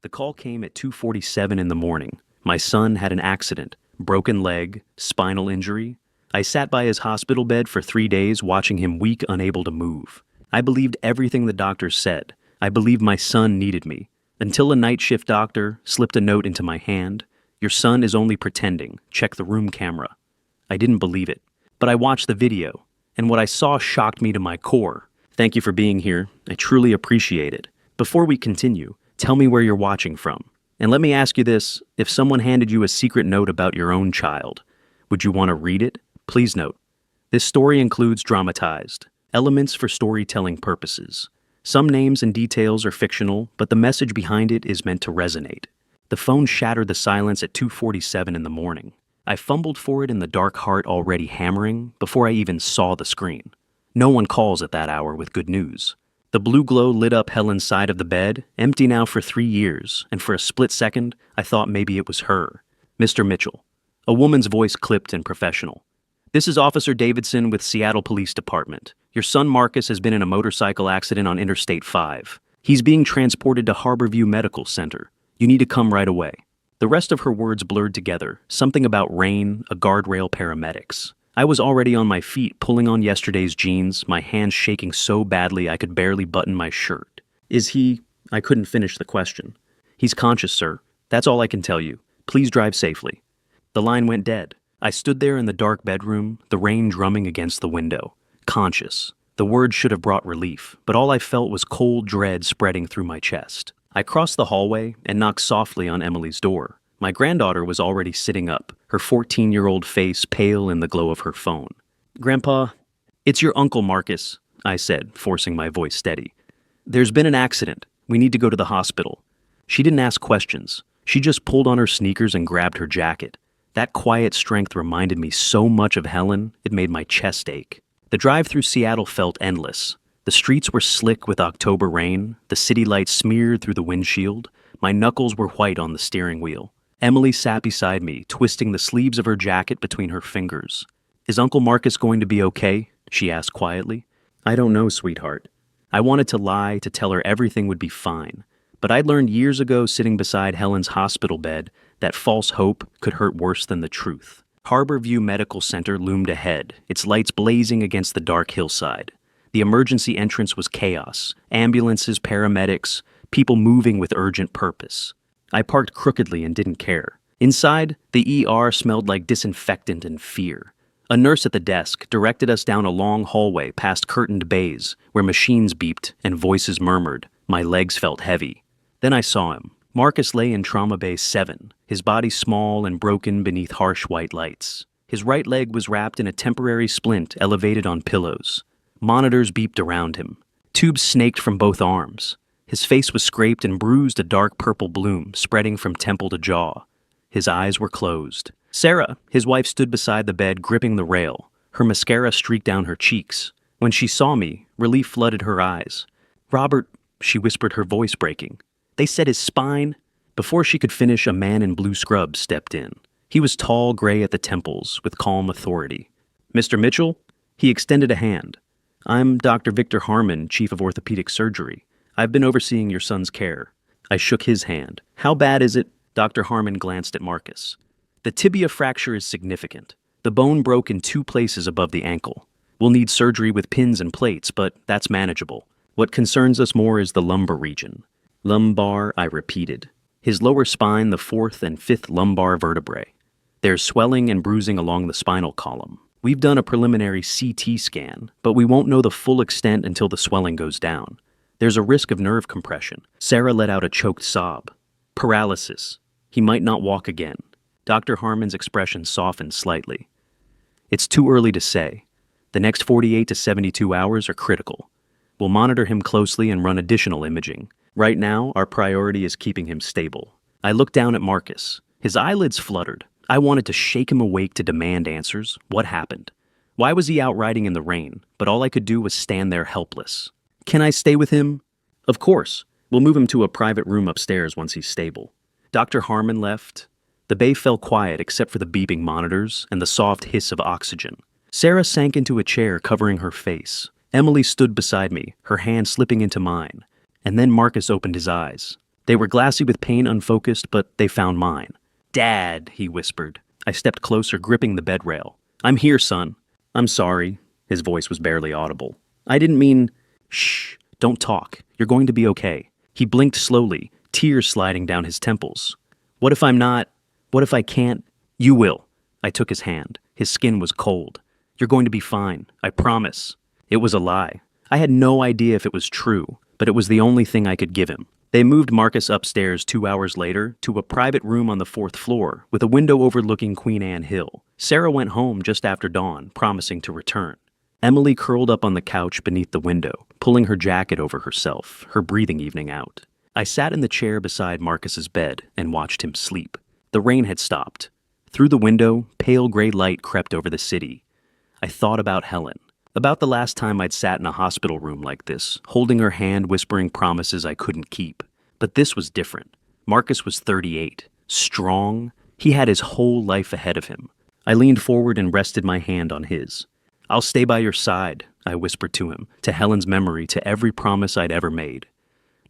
The call came at 2:47 in the morning. My son had an accident, broken leg, spinal injury. I sat by his hospital bed for 3 days watching him weak, unable to move. I believed everything the doctors said. I believed my son needed me. Until a night shift doctor slipped a note into my hand. Your son is only pretending. Check the room camera. I didn't believe it. But I watched the video, and what I saw shocked me to my core. Thank you for being here. I truly appreciate it. Before we continue, tell me where you're watching from. And let me ask you this, if someone handed you a secret note about your own child, would you want to read it? Please note, this story includes dramatized elements for storytelling purposes. Some names and details are fictional, but the message behind it is meant to resonate. The phone shattered the silence at 2:47 in the morning. I fumbled for it in the dark, heart already hammering before I even saw the screen. No one calls at that hour with good news. The blue glow lit up Helen's side of the bed, empty now for 3 years, and for a split second, I thought maybe it was her. Mr. Mitchell. A woman's voice clipped and professional. This is Officer Davidson with Seattle Police Department. Your son Marcus has been in a motorcycle accident on Interstate 5. He's being transported to Harborview Medical Center. You need to come right away. The rest of her words blurred together, something about rain, a guardrail, paramedics. I was already on my feet, pulling on yesterday's jeans, my hands shaking so badly I could barely button my shirt. Is he... I couldn't finish the question. He's conscious, sir. That's all I can tell you. Please drive safely. The line went dead. I stood there in the dark bedroom, the rain drumming against the window. Conscious. The word should have brought relief, but all I felt was cold dread spreading through my chest. I crossed the hallway and knocked softly on Emily's door. My granddaughter was already sitting up, her 14-year-old face pale in the glow of her phone. Grandpa, it's your Uncle Marcus, I said, forcing my voice steady. There's been an accident. We need to go to the hospital. She didn't ask questions. She just pulled on her sneakers and grabbed her jacket. That quiet strength reminded me so much of Helen, it made my chest ache. The drive through Seattle felt endless. The streets were slick with October rain, the city lights smeared through the windshield. My knuckles were white on the steering wheel. Emily sat beside me, twisting the sleeves of her jacket between her fingers. Is Uncle Marcus going to be okay? She asked quietly. I don't know, sweetheart. I wanted to lie, to tell her everything would be fine. But I'd learned years ago, sitting beside Helen's hospital bed, that false hope could hurt worse than the truth. Harborview Medical Center loomed ahead, its lights blazing against the dark hillside. The emergency entrance was chaos. Ambulances, paramedics, people moving with urgent purpose. I parked crookedly and didn't care. Inside, the ER smelled like disinfectant and fear. A nurse at the desk directed us down a long hallway past curtained bays where machines beeped and voices murmured. My legs felt heavy. Then I saw him. Marcus lay in Trauma Bay 7, his body small and broken beneath harsh white lights. His right leg was wrapped in a temporary splint elevated on pillows. Monitors beeped around him. Tubes snaked from both arms. His face was scraped and bruised, a dark purple bloom spreading from temple to jaw. His eyes were closed. Sarah, his wife, stood beside the bed, gripping the rail. Her mascara streaked down her cheeks. When she saw me, relief flooded her eyes. Robert, she whispered, her voice breaking. They said his spine. Before she could finish, a man in blue scrubs stepped in. He was tall, gray at the temples, with calm authority. Mr. Mitchell? He extended a hand. I'm Dr. Victor Harmon, Chief of Orthopedic Surgery. I've been overseeing your son's care. I shook his hand. How bad is it? Dr. Harmon glanced at Marcus. The tibia fracture is significant. The bone broke in 2 places above the ankle. We'll need surgery with pins and plates, but that's manageable. What concerns us more is the lumbar region. Lumbar, I repeated. His lower spine, the 4th and 5th lumbar vertebrae. There's swelling and bruising along the spinal column. We've done a preliminary CT scan, but we won't know the full extent until the swelling goes down. There's a risk of nerve compression. Sarah let out a choked sob. Paralysis. He might not walk again. Dr. Harmon's expression softened slightly. It's too early to say. The next 48 to 72 hours are critical. We'll monitor him closely and run additional imaging. Right now, our priority is keeping him stable. I looked down at Marcus. His eyelids fluttered. I wanted to shake him awake to demand answers. What happened? Why was he out riding in the rain? But all I could do was stand there helpless. Can I stay with him? Of course. We'll move him to a private room upstairs once he's stable. Dr. Harmon left. The bay fell quiet except for the beeping monitors and the soft hiss of oxygen. Sarah sank into a chair, covering her face. Emily stood beside me, her hand slipping into mine. And then Marcus opened his eyes. They were glassy with pain unfocused, but they found mine. "Dad," he whispered. I stepped closer, gripping the bed rail. "I'm here, son." "I'm sorry." His voice was barely audible. "I didn't mean—" "Shh, don't talk. You're going to be okay." He blinked slowly, tears sliding down his temples. "What if I'm not? What if I can't?" "You will." I took his hand. His skin was cold. "You're going to be fine. I promise." It was a lie. I had no idea if it was true, but it was the only thing I could give him. They moved Marcus upstairs 2 hours later to a private room on the 4th floor with a window overlooking Queen Anne Hill. Sarah went home just after dawn, promising to return. Emily curled up on the couch beneath the window, pulling her jacket over herself, her breathing evening out. I sat in the chair beside Marcus's bed and watched him sleep. The rain had stopped. Through the window, pale gray light crept over the city. I thought about Helen. About the last time I'd sat in a hospital room like this, holding her hand, whispering promises I couldn't keep. But this was different. Marcus was 38, strong. He had his whole life ahead of him. I leaned forward and rested my hand on his. "I'll stay by your side," I whispered to him, to Helen's memory, to every promise I'd ever made.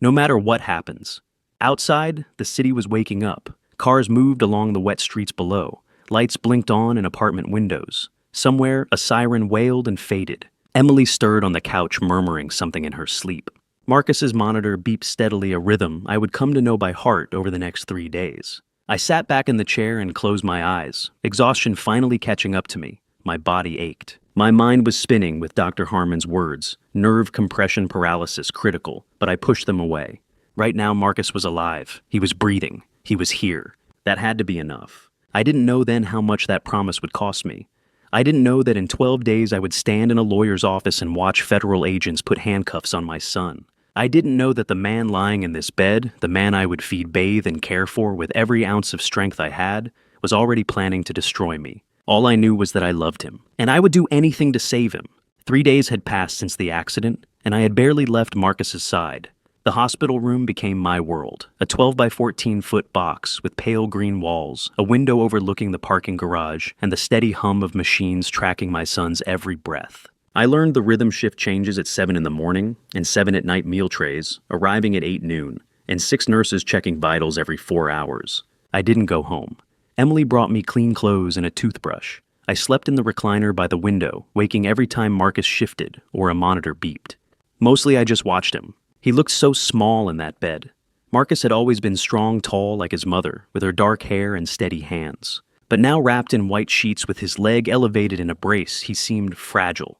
"No matter what happens." Outside, the city was waking up. Cars moved along the wet streets below. Lights blinked on in apartment windows. Somewhere, a siren wailed and faded. Emily stirred on the couch, murmuring something in her sleep. Marcus's monitor beeped steadily, a rhythm I would come to know by heart over the next 3 days. I sat back in the chair and closed my eyes, exhaustion finally catching up to me. My body ached. My mind was spinning with Dr. Harmon's words, nerve compression paralysis critical, but I pushed them away. Right now, Marcus was alive. He was breathing. He was here. That had to be enough. I didn't know then how much that promise would cost me. I didn't know that in 12 days I would stand in a lawyer's office and watch federal agents put handcuffs on my son. I didn't know that the man lying in this bed, the man I would feed, bathe, and care for with every ounce of strength I had, was already planning to destroy me. All I knew was that I loved him, and I would do anything to save him. 3 days had passed since the accident, and I had barely left Marcus's side. The hospital room became my world, a 12 by 14-foot box with pale green walls, a window overlooking the parking garage, and the steady hum of machines tracking my son's every breath. I learned the rhythm shift changes at 7 in the morning and 7 at night meal trays, arriving at 8 noon, and 6 nurses checking vitals every 4 hours. I didn't go home. Emily brought me clean clothes and a toothbrush. I slept in the recliner by the window, waking every time Marcus shifted or a monitor beeped. Mostly I just watched him. He looked so small in that bed. Marcus had always been strong, tall like his mother, with her dark hair and steady hands. But now wrapped in white sheets with his leg elevated in a brace, he seemed fragile,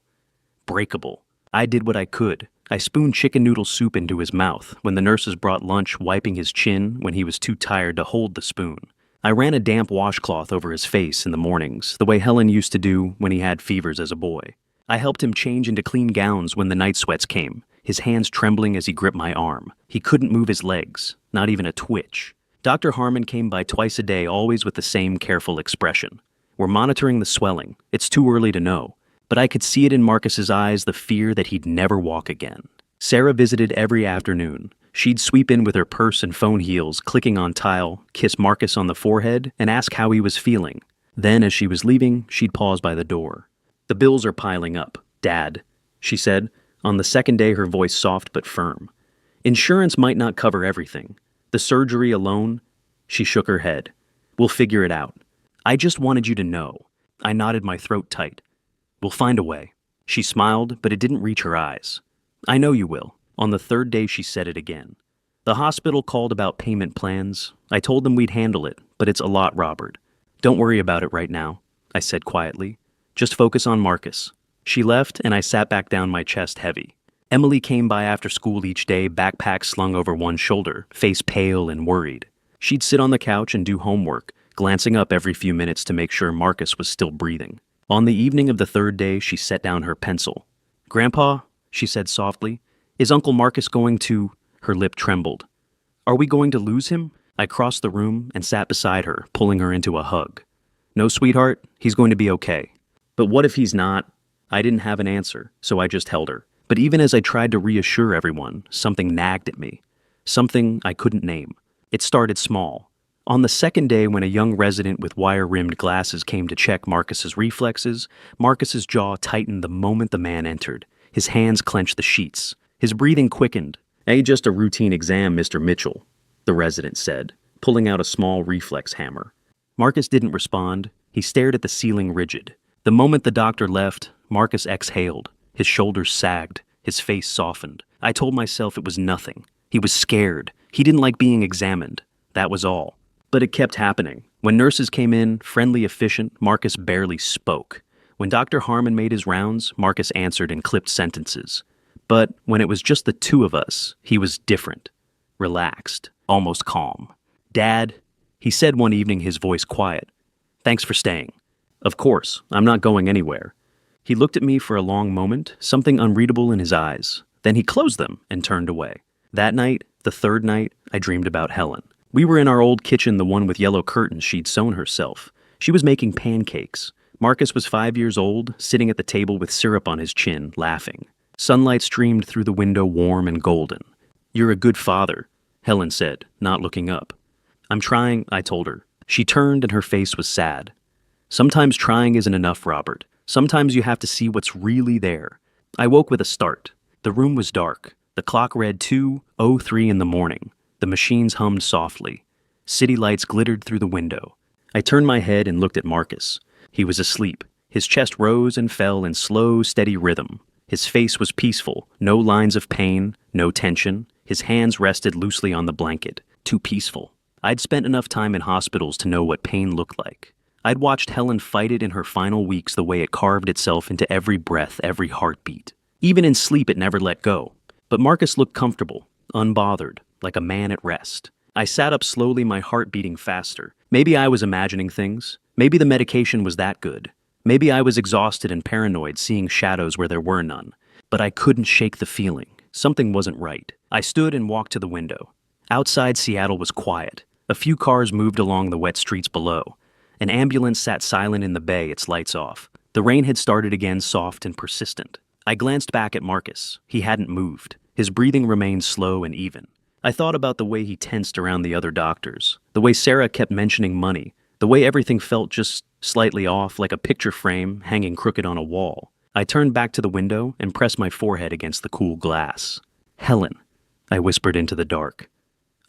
breakable. I did what I could. I spooned chicken noodle soup into his mouth when the nurses brought lunch, wiping his chin when he was too tired to hold the spoon. I ran a damp washcloth over his face in the mornings, the way Helen used to do when he had fevers as a boy. I helped him change into clean gowns when the night sweats came, his hands trembling as he gripped my arm. He couldn't move his legs, not even a twitch. Dr. Harmon came by twice a day, always with the same careful expression. "We're monitoring the swelling. It's too early to know." But I could see it in Marcus's eyes, the fear that he'd never walk again. Sarah visited every afternoon. She'd sweep in with her purse and phone heels, clicking on tile, kiss Marcus on the forehead, and ask how he was feeling. Then, as she was leaving, she'd pause by the door. "The bills are piling up, Dad," she said. On the second day, her voice soft but firm. "Insurance might not cover everything. The surgery alone—" She shook her head. "We'll figure it out. I just wanted you to know." I nodded, my throat tight. "We'll find a way." She smiled, but it didn't reach her eyes. "I know you will." On the third day, she said it again. "The hospital called about payment plans. I told them we'd handle it, but it's a lot, Robert. Don't worry about it right now," I said quietly. "Just focus on Marcus." She left, and I sat back down, my chest heavy. Emily came by after school each day, backpack slung over one shoulder, face pale and worried. She'd sit on the couch and do homework, glancing up every few minutes to make sure Marcus was still breathing. On the evening of the third day, she set down her pencil. "Grandpa," she said softly, "is Uncle Marcus going to—" Her lip trembled. "Are we going to lose him?" I crossed the room and sat beside her, pulling her into a hug. "No, sweetheart, he's going to be okay." "But what if he's not?" I didn't have an answer, so I just held her. But even as I tried to reassure everyone, something nagged at me. Something I couldn't name. It started small. On the second day, when a young resident with wire-rimmed glasses came to check Marcus's reflexes, Marcus's jaw tightened the moment the man entered. His hands clenched the sheets. His breathing quickened. "Just a routine exam, Mr. Mitchell." the resident said, pulling out a small reflex hammer. Marcus didn't respond. He stared at the ceiling rigid. The moment the doctor left, Marcus exhaled. His shoulders sagged. His face softened. I told myself it was nothing. He was scared. He didn't like being examined. That was all. But it kept happening. When nurses came in, friendly, efficient, Marcus barely spoke. When Dr. Harmon made his rounds, Marcus answered in clipped sentences. But when it was just the two of us, he was different. Relaxed. Almost calm. "Dad," he said one evening, his voice quiet. "Thanks for staying." "Of course, I'm not going anywhere." He looked at me for a long moment, something unreadable in his eyes. Then he closed them and turned away. That night, the third night, I dreamed about Helen. We were in our old kitchen, the one with yellow curtains she'd sewn herself. She was making pancakes. Marcus was 5 years old, sitting at the table with syrup on his chin, laughing. Sunlight streamed through the window, warm and golden. "You're a good father," Helen said, not looking up. "I'm trying," I told her. She turned and her face was sad. "Sometimes trying isn't enough, Robert. Sometimes you have to see what's really there." I woke with a start. The room was dark. The clock read 2:03 in the morning. The machines hummed softly. City lights glittered through the window. I turned my head and looked at Marcus. He was asleep. His chest rose and fell in slow, steady rhythm. His face was peaceful, no lines of pain, no tension. His hands rested loosely on the blanket. Too peaceful. I'd spent enough time in hospitals to know what pain looked like. I'd watched Helen fight it in her final weeks, the way it carved itself into every breath, every heartbeat. Even in sleep, it never let go. But Marcus looked comfortable, unbothered, like a man at rest. I sat up slowly, my heart beating faster. Maybe I was imagining things. Maybe the medication was that good. Maybe I was exhausted and paranoid, seeing shadows where there were none. But I couldn't shake the feeling. Something wasn't right. I stood and walked to the window. Outside, Seattle was quiet. A few cars moved along the wet streets below. An ambulance sat silent in the bay, its lights off. The rain had started again, soft and persistent. I glanced back at Marcus. He hadn't moved. His breathing remained slow and even. I thought about the way he tensed around the other doctors, the way Sarah kept mentioning money, the way everything felt just slightly off, like a picture frame hanging crooked on a wall. I turned back to the window and pressed my forehead against the cool glass. "Helen," I whispered into the dark.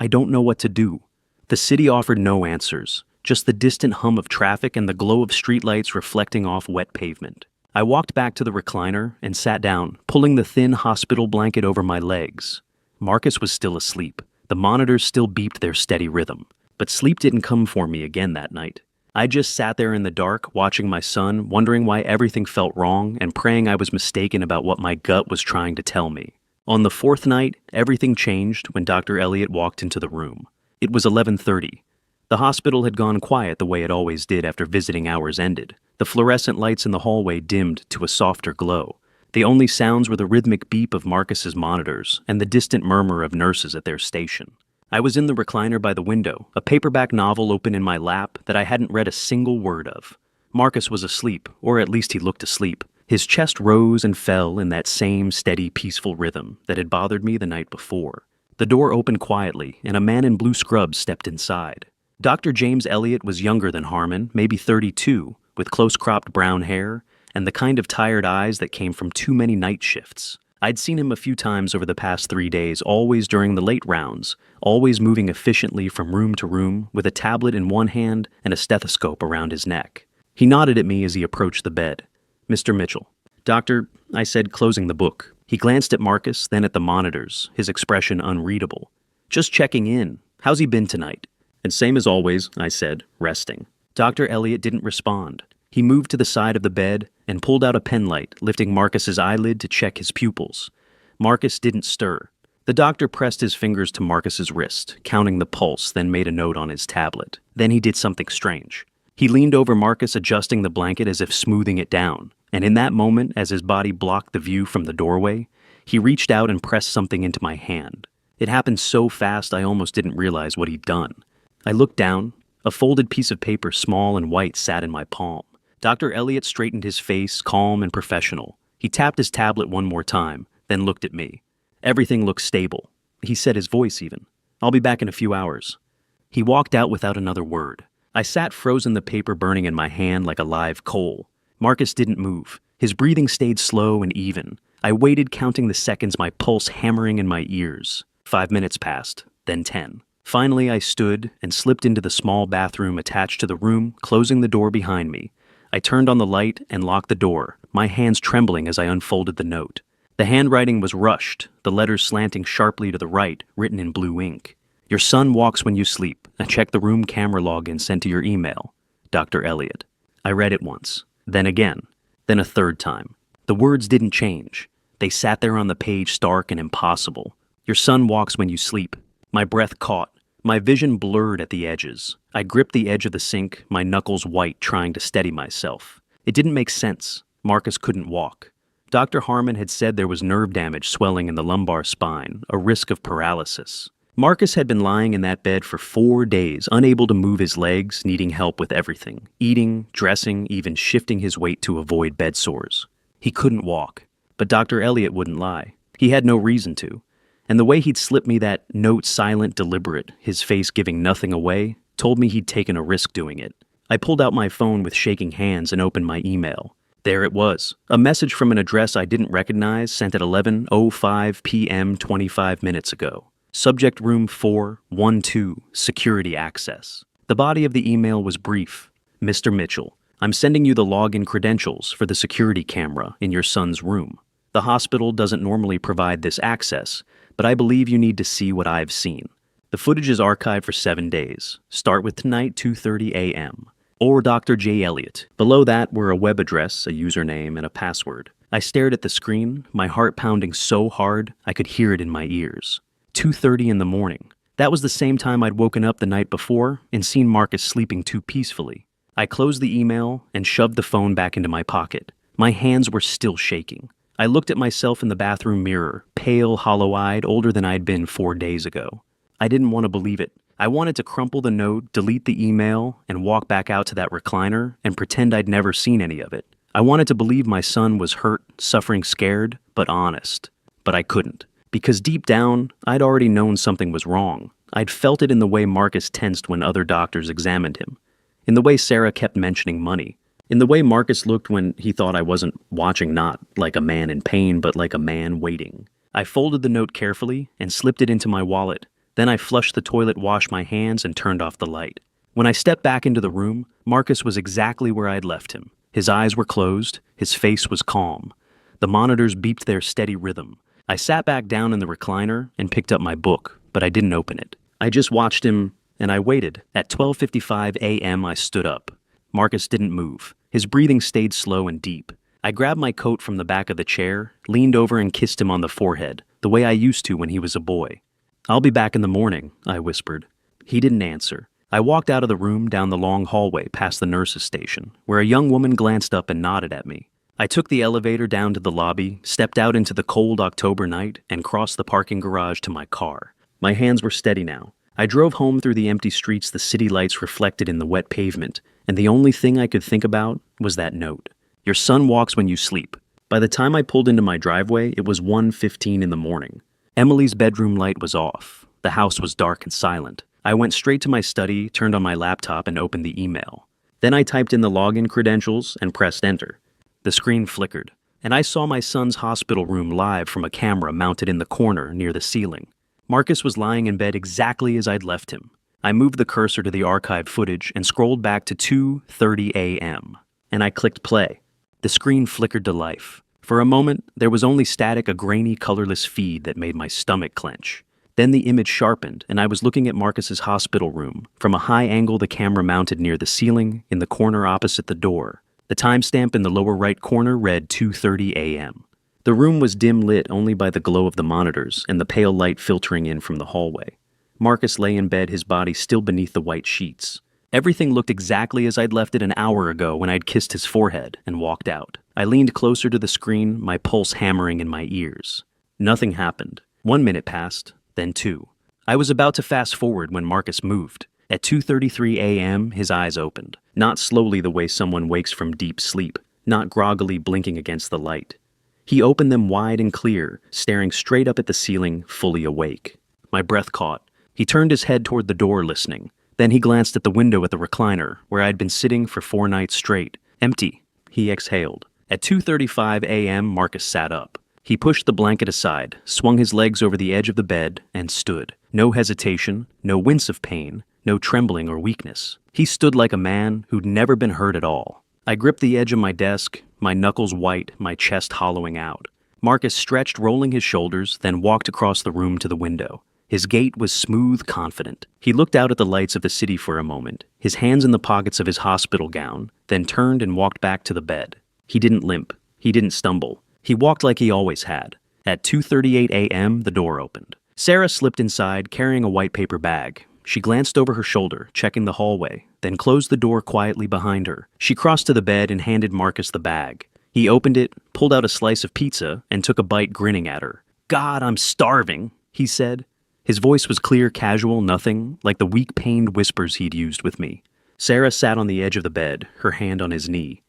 "I don't know what to do." The city offered no answers, just the distant hum of traffic and the glow of streetlights reflecting off wet pavement. I walked back to the recliner and sat down, pulling the thin hospital blanket over my legs. Marcus was still asleep. The monitors still beeped their steady rhythm. But sleep didn't come for me again that night. I just sat there in the dark, watching my son, wondering why everything felt wrong and praying I was mistaken about what my gut was trying to tell me. On the fourth night, everything changed when Dr. Elliott walked into the room. It was 11:30. The hospital had gone quiet the way it always did after visiting hours ended. The fluorescent lights in the hallway dimmed to a softer glow. The only sounds were the rhythmic beep of Marcus's monitors and the distant murmur of nurses at their station. I was in the recliner by the window, a paperback novel open in my lap that I hadn't read a single word of. Marcus was asleep, or at least he looked asleep. His chest rose and fell in that same steady, peaceful rhythm that had bothered me the night before. The door opened quietly, and a man in blue scrubs stepped inside. Dr. James Elliott was younger than Harmon, maybe 32, with close-cropped brown hair and the kind of tired eyes that came from too many night shifts. I'd seen him a few times over the past 3 days, always during the late rounds, always moving efficiently from room to room with a tablet in one hand and a stethoscope around his neck. He nodded at me as he approached the bed. "Mr. Mitchell." "Doctor," I said, closing the book. He glanced at Marcus, then at the monitors, his expression unreadable. "Just checking in. How's he been tonight?" "And same as always," I said, resting. Dr. Elliott didn't respond. He moved to the side of the bed and pulled out a penlight, lifting Marcus's eyelid to check his pupils. Marcus didn't stir. The doctor pressed his fingers to Marcus's wrist, counting the pulse, then made a note on his tablet. Then he did something strange. He leaned over Marcus, adjusting the blanket as if smoothing it down. And in that moment, as his body blocked the view from the doorway, he reached out and pressed something into my hand. It happened so fast I almost didn't realize what he'd done. I looked down. A folded piece of paper, small and white, sat in my palm. Dr. Elliott straightened his face, calm and professional. He tapped his tablet one more time, then looked at me. "Everything looks stable." He said, his voice even. "I'll be back in a few hours." He walked out without another word. I sat frozen, the paper burning in my hand like a live coal. Marcus didn't move. His breathing stayed slow and even. I waited, counting the seconds, my pulse hammering in my ears. 5 minutes passed, then 10. Finally, I stood and slipped into the small bathroom attached to the room, closing the door behind me. I turned on the light and locked the door, my hands trembling as I unfolded the note. The handwriting was rushed, the letters slanting sharply to the right, written in blue ink. Your son walks when you sleep. Check the room camera login sent to your email. Dr. Elliot. I read it once, then again, then a third time. The words didn't change. They sat there on the page stark and impossible. Your son walks when you sleep. My breath caught. My vision blurred at the edges. I gripped the edge of the sink, my knuckles white, trying to steady myself. It didn't make sense. Marcus couldn't walk. Dr. Harmon had said there was nerve damage swelling in the lumbar spine, a risk of paralysis. Marcus had been lying in that bed for 4 days, unable to move his legs, needing help with everything. Eating, dressing, even shifting his weight to avoid bed sores. He couldn't walk. But Dr. Elliot wouldn't lie. He had no reason to. And the way he'd slipped me that note, silent, deliberate, his face giving nothing away, told me he'd taken a risk doing it. I pulled out my phone with shaking hands and opened my email. There it was, a message from an address I didn't recognize sent at 11:05 p.m. 25 minutes ago. Subject room 412, security access. The body of the email was brief. Mr. Mitchell, I'm sending you the login credentials for the security camera in your son's room. The hospital doesn't normally provide this access, but I believe you need to see what I've seen. The footage is archived for 7 days. Start with tonight, 2:30 a.m. Or Dr. J. Elliott. Below that were a web address, a username, and a password. I stared at the screen, my heart pounding so hard I could hear it in my ears. 2:30 in the morning. That was the same time I'd woken up the night before and seen Marcus sleeping too peacefully. I closed the email and shoved the phone back into my pocket. My hands were still shaking. I looked at myself in the bathroom mirror, pale, hollow-eyed, older than I'd been 4 days ago. I didn't want to believe it. I wanted to crumple the note, delete the email, and walk back out to that recliner and pretend I'd never seen any of it. I wanted to believe my son was hurt, suffering, scared, but honest. But I couldn't. Because deep down, I'd already known something was wrong. I'd felt it in the way Marcus tensed when other doctors examined him. In the way Sarah kept mentioning money. In the way Marcus looked when he thought I wasn't watching, not like a man in pain, but like a man waiting. I folded the note carefully and slipped it into my wallet. Then I flushed the toilet, washed my hands, and turned off the light. When I stepped back into the room, Marcus was exactly where I'd left him. His eyes were closed, his face was calm. The monitors beeped their steady rhythm. I sat back down in the recliner and picked up my book, but I didn't open it. I just watched him, and I waited. At 12:55 a.m. I stood up. Marcus didn't move. His breathing stayed slow and deep. I grabbed my coat from the back of the chair, leaned over and kissed him on the forehead, the way I used to when he was a boy. "I'll be back in the morning," I whispered. He didn't answer. I walked out of the room down the long hallway past the nurse's station, where a young woman glanced up and nodded at me. I took the elevator down to the lobby, stepped out into the cold October night, and crossed the parking garage to my car. My hands were steady now. I drove home through the empty streets, the city lights reflected in the wet pavement, and the only thing I could think about was that note. Your son walks when you sleep. By the time I pulled into my driveway, it was 1:15 in the morning. Emily's bedroom light was off. The house was dark and silent. I went straight to my study, turned on my laptop, and opened the email. Then I typed in the login credentials and pressed enter. The screen flickered, and I saw my son's hospital room live from a camera mounted in the corner near the ceiling. Marcus was lying in bed exactly as I'd left him. I moved the cursor to the archived footage and scrolled back to 2:30 a.m. And I clicked play. The screen flickered to life. For a moment, there was only static, a grainy, colorless feed that made my stomach clench. Then the image sharpened, and I was looking at Marcus's hospital room. From a high angle, the camera mounted near the ceiling, in the corner opposite the door. The timestamp in the lower right corner read 2:30 a.m. The room was dim lit only by the glow of the monitors and the pale light filtering in from the hallway. Marcus lay in bed, his body still beneath the white sheets. Everything looked exactly as I'd left it an hour ago when I'd kissed his forehead and walked out. I leaned closer to the screen, my pulse hammering in my ears. Nothing happened. 1 minute passed, then 2. I was about to fast forward when Marcus moved. At 2:33 a.m., his eyes opened. Not slowly the way someone wakes from deep sleep, not groggily blinking against the light. He opened them wide and clear, staring straight up at the ceiling, fully awake. My breath caught. He turned his head toward the door, listening. Then he glanced at the window at the recliner, where I'd been sitting for 4 nights straight. Empty. He exhaled. At 2:35 a.m., Marcus sat up. He pushed the blanket aside, swung his legs over the edge of the bed, and stood. No hesitation, no wince of pain, no trembling or weakness. He stood like a man who'd never been hurt at all. I gripped the edge of my desk, my knuckles white, my chest hollowing out. Marcus stretched, rolling his shoulders, then walked across the room to the window. His gait was smooth, confident. He looked out at the lights of the city for a moment, his hands in the pockets of his hospital gown, then turned and walked back to the bed. He didn't limp. He didn't stumble. He walked like he always had. At 2:38 a.m., the door opened. Sarah slipped inside, carrying a white paper bag. She glanced over her shoulder, checking the hallway, then closed the door quietly behind her. She crossed to the bed and handed Marcus the bag. He opened it, pulled out a slice of pizza, and took a bite, grinning at her. "God, I'm starving," he said. His voice was clear, casual, nothing like the weak, pained whispers he'd used with me. Sarah sat on the edge of the bed, her hand on his knee.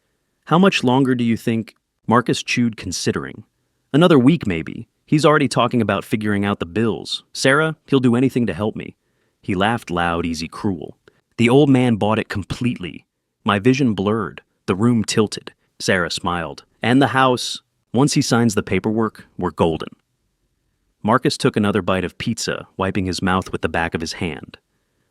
"How much longer do you think?" Marcus chewed, considering. "Another week, maybe. He's already talking about figuring out the bills. Sarah, he'll do anything to help me." He laughed loud, easy, cruel. The old man bought it completely. My vision blurred. The room tilted. Sarah smiled. "And the house. Once he signs the paperwork, we're golden." Marcus took another bite of pizza, wiping his mouth with the back of his hand.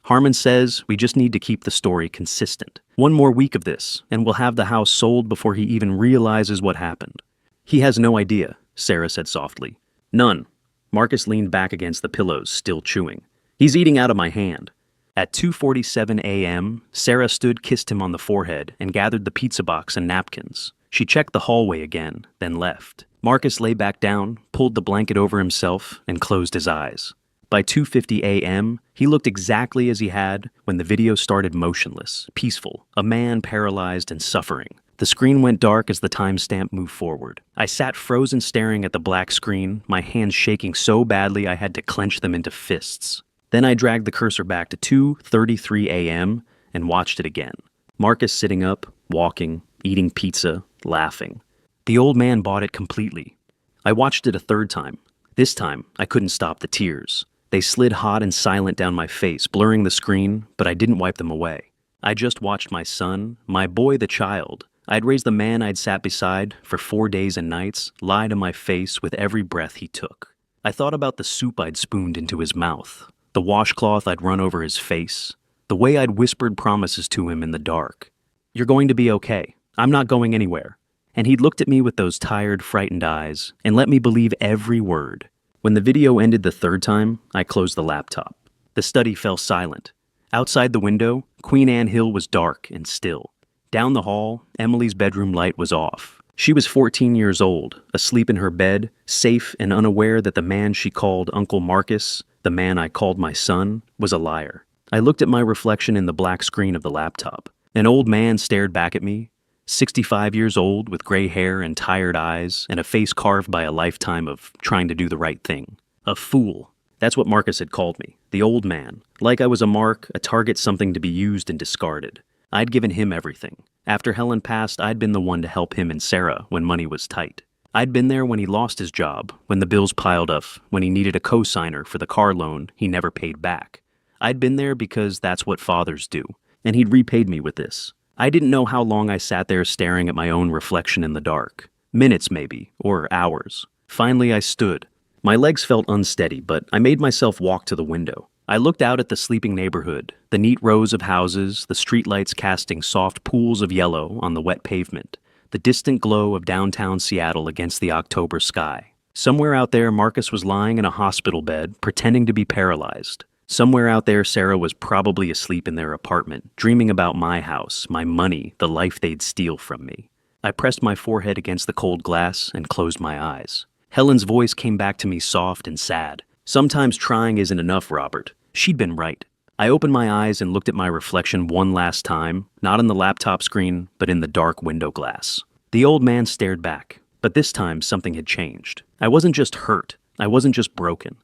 "Harmon says we just need to keep the story consistent. One more week of this, and we'll have the house sold before he even realizes what happened." "He has no idea," Sarah said softly. "None." Marcus leaned back against the pillows, still chewing. "He's eating out of my hand." At 2:47 a.m., Sarah stood, kissed him on the forehead, and gathered the pizza box and napkins. She checked the hallway again, then left. Marcus lay back down, pulled the blanket over himself, and closed his eyes. By 2:50 a.m., he looked exactly as he had when the video started, motionless, peaceful, a man paralyzed and suffering. The screen went dark as the timestamp moved forward. I sat frozen, staring at the black screen, my hands shaking so badly I had to clench them into fists. Then I dragged the cursor back to 2:33 a.m. and watched it again. Marcus sitting up, walking, eating pizza, laughing. The old man bought it completely. I watched it a third time. This time, I couldn't stop the tears. They slid hot and silent down my face, blurring the screen, but I didn't wipe them away. I just watched my son, my boy, the child. I'd raised the man I'd sat beside for 4 days and nights, lie to my face with every breath he took. I thought about the soup I'd spooned into his mouth, the washcloth I'd run over his face, the way I'd whispered promises to him in the dark. "You're going to be okay. I'm not going anywhere." And he'd looked at me with those tired, frightened eyes and let me believe every word. When the video ended the third time, I closed the laptop. The study fell silent. Outside the window, Queen Anne Hill was dark and still. Down the hall, Emily's bedroom light was off. She was 14 years old, asleep in her bed, safe and unaware that the man she called Uncle Marcus, the man I called my son, was a liar. I looked at my reflection in the black screen of the laptop. An old man stared back at me, 65 years old with gray hair and tired eyes and a face carved by a lifetime of trying to do the right thing. A fool. That's what Marcus had called me, the old man. Like I was a mark, a target, something to be used and discarded. I'd given him everything. After Helen passed, I'd been the one to help him and Sarah when money was tight. I'd been there when he lost his job, when the bills piled up, when he needed a co-signer for the car loan he never paid back. I'd been there because that's what fathers do, and he'd repaid me with this. I didn't know how long I sat there staring at my own reflection in the dark. Minutes maybe, or hours. Finally I stood. My legs felt unsteady, but I made myself walk to the window. I looked out at the sleeping neighborhood, the neat rows of houses, the streetlights casting soft pools of yellow on the wet pavement, the distant glow of downtown Seattle against the October sky. Somewhere out there, Marcus was lying in a hospital bed, pretending to be paralyzed. Somewhere out there, Sarah was probably asleep in their apartment, dreaming about my house, my money, the life they'd steal from me. I pressed my forehead against the cold glass and closed my eyes. Helen's voice came back to me soft and sad. "Sometimes trying isn't enough, Robert." She'd been right. I opened my eyes and looked at my reflection one last time, not on the laptop screen, but in the dark window glass. The old man stared back, but this time something had changed. I wasn't just hurt. I wasn't just broken.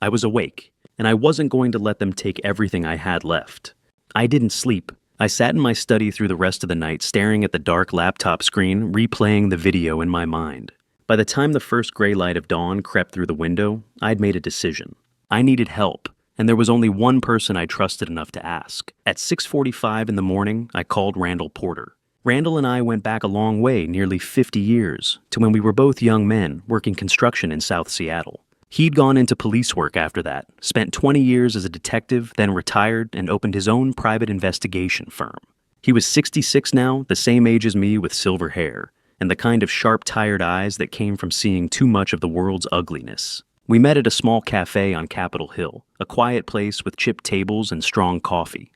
I was awake, and I wasn't going to let them take everything I had left. I didn't sleep. I sat in my study through the rest of the night, staring at the dark laptop screen, replaying the video in my mind. By the time the first gray light of dawn crept through the window, I'd made a decision. I needed help, and there was only one person I trusted enough to ask. At 6:45 in the morning, I called Randall Porter. Randall and I went back a long way, nearly 50 years, to when we were both young men working construction in South Seattle. He'd gone into police work after that, spent 20 years as a detective, then retired and opened his own private investigation firm. He was 66 now, the same age as me with silver hair, and the kind of sharp, tired eyes that came from seeing too much of the world's ugliness. We met at a small cafe on Capitol Hill, a quiet place with chipped tables and strong coffee.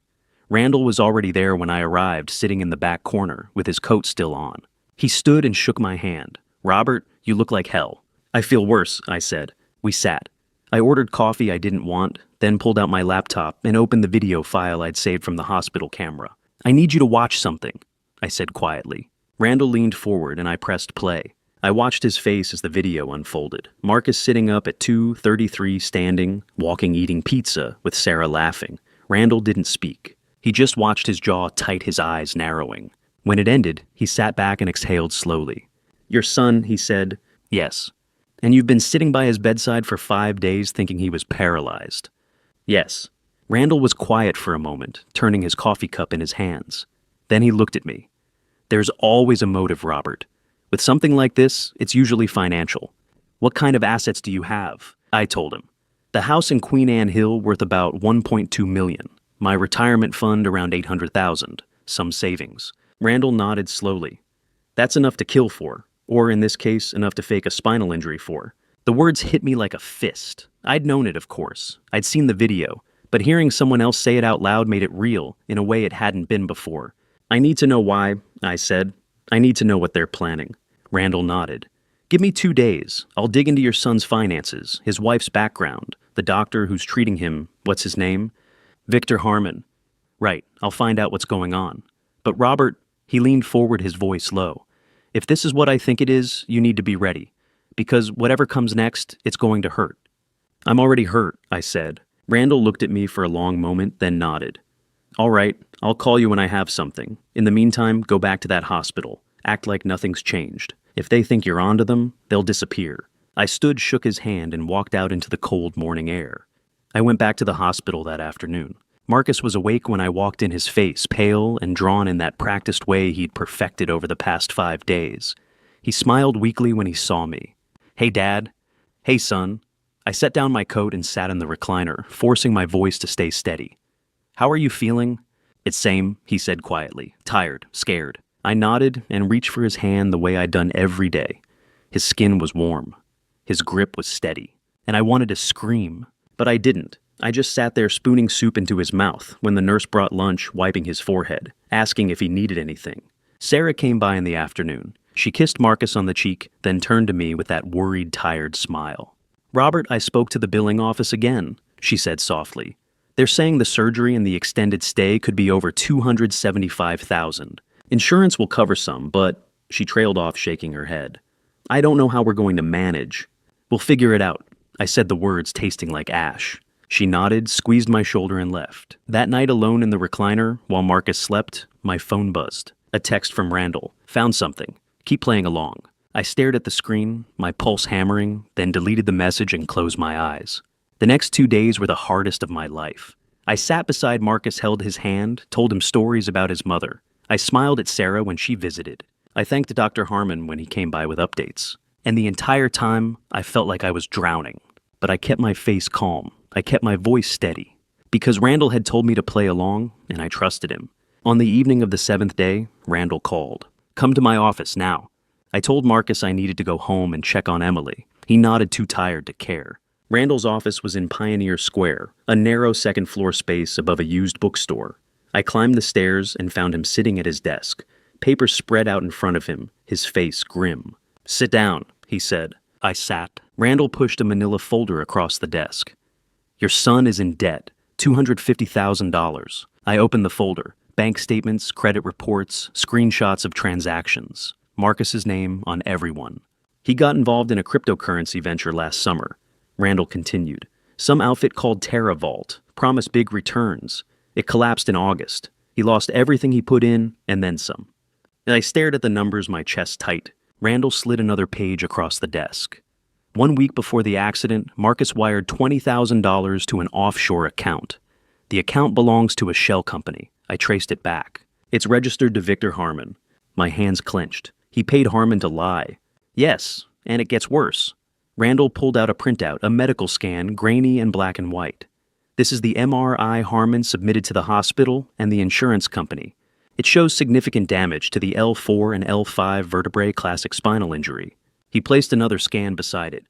Randall was already there when I arrived, sitting in the back corner, with his coat still on. He stood and shook my hand. "Robert, you look like hell." "I feel worse," I said. We sat. I ordered coffee I didn't want, then pulled out my laptop and opened the video file I'd saved from the hospital camera. "I need you to watch something," I said quietly. Randall leaned forward and I pressed play. I watched his face as the video unfolded. Marcus sitting up at 2:33, standing, walking, eating pizza, with Sarah laughing. Randall didn't speak. He just watched his jaw tight, his eyes narrowing. When it ended, he sat back and exhaled slowly. "Your son," he said. "Yes." "And you've been sitting by his bedside for 5 days thinking he was paralyzed?" "Yes." Randall was quiet for a moment, turning his coffee cup in his hands. Then he looked at me. "There's always a motive, Robert. With something like this, it's usually financial. What kind of assets do you have?" I told him. "The house in Queen Anne Hill worth about $1.2 million. My retirement fund around $800,000. Some savings." Randall nodded slowly. "That's enough to kill for. Or in this case, enough to fake a spinal injury for." The words hit me like a fist. I'd known it, of course. I'd seen the video, but hearing someone else say it out loud made it real in a way it hadn't been before. "I need to know why," I said. "I need to know what they're planning." Randall nodded. "Give me 2 days. I'll dig into your son's finances, his wife's background, the doctor who's treating him, what's his name? Victor Harmon. Right, I'll find out what's going on. But Robert," he leaned forward, his voice low, "if this is what I think it is, you need to be ready. Because whatever comes next, it's going to hurt." "I'm already hurt," I said. Randall looked at me for a long moment, then nodded. "All right, I'll call you when I have something. In the meantime, go back to that hospital. Act like nothing's changed. If they think you're onto them, they'll disappear." I stood, shook his hand, and walked out into the cold morning air. I went back to the hospital that afternoon. Marcus was awake when I walked in, his face pale and drawn in that practiced way he'd perfected over the past 5 days. He smiled weakly when he saw me. "Hey, Dad." "Hey, son." I set down my coat and sat in the recliner, forcing my voice to stay steady. "How are you feeling?" "It's same," he said quietly. "Tired, scared." I nodded and reached for his hand the way I'd done every day. His skin was warm. His grip was steady. And I wanted to scream, but I didn't. I just sat there spooning soup into his mouth when the nurse brought lunch, wiping his forehead, asking if he needed anything. Sarah came by in the afternoon. She kissed Marcus on the cheek, then turned to me with that worried, tired smile. "Robert, I spoke to the billing office again," she said softly. "They're saying the surgery and the extended stay could be over $275,000. Insurance will cover some, but..." She trailed off, shaking her head. "I don't know how we're going to manage." "We'll figure it out." I said the words tasting like ash. She nodded, squeezed my shoulder, and left. That night, alone in the recliner, while Marcus slept, my phone buzzed. A text from Randall. "Found something. Keep playing along." I stared at the screen, my pulse hammering, then deleted the message and closed my eyes. The next 2 days were the hardest of my life. I sat beside Marcus, held his hand, told him stories about his mother. I smiled at Sarah when she visited. I thanked Dr. Harmon when he came by with updates. And the entire time, I felt like I was drowning. But I kept my face calm. I kept my voice steady. Because Randall had told me to play along, and I trusted him. On the evening of the 7th day, Randall called. "Come to my office now." I told Marcus I needed to go home and check on Emily. He nodded, too tired to care. Randall's office was in Pioneer Square, a narrow second-floor space above a used bookstore. I climbed the stairs and found him sitting at his desk, papers spread out in front of him, his face grim. "Sit down," he said. I sat. Randall pushed a manila folder across the desk. "Your son is in debt, $250,000. I opened the folder. Bank statements, credit reports, screenshots of transactions. Marcus's name on every one. He got involved in a cryptocurrency venture last summer." Randall continued. "Some outfit called TerraVault, promised big returns. It collapsed in August. He lost everything he put in, and then some." I stared at the numbers, my chest tight. Randall slid another page across the desk. 1 week before the accident, Marcus wired $20,000 to an offshore account. The account belongs to a shell company. I traced it back. It's registered to Victor Harmon. My hands clenched. He paid Harmon to lie. Yes, and it gets worse. Randall pulled out a printout, a medical scan, grainy and black and white. This is the MRI Harmon submitted to the hospital and the insurance company. It shows significant damage to the L4 and L5 vertebrae classic spinal injury. He placed another scan beside it.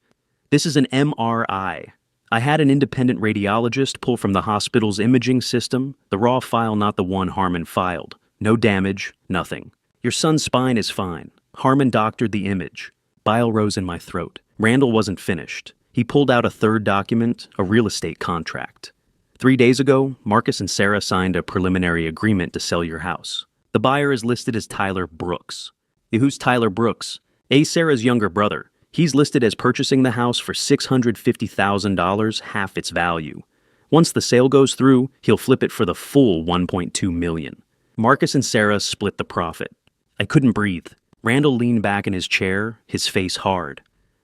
This is an MRI. I had an independent radiologist pull from the hospital's imaging system, the raw file, not the one Harmon filed. No damage, nothing. Your son's spine is fine. Harmon doctored the image. Bile rose in my throat. Randall wasn't finished. He pulled out a third document, a real estate contract. 3 days ago, Marcus and Sarah signed a preliminary agreement to sell your house. The buyer is listed as Tyler Brooks. Who's Tyler Brooks? Sarah's younger brother. He's listed as purchasing the house for $650,000, half its value. Once the sale goes through, he'll flip it for the full $1.2 million. Marcus and Sarah split the profit. I couldn't breathe. Randall leaned back in his chair, his face hard.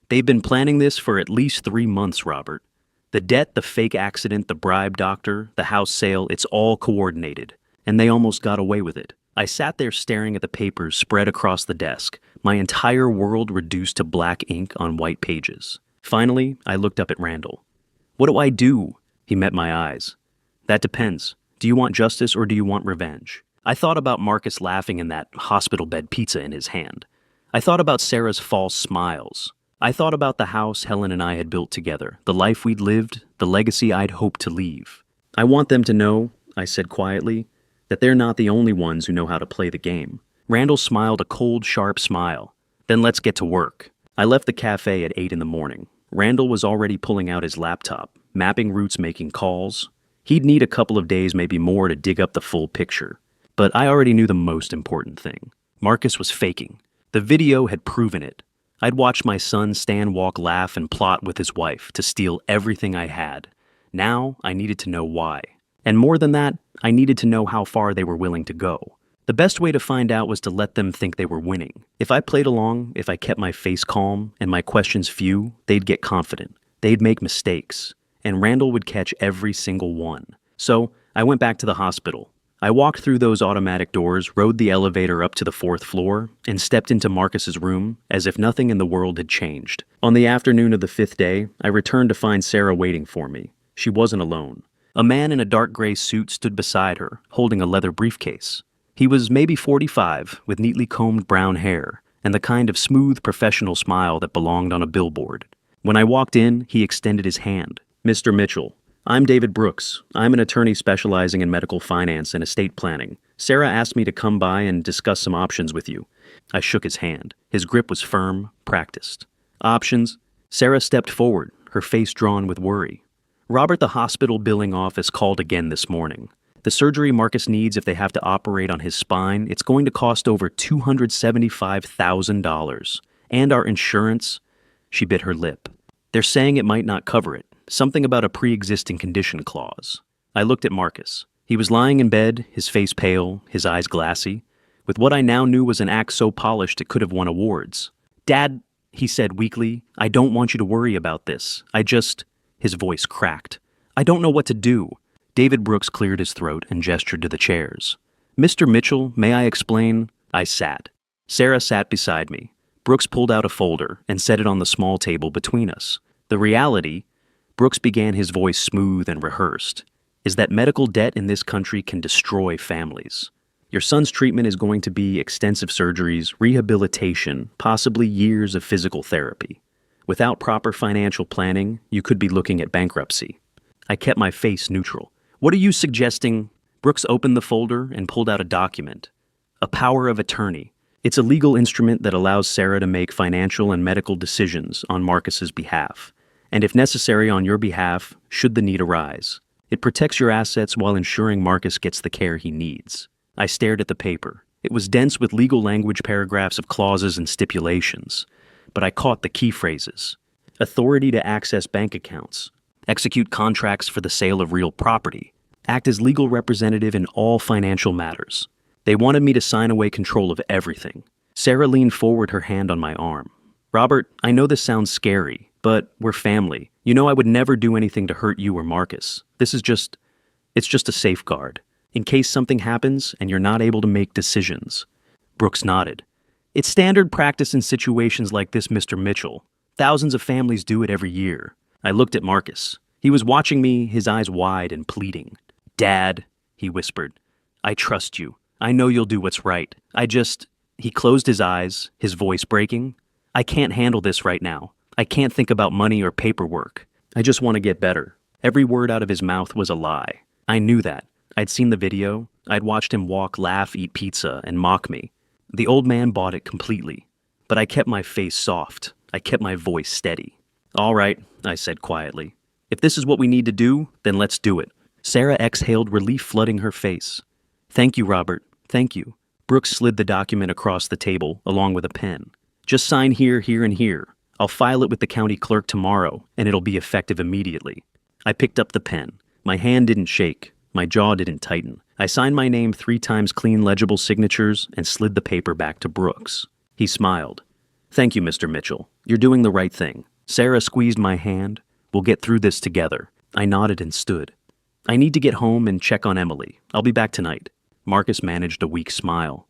They've been planning this for at least 3 months, Robert. The debt, the fake accident, the bribe doctor, the house sale, it's all coordinated. And they almost got away with it. I sat there staring at the papers spread across the desk, my entire world reduced to black ink on white pages. Finally, I looked up at Randall. What do I do? He met my eyes. That depends. Do you want justice or do you want revenge? I thought about Marcus laughing in that hospital bed pizza in his hand. I thought about Sarah's false smiles. I thought about the house Helen and I had built together, the life we'd lived, the legacy I'd hoped to leave. I want them to know, I said quietly, that they're not the only ones who know how to play the game. Randall smiled a cold, sharp smile. Then let's get to work. I left the cafe at 8 in the morning. Randall was already pulling out his laptop, mapping routes, making calls. He'd need a couple of days, maybe more, to dig up the full picture. But I already knew the most important thing. Marcus was faking. The video had proven it. I'd watched my son stand, walk, laugh, and plot with his wife to steal everything I had. Now I needed to know why. And more than that, I needed to know how far they were willing to go. The best way to find out was to let them think they were winning. If I played along, if I kept my face calm and my questions few, they'd get confident. They'd make mistakes. And Randall would catch every single one. So I went back to the hospital. I walked through those automatic doors, rode the elevator up to the 4th floor, and stepped into Marcus's room as if nothing in the world had changed. On the afternoon of the 5th day, I returned to find Sarah waiting for me. She wasn't alone. A man in a dark gray suit stood beside her, holding a leather briefcase. He was maybe 45, with neatly combed brown hair, and the kind of smooth, professional smile that belonged on a billboard. When I walked in, he extended his hand. Mr. Mitchell, I'm David Brooks. I'm an attorney specializing in medical finance and estate planning. Sarah asked me to come by and discuss some options with you. I shook his hand. His grip was firm, practiced. Options? Sarah stepped forward, her face drawn with worry. Robert, the hospital billing office called again this morning. The surgery Marcus needs if they have to operate on his spine, it's going to cost over $275,000. And our insurance? She bit her lip. They're saying it might not cover it. Something about a pre-existing condition clause. I looked at Marcus. He was lying in bed, his face pale, his eyes glassy, with what I now knew was an act so polished it could have won awards. Dad, he said weakly, I don't want you to worry about this. His voice cracked. I don't know what to do. David Brooks cleared his throat and gestured to the chairs. Mr. Mitchell, may I explain? I sat. Sarah sat beside me. Brooks pulled out a folder and set it on the small table between us. The reality, Brooks began, his voice smooth and rehearsed, is that medical debt in this country can destroy families. Your son's treatment is going to be extensive surgeries, rehabilitation, possibly years of physical therapy. Without proper financial planning, you could be looking at bankruptcy. I kept my face neutral. What are you suggesting? Brooks opened the folder and pulled out a document. A power of attorney. It's a legal instrument that allows Sarah to make financial and medical decisions on Marcus's behalf, and if necessary on your behalf, should the need arise. It protects your assets while ensuring Marcus gets the care he needs. I stared at the paper. It was dense with legal language, paragraphs of clauses and stipulations, but I caught the key phrases. Authority to access bank accounts, execute contracts for the sale of real property, act as legal representative in all financial matters. They wanted me to sign away control of everything. Sarah leaned forward, her hand on my arm. Robert, I know this sounds scary, but we're family. You know I would never do anything to hurt you or Marcus. It's just a safeguard. In case something happens and you're not able to make decisions. Brooks nodded. It's standard practice in situations like this, Mr. Mitchell. Thousands of families do it every year. I looked at Marcus. He was watching me, his eyes wide and pleading. Dad, he whispered, I trust you. I know you'll do what's right. He closed his eyes, his voice breaking. I can't handle this right now. I can't think about money or paperwork. I just want to get better. Every word out of his mouth was a lie. I knew that. I'd seen the video. I'd watched him walk, laugh, eat pizza, and mock me. The old man bought it completely. But I kept my face soft. I kept my voice steady. All right, I said quietly. If this is what we need to do, then let's do it. Sarah exhaled, relief flooding her face. Thank you, Robert. Thank you. Brooks slid the document across the table, along with a pen. Just sign here, here, and here. I'll file it with the county clerk tomorrow, and it'll be effective immediately. I picked up the pen. My hand didn't shake. My jaw didn't tighten. I signed my name 3 times clean, legible signatures and slid the paper back to Brooks. He smiled. Thank you, Mr. Mitchell. You're doing the right thing. Sarah squeezed my hand. We'll get through this together. I nodded and stood. I need to get home and check on Emily. I'll be back tonight. Marcus managed a weak smile.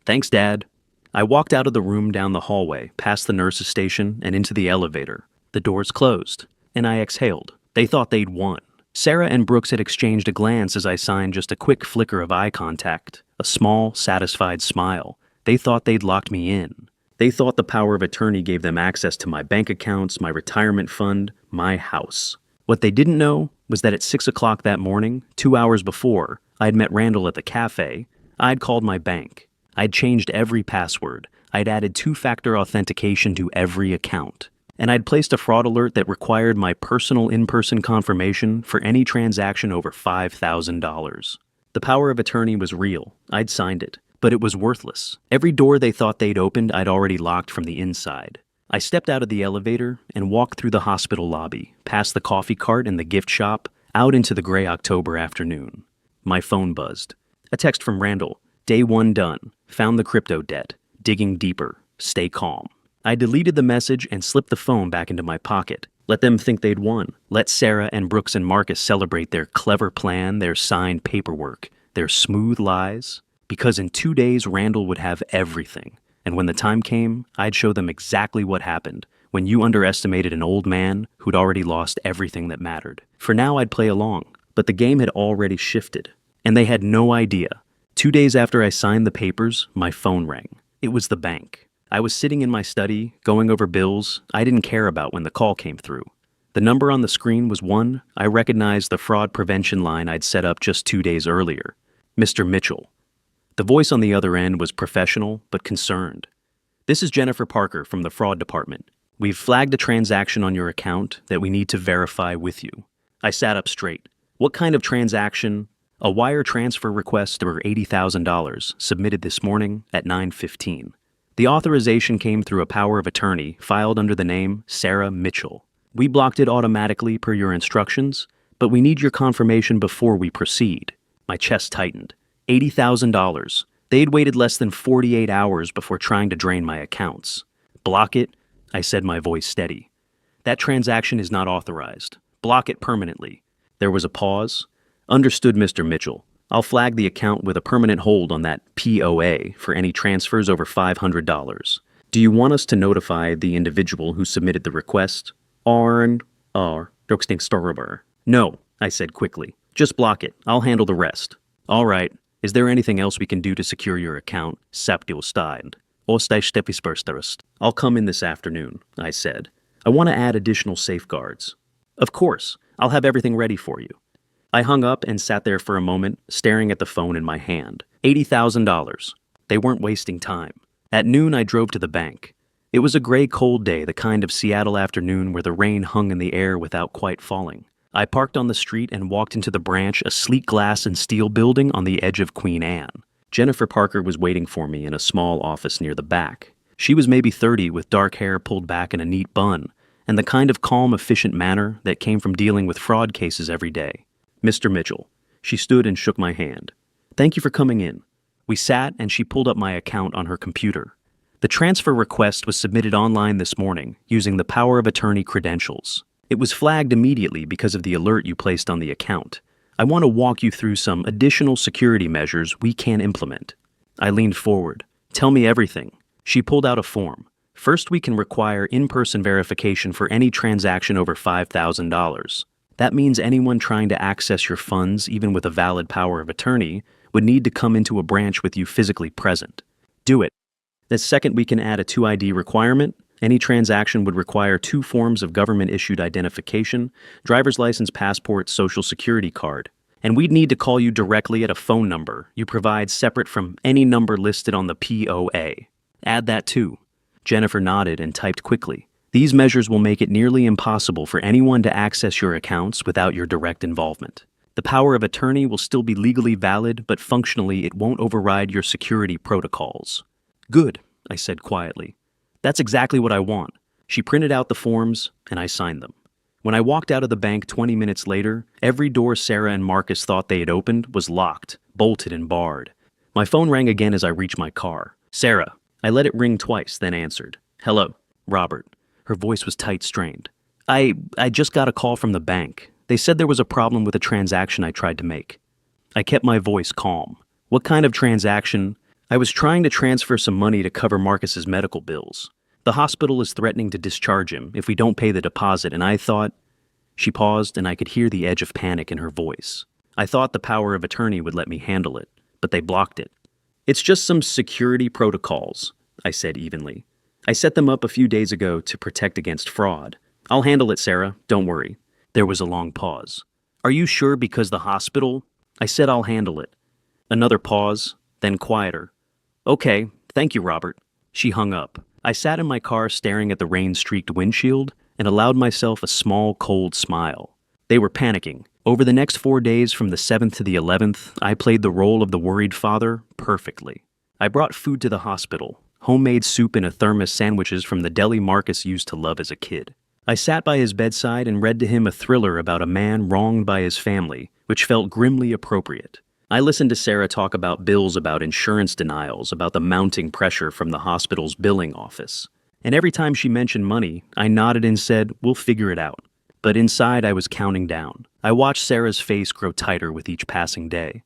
Thanks, Dad. I walked out of the room, down the hallway, past the nurse's station, and into the elevator. The doors closed, and I exhaled. They thought they'd won. Sarah and Brooks had exchanged a glance as I signed, just a quick flicker of eye contact, a small, satisfied smile. They thought they'd locked me in. They thought the power of attorney gave them access to my bank accounts, my retirement fund, my house. What they didn't know was that at 6 o'clock that morning, 2 hours before, I'd met Randall at the cafe. I'd called my bank. I'd changed every password. I'd added 2-factor authentication to every account. And I'd placed a fraud alert that required my personal in-person confirmation for any transaction over $5,000. The power of attorney was real. I'd signed it. But it was worthless. Every door they thought they'd opened, I'd already locked from the inside. I stepped out of the elevator and walked through the hospital lobby, past the coffee cart and the gift shop, out into the gray October afternoon. My phone buzzed. A text from Randall. Day 1 done. Found the crypto debt. Digging deeper. Stay calm. I deleted the message and slipped the phone back into my pocket. Let them think they'd won. Let Sarah and Brooks and Marcus celebrate their clever plan, their signed paperwork, their smooth lies. Because in 2 days, Randall would have everything. And when the time came, I'd show them exactly what happened when you underestimated an old man who'd already lost everything that mattered. For now, I'd play along. But the game had already shifted. And they had no idea. 2 days after I signed the papers, my phone rang. It was the bank. I was sitting in my study, going over bills I didn't care about when the call came through. The number on the screen was one I recognized, the fraud prevention line I'd set up just 2 days earlier. Mr. Mitchell. The voice on the other end was professional but concerned. This is Jennifer Parker from the fraud department. We've flagged a transaction on your account that we need to verify with you. I sat up straight. What kind of transaction? A wire transfer request for $80,000 submitted this morning at 9:15. The authorization came through a power of attorney filed under the name Sarah Mitchell. We blocked it automatically per your instructions, but we need your confirmation before we proceed. My chest tightened. $80,000. They'd waited less than 48 hours before trying to drain my accounts. Block it, I said, my voice steady. That transaction is not authorized. Block it permanently. There was a pause. Understood, Mr. Mitchell. I'll flag the account with a permanent hold on that POA for any transfers over $500. Do you want us to notify the individual who submitted the request? No, I said quickly. Just block it. I'll handle the rest. All right. Is there anything else we can do to secure your account? I'll come in this afternoon, I said. I want to add additional safeguards. Of course. I'll have everything ready for you. I hung up and sat there for a moment, staring at the phone in my hand. $80,000. They weren't wasting time. At noon, I drove to the bank. It was a gray, cold day, the kind of Seattle afternoon where the rain hung in the air without quite falling. I parked on the street and walked into the branch, a sleek glass and steel building on the edge of Queen Anne. Jennifer Parker was waiting for me in a small office near the back. She was maybe 30, with dark hair pulled back in a neat bun, and the kind of calm, efficient manner that came from dealing with fraud cases every day. Mr. Mitchell. She stood and shook my hand. Thank you for coming in. We sat and she pulled up my account on her computer. The transfer request was submitted online this morning using the power of attorney credentials. It was flagged immediately because of the alert you placed on the account. I want to walk you through some additional security measures we can implement. I leaned forward. Tell me everything. She pulled out a form. First, we can require in-person verification for any transaction over $5,000. That means anyone trying to access your funds, even with a valid power of attorney, would need to come into a branch with you physically present. Do it. The second, we can add a 2ID requirement. Any transaction would require 2 forms of government-issued identification, driver's license, passport, social security card. And we'd need to call you directly at a phone number you provide separate from any number listed on the POA. Add that too. Jennifer nodded and typed quickly. These measures will make it nearly impossible for anyone to access your accounts without your direct involvement. The power of attorney will still be legally valid, but functionally it won't override your security protocols. Good, I said quietly. That's exactly what I want. She printed out the forms, and I signed them. When I walked out of the bank 20 minutes later, every door Sarah and Marcus thought they had opened was locked, bolted, and barred. My phone rang again as I reached my car. Sarah. I let it ring twice, then answered. Hello, Robert. Her voice was tight, strained. I just got a call from the bank. They said there was a problem with a transaction I tried to make. I kept my voice calm. What kind of transaction? I was trying to transfer some money to cover Marcus's medical bills. The hospital is threatening to discharge him if we don't pay the deposit, and I thought... She paused, and I could hear the edge of panic in her voice. I thought the power of attorney would let me handle it, but they blocked it. It's just some security protocols, I said evenly. I set them up a few days ago to protect against fraud. I'll handle it, Sarah. Don't worry. There was a long pause. Are you sure because the hospital? I said I'll handle it. Another pause, then quieter. Okay, thank you, Robert. She hung up. I sat in my car staring at the rain-streaked windshield and allowed myself a small, cold smile. They were panicking. Over the next 4 days, from the 7th to the 11th, I played the role of the worried father perfectly. I brought food to the hospital, homemade soup in a thermos, sandwiches from the deli Marcus used to love as a kid. I sat by his bedside and read to him a thriller about a man wronged by his family, which felt grimly appropriate. I listened to Sarah talk about bills, about insurance denials, about the mounting pressure from the hospital's billing office. And every time she mentioned money, I nodded and said, we'll figure it out. But inside, I was counting down. I watched Sarah's face grow tighter with each passing day.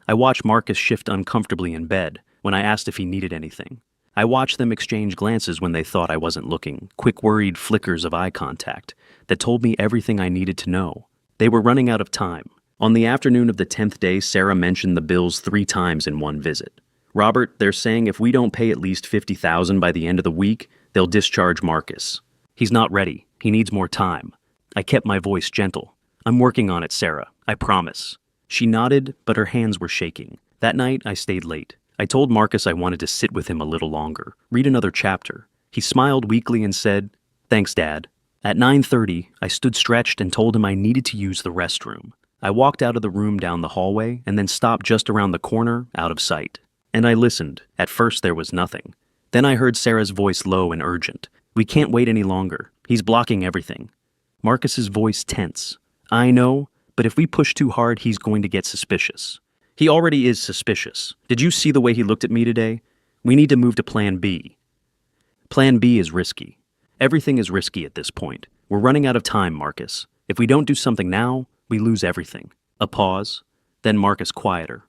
I watched Marcus shift uncomfortably in bed when I asked if he needed anything. I watched them exchange glances when they thought I wasn't looking, quick worried flickers of eye contact that told me everything I needed to know. They were running out of time. On the afternoon of the 10th day, Sarah mentioned the bills 3 times in one visit. Robert, they're saying if we don't pay at least $50,000 by the end of the week, they'll discharge Marcus. He's not ready. He needs more time. I kept my voice gentle. I'm working on it, Sarah. I promise. She nodded, but her hands were shaking. That night, I stayed late. I told Marcus I wanted to sit with him a little longer, read another chapter. He smiled weakly and said, Thanks, Dad. At 9:30, I stood stretched and told him I needed to use the restroom. I walked out of the room down the hallway and then stopped just around the corner, out of sight. And I listened. At first, there was nothing. Then I heard Sarah's voice low and urgent. We can't wait any longer. He's blocking everything. Marcus's voice tense. I know, but if we push too hard, he's going to get suspicious. He already is suspicious. Did you see the way he looked at me today? We need to move to Plan B. Plan B is risky. Everything is risky at this point. We're running out of time, Marcus. If we don't do something now, we lose everything. A pause. Then Marcus quieter.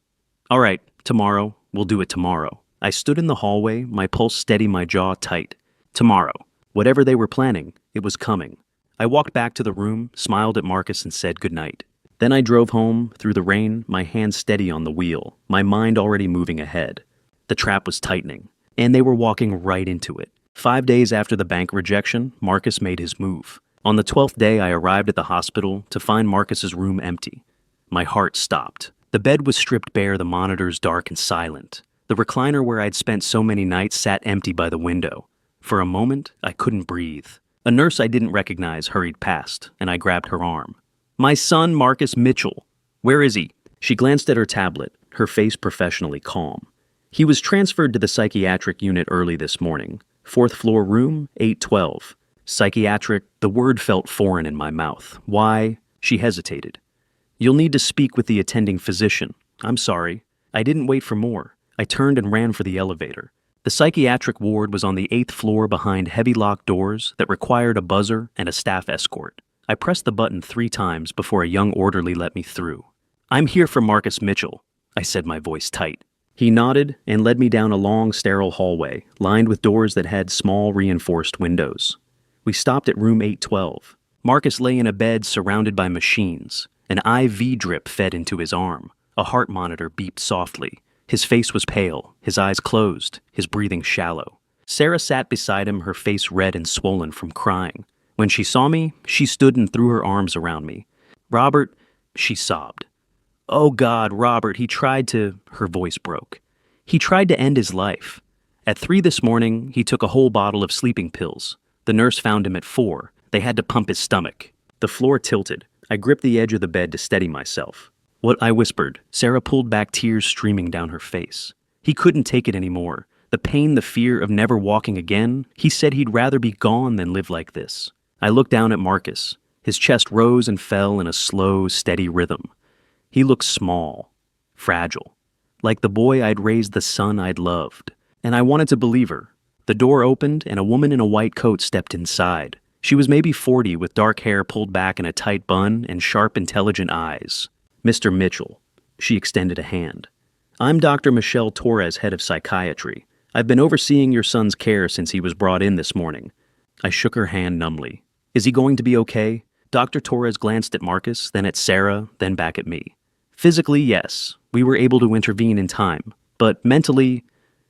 All right, tomorrow. We'll do it tomorrow. I stood in the hallway, my pulse steady, my jaw tight. Tomorrow. Whatever they were planning, it was coming. I walked back to the room, smiled at Marcus, and said goodnight. Then I drove home, through the rain, my hands steady on the wheel, my mind already moving ahead. The trap was tightening, and they were walking right into it. 5 days after the bank rejection, Marcus made his move. On the 12th day, I arrived at the hospital to find Marcus's room empty. My heart stopped. The bed was stripped bare, the monitors dark and silent. The recliner where I'd spent so many nights sat empty by the window. For a moment, I couldn't breathe. A nurse I didn't recognize hurried past, and I grabbed her arm. My son, Marcus Mitchell. Where is he? She glanced at her tablet, her face professionally calm. He was transferred to the psychiatric unit early this morning. 4th floor room, 812. Psychiatric, the word felt foreign in my mouth. Why? She hesitated. You'll need to speak with the attending physician. I'm sorry. I didn't wait for more. I turned and ran for the elevator. The psychiatric ward was on the 8th floor behind heavy locked doors that required a buzzer and a staff escort. I pressed the button 3 times before a young orderly let me through. I'm here for Marcus Mitchell, I said, my voice tight. He nodded and led me down a long, sterile hallway, lined with doors that had small, reinforced windows. We stopped at room 812. Marcus lay in a bed surrounded by machines. An IV drip fed into his arm. A heart monitor beeped softly. His face was pale, his eyes closed, his breathing shallow. Sarah sat beside him, her face red and swollen from crying. When she saw me, she stood and threw her arms around me. "Robert," she sobbed. "Oh God, Robert, her voice broke. He tried to end his life. At 3 this morning, he took a whole bottle of sleeping pills. The nurse found him at 4. They had to pump his stomach." The floor tilted. I gripped the edge of the bed to steady myself. "What?" I whispered. Sarah pulled back, tears streaming down her face. He couldn't take it anymore. The pain, the fear of never walking again. He said he'd rather be gone than live like this. I looked down at Marcus. His chest rose and fell in a slow, steady rhythm. He looked small, fragile, like the boy I'd raised, the son I'd loved. And I wanted to believe her. The door opened and a woman in a white coat stepped inside. She was maybe 40, with dark hair pulled back in a tight bun and sharp, intelligent eyes. "Mr. Mitchell." She extended a hand. "I'm Dr. Michelle Torres, head of psychiatry. I've been overseeing your son's care since he was brought in this morning." I shook her hand numbly. "Is he going to be okay?" Dr. Torres glanced at Marcus, then at Sarah, then back at me. "Physically, yes. We were able to intervene in time. But mentally,"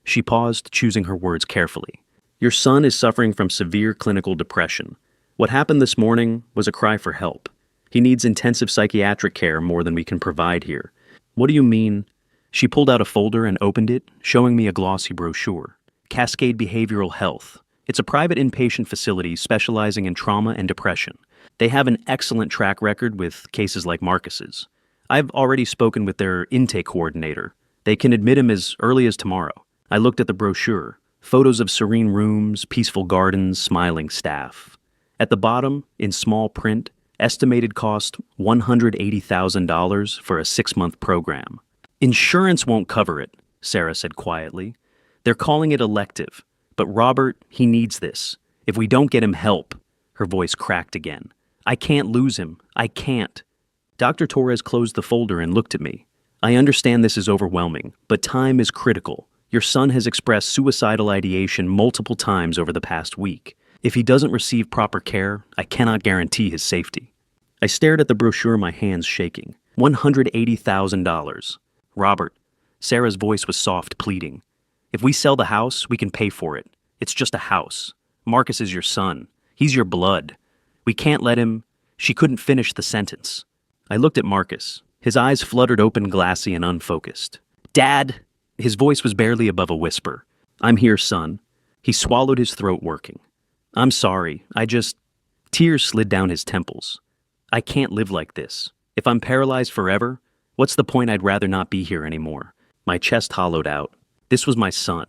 she paused, choosing her words carefully. "Your son is suffering from severe clinical depression. What happened this morning was a cry for help. He needs intensive psychiatric care more than we can provide here." "What do you mean?" She pulled out a folder and opened it, showing me a glossy brochure. "Cascade Behavioral Health. It's a private inpatient facility specializing in trauma and depression. They have an excellent track record with cases like Marcus's. I've already spoken with their intake coordinator. They can admit him as early as tomorrow." I looked at the brochure. Photos of serene rooms, peaceful gardens, smiling staff. At the bottom, in small print, estimated cost $180,000 for a 6-month program. "Insurance won't cover it," Sarah said quietly. "They're calling it elective. But Robert, he needs this. If we don't get him help," her voice cracked again. "I can't lose him. I can't." Dr. Torres closed the folder and looked at me. "I understand this is overwhelming, but time is critical. Your son has expressed suicidal ideation multiple times over the past week. If he doesn't receive proper care, I cannot guarantee his safety." I stared at the brochure, my hands shaking. $180,000. "Robert," Sarah's voice was soft, pleading. "If we sell the house, we can pay for it. It's just a house. Marcus is your son. He's your blood. We can't let him—" She couldn't finish the sentence. I looked at Marcus. His eyes fluttered open, glassy and unfocused. "Dad!" His voice was barely above a whisper. "I'm here, son." He swallowed, his throat working. "I'm sorry. Tears slid down his temples. "I can't live like this. If I'm paralyzed forever, what's the point? I'd rather not be here anymore." My chest hollowed out. This was my son.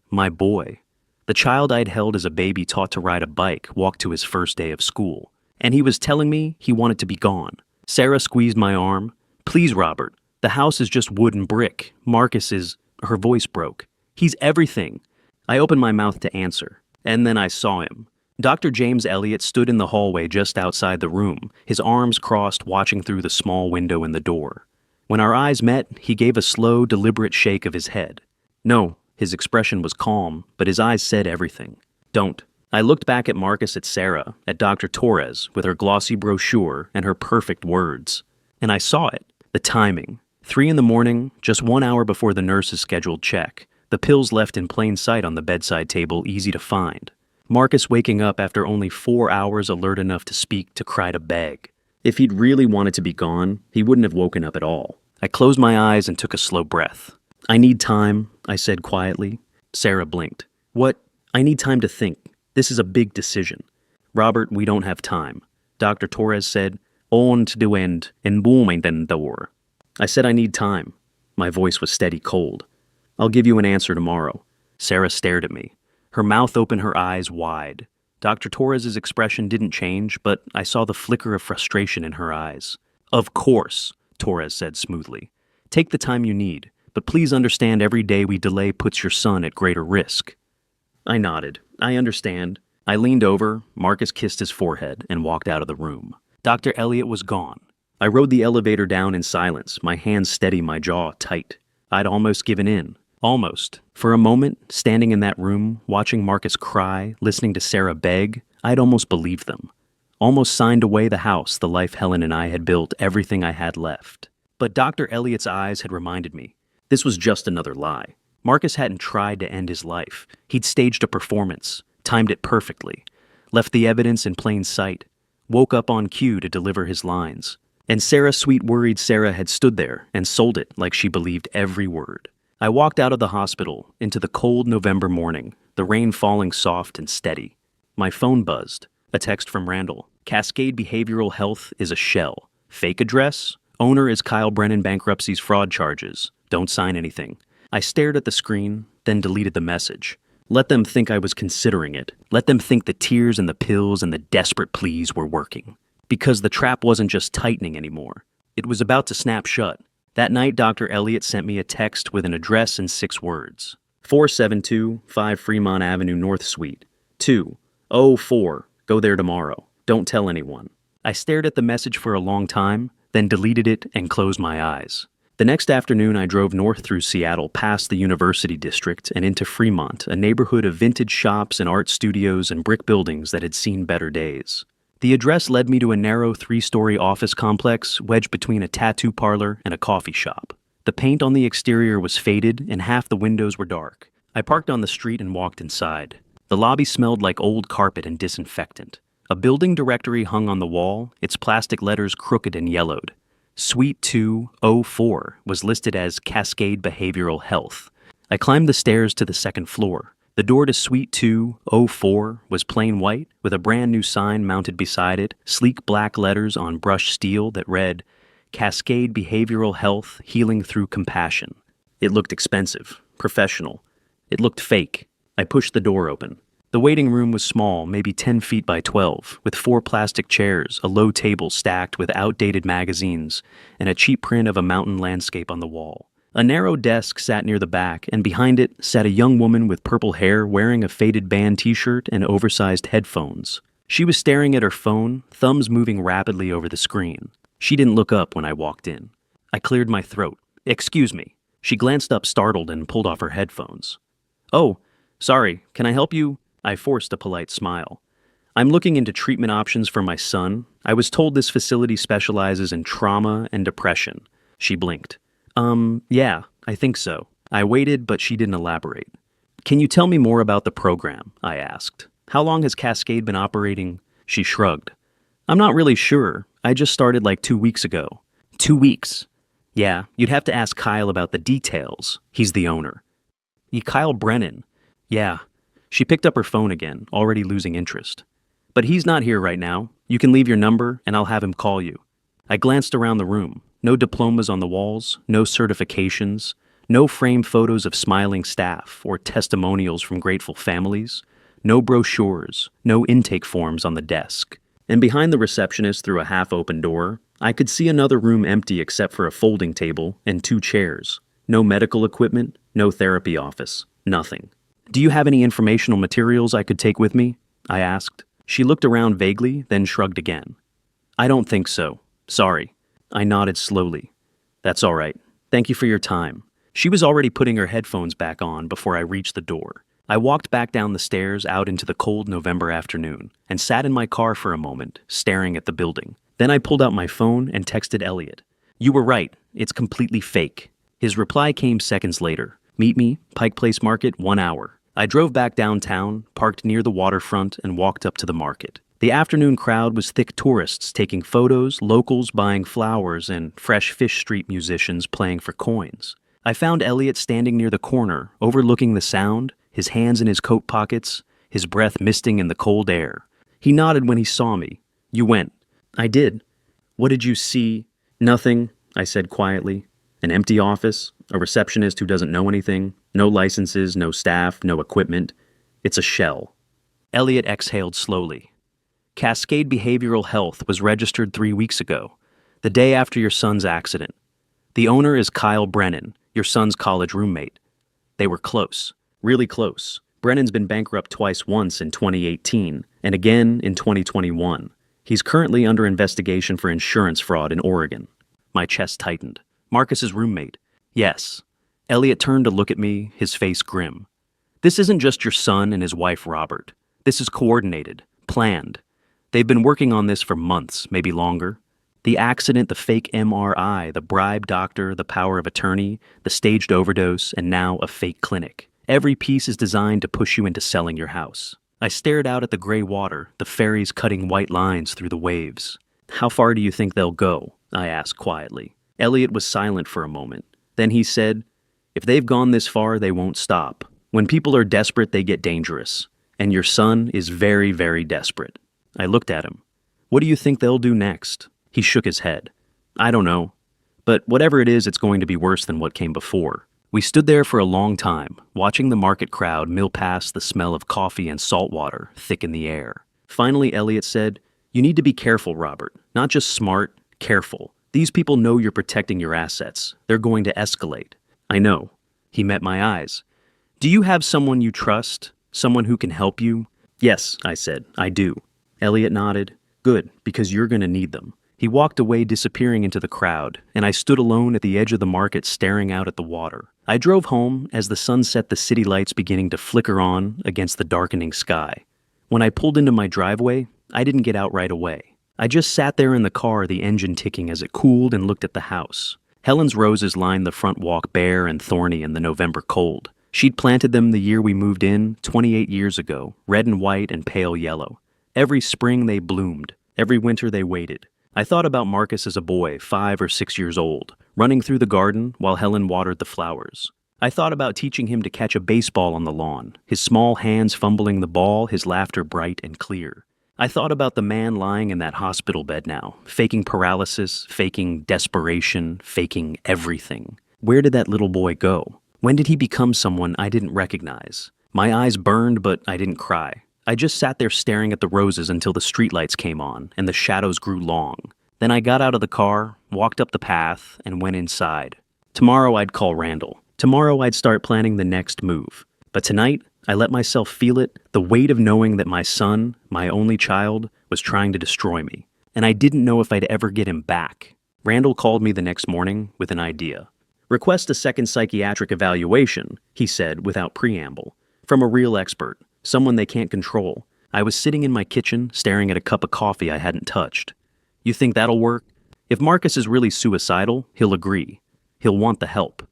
My boy. The child I'd held as a baby, taught to ride a bike, walked to his first day of school. And he was telling me he wanted to be gone. Sarah squeezed my arm. "Please, Robert. The house is just wood and brick. Marcus is—" Her voice broke. "He's everything." I opened my mouth to answer. And then I saw him. Dr. James Elliott stood in the hallway just outside the room, his arms crossed, watching through the small window in the door. When our eyes met, he gave a slow, deliberate shake of his head. "No." His expression was calm, but his eyes said everything. "Don't." I looked back at Marcus, at Sarah, at Dr. Torres, with her glossy brochure and her perfect words. And I saw it. The timing. 3 in the morning, just 1 hour before the nurse's scheduled check. The pills left in plain sight on the bedside table, easy to find. Marcus waking up after only 4 hours, alert enough to speak, to cry, to beg. If he'd really wanted to be gone, he wouldn't have woken up at all. I closed my eyes and took a slow breath. "I need time," I said quietly. Sarah blinked. "What?" "I need time to think. This is a big decision." "Robert, we don't have time." Dr. Torres said, "On to the end, en door." I said I need time. My voice was steady cold. "I'll give you an answer tomorrow." Sarah stared at me. Her mouth open, her eyes wide. Dr. Torres's expression didn't change, but I saw the flicker of frustration in her eyes. "Of course," Torres said smoothly. "Take the time you need, but please understand every day we delay puts your son at greater risk." I nodded. "I understand." I leaned over, Marcus kissed his forehead, and walked out of the room. Dr. Elliott was gone. I rode the elevator down in silence, my hands steady, my jaw tight. I'd almost given in. Almost. For a moment, standing in that room, watching Marcus cry, listening to Sarah beg, I'd almost believed them. Almost signed away the house, the life Helen and I had built, everything I had left. But Dr. Elliott's eyes had reminded me. This was just another lie. Marcus hadn't tried to end his life. He'd staged a performance, timed it perfectly, left the evidence in plain sight, woke up on cue to deliver his lines. And Sarah, sweet worried Sarah, had stood there and sold it like she believed every word. I walked out of the hospital into the cold November morning, the rain falling soft and steady. My phone buzzed. A text from Randall. Cascade Behavioral Health is a shell. Fake address? Owner is Kyle Brennan bankruptcy's fraud charges. Don't sign anything. I stared at the screen, then deleted the message. Let them think I was considering it. Let them think the tears and the pills and the desperate pleas were working. Because the trap wasn't just tightening anymore. It was about to snap shut. That night, Dr. Elliott sent me a text with an address and 6 words. 472 5 Fremont Avenue North Suite. 204. Go there tomorrow. Don't tell anyone. I stared at the message for a long time, then deleted it and closed my eyes. The next afternoon, I drove north through Seattle past the University District and into Fremont, a neighborhood of vintage shops and art studios and brick buildings that had seen better days. The address led me to a narrow 3-story office complex wedged between a tattoo parlor and a coffee shop. The paint on the exterior was faded and half the windows were dark. I parked on the street and walked inside. The lobby smelled like old carpet and disinfectant. A building directory hung on the wall, its plastic letters crooked and yellowed. Suite 204 was listed as Cascade Behavioral Health. I climbed the stairs to the second floor. The door to Suite 204 was plain white, with a brand new sign mounted beside it, sleek black letters on brushed steel that read, Cascade Behavioral Health Healing Through Compassion. It looked expensive, professional. It looked fake. I pushed the door open. The waiting room was small, maybe 10 feet by 12, with 4 plastic chairs, a low table stacked with outdated magazines, and a cheap print of a mountain landscape on the wall. A narrow desk sat near the back, and behind it sat a young woman with purple hair wearing a faded band t-shirt and oversized headphones. She was staring at her phone, thumbs moving rapidly over the screen. She didn't look up when I walked in. I cleared my throat. "Excuse me." She glanced up startled and pulled off her headphones. "Oh, sorry, can I help you?" I forced a polite smile. "I'm looking into treatment options for my son. I was told this facility specializes in trauma and depression." She blinked. Yeah, I think so." I waited, but she didn't elaborate. "Can you tell me more about the program?" I asked. "How long has Cascade been operating?" She shrugged. "I'm not really sure. I just started like 2 weeks ago." 2 weeks? "Yeah, you'd have to ask Kyle about the details. He's the owner." "Kyle Brennan?" "Yeah." She picked up her phone again, already losing interest. "But he's not here right now. You can leave your number, and I'll have him call you." I glanced around the room. No diplomas on the walls, no certifications, no framed photos of smiling staff or testimonials from grateful families, no brochures, no intake forms on the desk. And behind the receptionist through a half-open door, I could see another room empty except for a folding table and 2 chairs. No medical equipment, no therapy office, nothing. "Do you have any informational materials I could take with me?" I asked. She looked around vaguely, then shrugged again. "I don't think so. Sorry." I nodded slowly. "That's all right. Thank you for your time." She was already putting her headphones back on before I reached the door. I walked back down the stairs out into the cold November afternoon and sat in my car for a moment, staring at the building. Then I pulled out my phone and texted Elliot. "You were right. It's completely fake." His reply came seconds later. "Meet me, Pike Place Market, 1 hour." I drove back downtown, parked near the waterfront, and walked up to the market. The afternoon crowd was thick tourists taking photos, locals buying flowers, and fresh Fish Street musicians playing for coins. I found Elliot standing near the corner, overlooking the sound, his hands in his coat pockets, his breath misting in the cold air. He nodded when he saw me. "You went." "I did." "What did you see?" "Nothing," I said quietly. "An empty office, a receptionist who doesn't know anything, no licenses, no staff, no equipment. It's a shell." Elliot exhaled slowly. "Cascade Behavioral Health was registered 3 weeks ago, the day after your son's accident. The owner is Kyle Brennan, your son's college roommate. They were close, really close. Brennan's been bankrupt twice, once in 2018 and again in 2021. He's currently under investigation for insurance fraud in Oregon." My chest tightened. "Marcus's roommate?" "Yes." Elliot turned to look at me, his face grim. This isn't just your son and his wife, Robert. This is coordinated, planned. They've been working on this for months, maybe longer. The accident, the fake MRI, the bribed doctor, the power of attorney, the staged overdose, and now a fake clinic. Every piece is designed to push you into selling your house. I stared out at the gray water, the ferries cutting white lines through the waves. How far do you think they'll go? I asked quietly. Elliot was silent for a moment. Then he said, if they've gone this far, they won't stop. When people are desperate, they get dangerous. And your son is very, very desperate. I looked at him. What do you think they'll do next? He shook his head. I don't know. But whatever it is, it's going to be worse than what came before. We stood there for a long time, watching the market crowd mill past the smell of coffee and salt water thick in the air. Finally, Elliot said, you need to be careful, Robert. Not just smart, careful. These people know you're protecting your assets. They're going to escalate. I know. He met my eyes. Do you have someone you trust? Someone who can help you? Yes, I said, I do. Elliot nodded. Good, because you're going to need them. He walked away, disappearing into the crowd, and I stood alone at the edge of the market staring out at the water. I drove home as the sun set, the city lights beginning to flicker on against the darkening sky. When I pulled into my driveway, I didn't get out right away. I just sat there in the car, the engine ticking as it cooled, and looked at the house. Helen's roses lined the front walk, bare and thorny in the November cold. She'd planted them the year we moved in, 28 years ago, red and white and pale yellow. Every spring they bloomed. Every winter they waited. I thought about Marcus as a boy, 5 or 6 years old, running through the garden while Helen watered the flowers. I thought about teaching him to catch a baseball on the lawn, his small hands fumbling the ball, his laughter bright and clear. I thought about the man lying in that hospital bed now, faking paralysis, faking desperation, faking everything. Where did that little boy go? When did he become someone I didn't recognize? My eyes burned, but I didn't cry. I just sat there staring at the roses until the streetlights came on and the shadows grew long. Then I got out of the car, walked up the path, and went inside. Tomorrow I'd call Randall. Tomorrow I'd start planning the next move. But tonight, I let myself feel it, the weight of knowing that my son, my only child, was trying to destroy me. And I didn't know if I'd ever get him back. Randall called me the next morning with an idea. Request a second psychiatric evaluation, he said without preamble, from a real expert. Someone they can't control. I was sitting in my kitchen, staring at a cup of coffee I hadn't touched. You think that'll work? If Marcus is really suicidal, he'll agree. He'll want the help.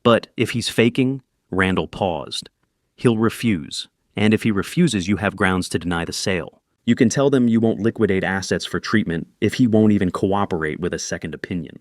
But if he's faking, Randall paused. He'll refuse. And if he refuses, you have grounds to deny the sale. You can tell them you won't liquidate assets for treatment if he won't even cooperate with a second opinion.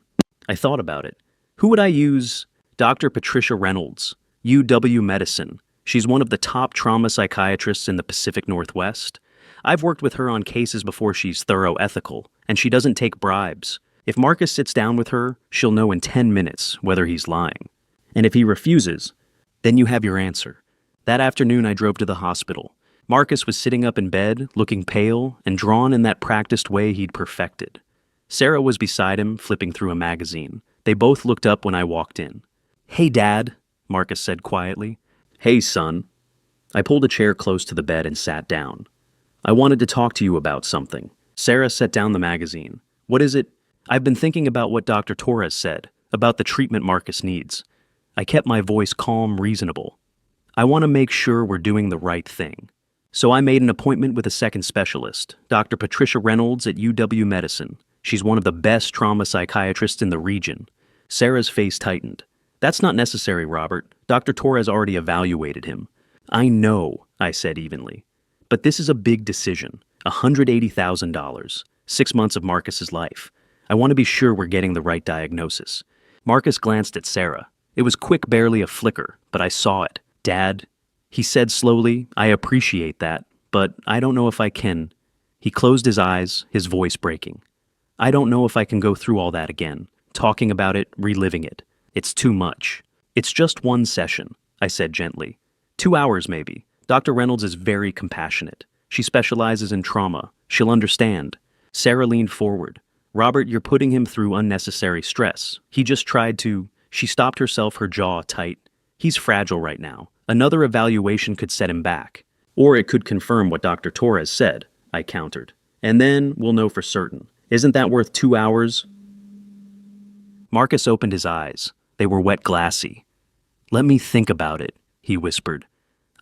I thought about it. Who would I use? Dr. Patricia Reynolds, UW Medicine. She's one of the top trauma psychiatrists in the Pacific Northwest. I've worked with her on cases before. She's thorough, ethical, and she doesn't take bribes. If Marcus sits down with her, she'll know in 10 minutes whether he's lying. And if he refuses, then you have your answer. That afternoon, I drove to the hospital. Marcus was sitting up in bed, looking pale and drawn in that practiced way he'd perfected. Sarah was beside him, flipping through a magazine. They both looked up when I walked in. "Hey, Dad," Marcus said quietly. "Hey, son." I pulled a chair close to the bed and sat down. "I wanted to talk to you about something." Sarah set down the magazine. "What is it?" "I've been thinking about what Dr. Torres said, about the treatment Marcus needs." I kept my voice calm, reasonable. "I want to make sure we're doing the right thing." So I made an appointment with a second specialist, Dr. Patricia Reynolds at UW Medicine. She's one of the best trauma psychiatrists in the region. Sarah's face tightened. "That's not necessary, Robert. Dr. Torres already evaluated him." "I know," I said evenly. "But this is a big decision. $180,000. 6 months of Marcus's life. I want to be sure we're getting the right diagnosis." Marcus glanced at Sarah. It was quick, barely a flicker, but I saw it. "Dad," he said slowly, "I appreciate that, but I don't know if I can." He closed his eyes, his voice breaking. "I don't know if I can go through all that again, talking about it, reliving it. It's too much." "It's just one session," I said gently. 2 hours maybe. Dr. Reynolds is very compassionate. She specializes in trauma. She'll understand. Sarah leaned forward. "Robert, you're putting him through unnecessary stress. He just tried to..." She stopped herself, her jaw tight. "He's fragile right now. Another evaluation could set him back. Or it could confirm what Dr. Torres said," I countered. "And then we'll know for certain. Isn't that worth 2 hours?" Marcus opened his eyes. They were wet, glassy. Let me think about it, he whispered.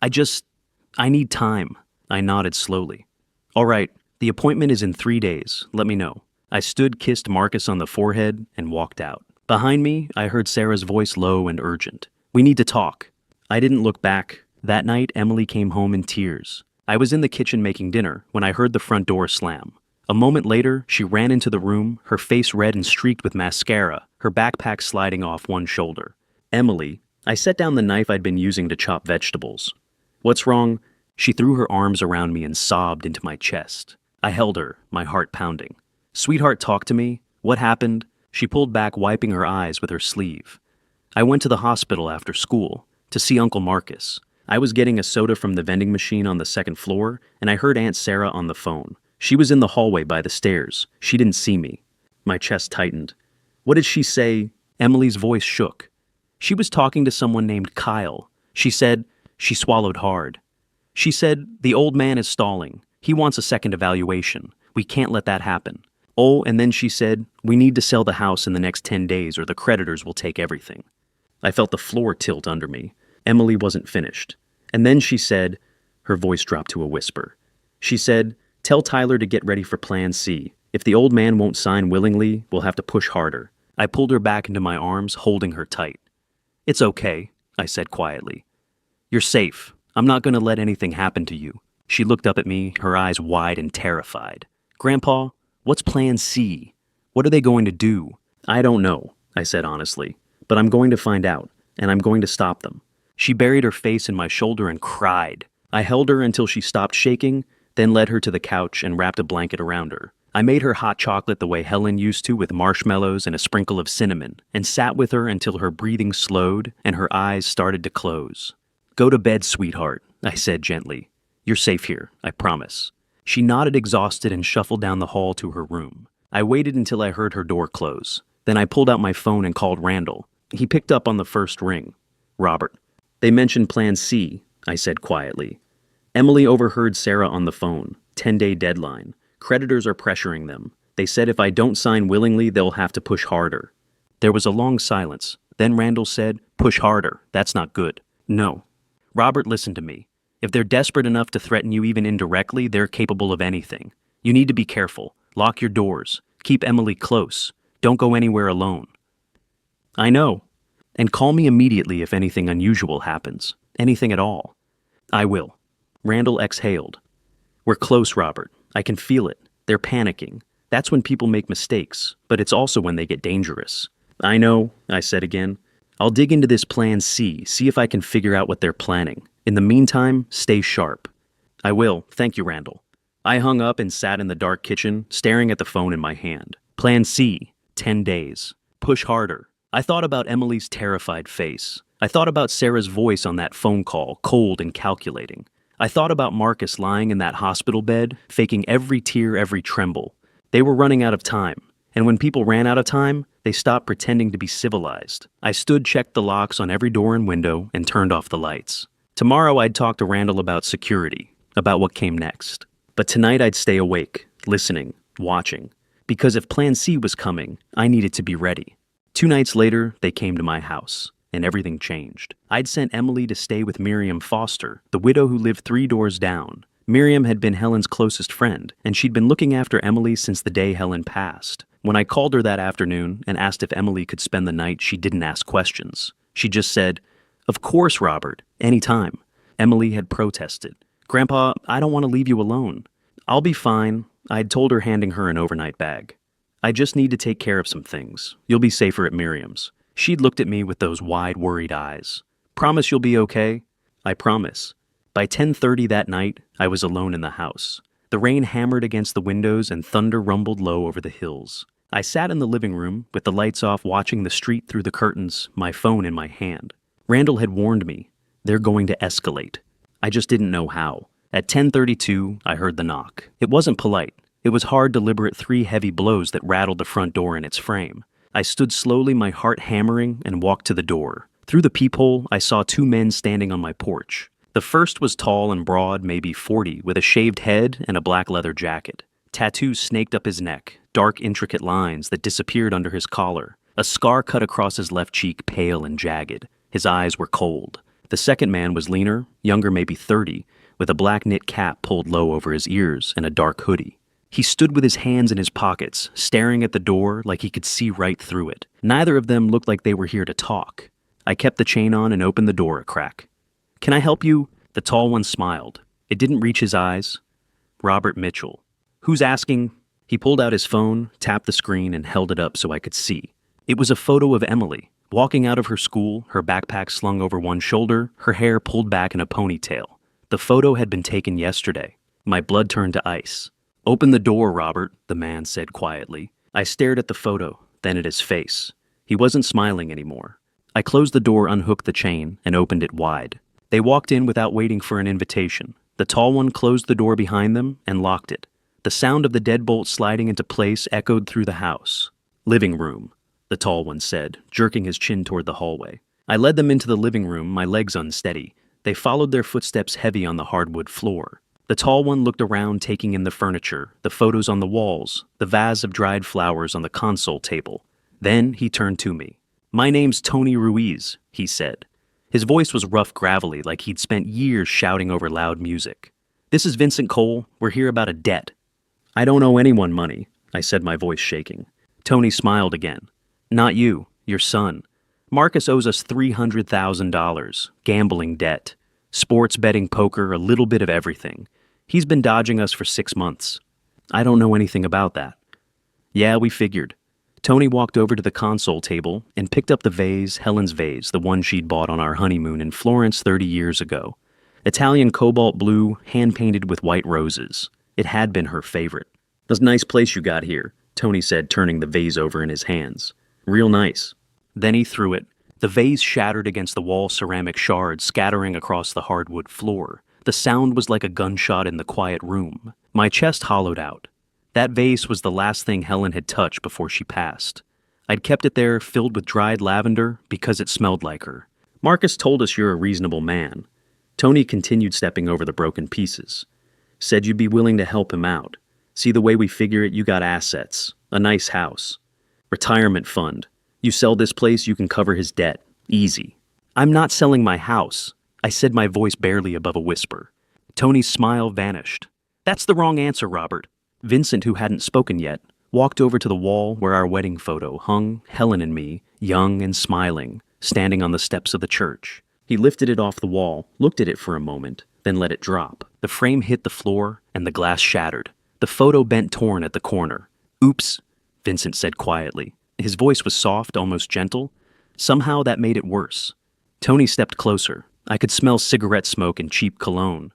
I need time. I nodded slowly. All right, the appointment is in 3 days. Let me know. I stood, kissed Marcus on the forehead, and walked out. Behind me, I heard Sarah's voice low and urgent. We need to talk. I didn't look back. That night, Emily came home in tears. I was in the kitchen making dinner when I heard the front door slam. A moment later, she ran into the room, her face red and streaked with mascara, her backpack sliding off one shoulder. Emily, I set down the knife I'd been using to chop vegetables. What's wrong? She threw her arms around me and sobbed into my chest. I held her, my heart pounding. Sweetheart, talk to me. What happened? She pulled back, wiping her eyes with her sleeve. I went to the hospital after school to see Uncle Marcus. I was getting a soda from the vending machine on the second floor, and I heard Aunt Sarah on the phone. She was in the hallway by the stairs. She didn't see me. My chest tightened. What did she say? Emily's voice shook. She was talking to someone named Kyle. She swallowed hard. She said, the old man is stalling. He wants a second evaluation. We can't let that happen. Oh, and then she said, we need to sell the house in the next 10 days or the creditors will take everything. I felt the floor tilt under me. Emily wasn't finished. And then she said, her voice dropped to a whisper. She said, tell Tyler to get ready for Plan C. If the old man won't sign willingly, we'll have to push harder. I pulled her back into my arms, holding her tight. It's okay, I said quietly. You're safe. I'm not going to let anything happen to you. She looked up at me, her eyes wide and terrified. Grandpa, what's Plan C? What are they going to do? I don't know, I said honestly, but I'm going to find out, and I'm going to stop them. She buried her face in my shoulder and cried. I held her until she stopped shaking, then led her to the couch and wrapped a blanket around her. I made her hot chocolate the way Helen used to with marshmallows and a sprinkle of cinnamon, and sat with her until her breathing slowed and her eyes started to close. Go to bed, sweetheart, I said gently. You're safe here, I promise. She nodded exhausted and shuffled down the hall to her room. I waited until I heard her door close. Then I pulled out my phone and called Randall. He picked up on the first ring. Robert. They mentioned Plan C, I said quietly. Emily overheard Sarah on the phone. 10-day deadline. Creditors are pressuring them. They said if I don't sign willingly, they'll have to push harder. There was a long silence. Then Randall said, push harder. That's not good. No. Robert, listen to me. If they're desperate enough to threaten you even indirectly, they're capable of anything. You need to be careful. Lock your doors. Keep Emily close. Don't go anywhere alone. I know. And call me immediately if anything unusual happens. Anything at all. I will. Randall exhaled. We're close, Robert. I can feel it. They're panicking. That's when people make mistakes, but it's also when they get dangerous. I know, I said again. I'll dig into this Plan C, see if I can figure out what they're planning. In the meantime, stay sharp. I will. Thank you, Randall. I hung up and sat in the dark kitchen, staring at the phone in my hand. Plan C, 10 days. Push harder. I thought about Emily's terrified face. I thought about Sarah's voice on that phone call, cold and calculating. I thought about Marcus lying in that hospital bed, faking every tear, every tremble. They were running out of time. And when people ran out of time, they stopped pretending to be civilized. I stood, checked the locks on every door and window, and turned off the lights. Tomorrow I'd talk to Randall about security, about what came next. But tonight I'd stay awake, listening, watching. Because if Plan C was coming, I needed to be ready. 2 nights later, they came to my house, and everything changed. I'd sent Emily to stay with Miriam Foster, the widow who lived 3 doors down. Miriam had been Helen's closest friend, and she'd been looking after Emily since the day Helen passed. When I called her that afternoon and asked if Emily could spend the night, she didn't ask questions. She just said, "Of course, Robert, anytime." Emily had protested. "Grandpa, I don't want to leave you alone." "I'll be fine," I'd told her, handing her an overnight bag. "I just need to take care of some things. You'll be safer at Miriam's." She'd looked at me with those wide, worried eyes. "Promise you'll be okay?" "I promise." By 10:30 that night, I was alone in the house. The rain hammered against the windows and thunder rumbled low over the hills. I sat in the living room, with the lights off, watching the street through the curtains, my phone in my hand. Randall had warned me. They're going to escalate. I just didn't know how. At 10:32, I heard the knock. It wasn't polite. It was hard, deliberate 3 heavy blows that rattled the front door in its frame. I stood slowly, my heart hammering, and walked to the door. Through the peephole, I saw 2 men standing on my porch. The first was tall and broad, maybe 40, with a shaved head and a black leather jacket. Tattoos snaked up his neck, dark, intricate lines that disappeared under his collar. A scar cut across his left cheek, pale and jagged. His eyes were cold. The second man was leaner, younger maybe 30, with a black knit cap pulled low over his ears and a dark hoodie. He stood with his hands in his pockets, staring at the door like he could see right through it. Neither of them looked like they were here to talk. I kept the chain on and opened the door a crack. "Can I help you?" The tall one smiled. It didn't reach his eyes. "Robert Mitchell." "Who's asking?" He pulled out his phone, tapped the screen, and held it up so I could see. It was a photo of Emily, walking out of her school, her backpack slung over one shoulder, her hair pulled back in a ponytail. The photo had been taken yesterday. My blood turned to ice. "Open the door, Robert," the man said quietly. I stared at the photo, then at his face. He wasn't smiling anymore. I closed the door, unhooked the chain, and opened it wide. They walked in without waiting for an invitation. The tall one closed the door behind them and locked it. The sound of the deadbolt sliding into place echoed through the house. "Living room," the tall one said, jerking his chin toward the hallway. I led them into the living room, my legs unsteady. They followed their footsteps heavy on the hardwood floor. The tall one looked around, taking in the furniture, the photos on the walls, the vase of dried flowers on the console table. Then he turned to me. "My name's Tony Ruiz," he said. His voice was rough, gravelly, like he'd spent years shouting over loud music. "This is Vincent Cole. We're here about a debt." "I don't owe anyone money," I said, my voice shaking. Tony smiled again. "Not you, your son. Marcus owes us $300,000, gambling debt, sports betting, poker, a little bit of everything. He's been dodging us for 6 months. I don't know anything about that." "Yeah, we figured." Tony walked over to the console table and picked up the vase, Helen's vase, the one she'd bought on our honeymoon in Florence 30 years ago. Italian cobalt blue, hand-painted with white roses. It had been her favorite. "That's a nice place you got here," Tony said, turning the vase over in his hands. "Real nice." Then he threw it. The vase shattered against the wall, ceramic shards scattering across the hardwood floor. The sound was like a gunshot in the quiet room. My chest hollowed out. That vase was the last thing Helen had touched before she passed. I'd kept it there, filled with dried lavender, because it smelled like her. "Marcus told us you're a reasonable man." Tony continued stepping over the broken pieces. "Said you'd be willing to help him out. See, the way we figure it, you got assets, a nice house, retirement fund. You sell this place, you can cover his debt. Easy." "I'm not selling my house," I said, my voice barely above a whisper. Tony's smile vanished. "That's the wrong answer, Robert." Vincent, who hadn't spoken yet, walked over to the wall where our wedding photo hung, Helen and me, young and smiling, standing on the steps of the church. He lifted it off the wall, looked at it for a moment, then let it drop. The frame hit the floor, and the glass shattered. The photo bent torn at the corner. "Oops," Vincent said quietly. His voice was soft, almost gentle. Somehow that made it worse. Tony stepped closer. I could smell cigarette smoke and cheap cologne.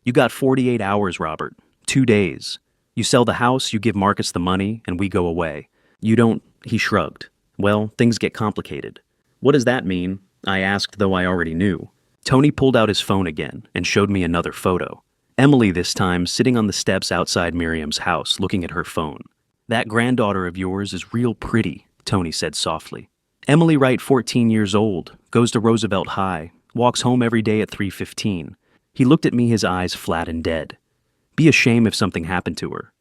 "You got 48 hours, Robert. 2 days. You sell the house, you give Marcus the money, and we go away. You don't—" He shrugged. "Well, things get complicated." "What does that mean?" I asked, though I already knew. Tony pulled out his phone again and showed me another photo. Emily, this time, sitting on the steps outside Miriam's house, looking at her phone. "That granddaughter of yours is real pretty," Tony said softly. "Emily Wright, 14 years old, goes to Roosevelt High, walks home every day at 3:15. He looked at me, his eyes flat and dead. "Be a shame if something happened to her."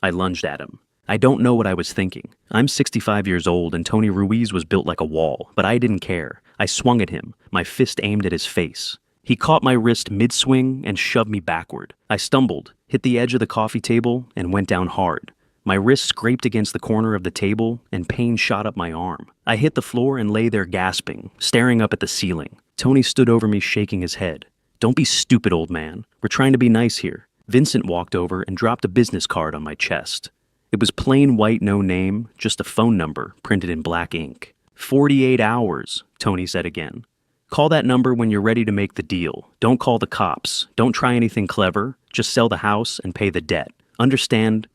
I lunged at him. I don't know what I was thinking. I'm 65 years old and Tony Ruiz was built like a wall, but I didn't care. I swung at him, my fist aimed at his face. He caught my wrist mid-swing and shoved me backward. I stumbled, hit the edge of the coffee table, and went down hard. My wrist scraped against the corner of the table, and pain shot up my arm. I hit the floor and lay there gasping, staring up at the ceiling. Tony stood over me, shaking his head. "Don't be stupid, old man. We're trying to be nice here." Vincent walked over and dropped a business card on my chest. It was plain white, no name, just a phone number printed in black ink. 48 hours, Tony said again. "Call that number when you're ready to make the deal. Don't call the cops. Don't try anything clever. Just sell the house and pay the debt. Understand?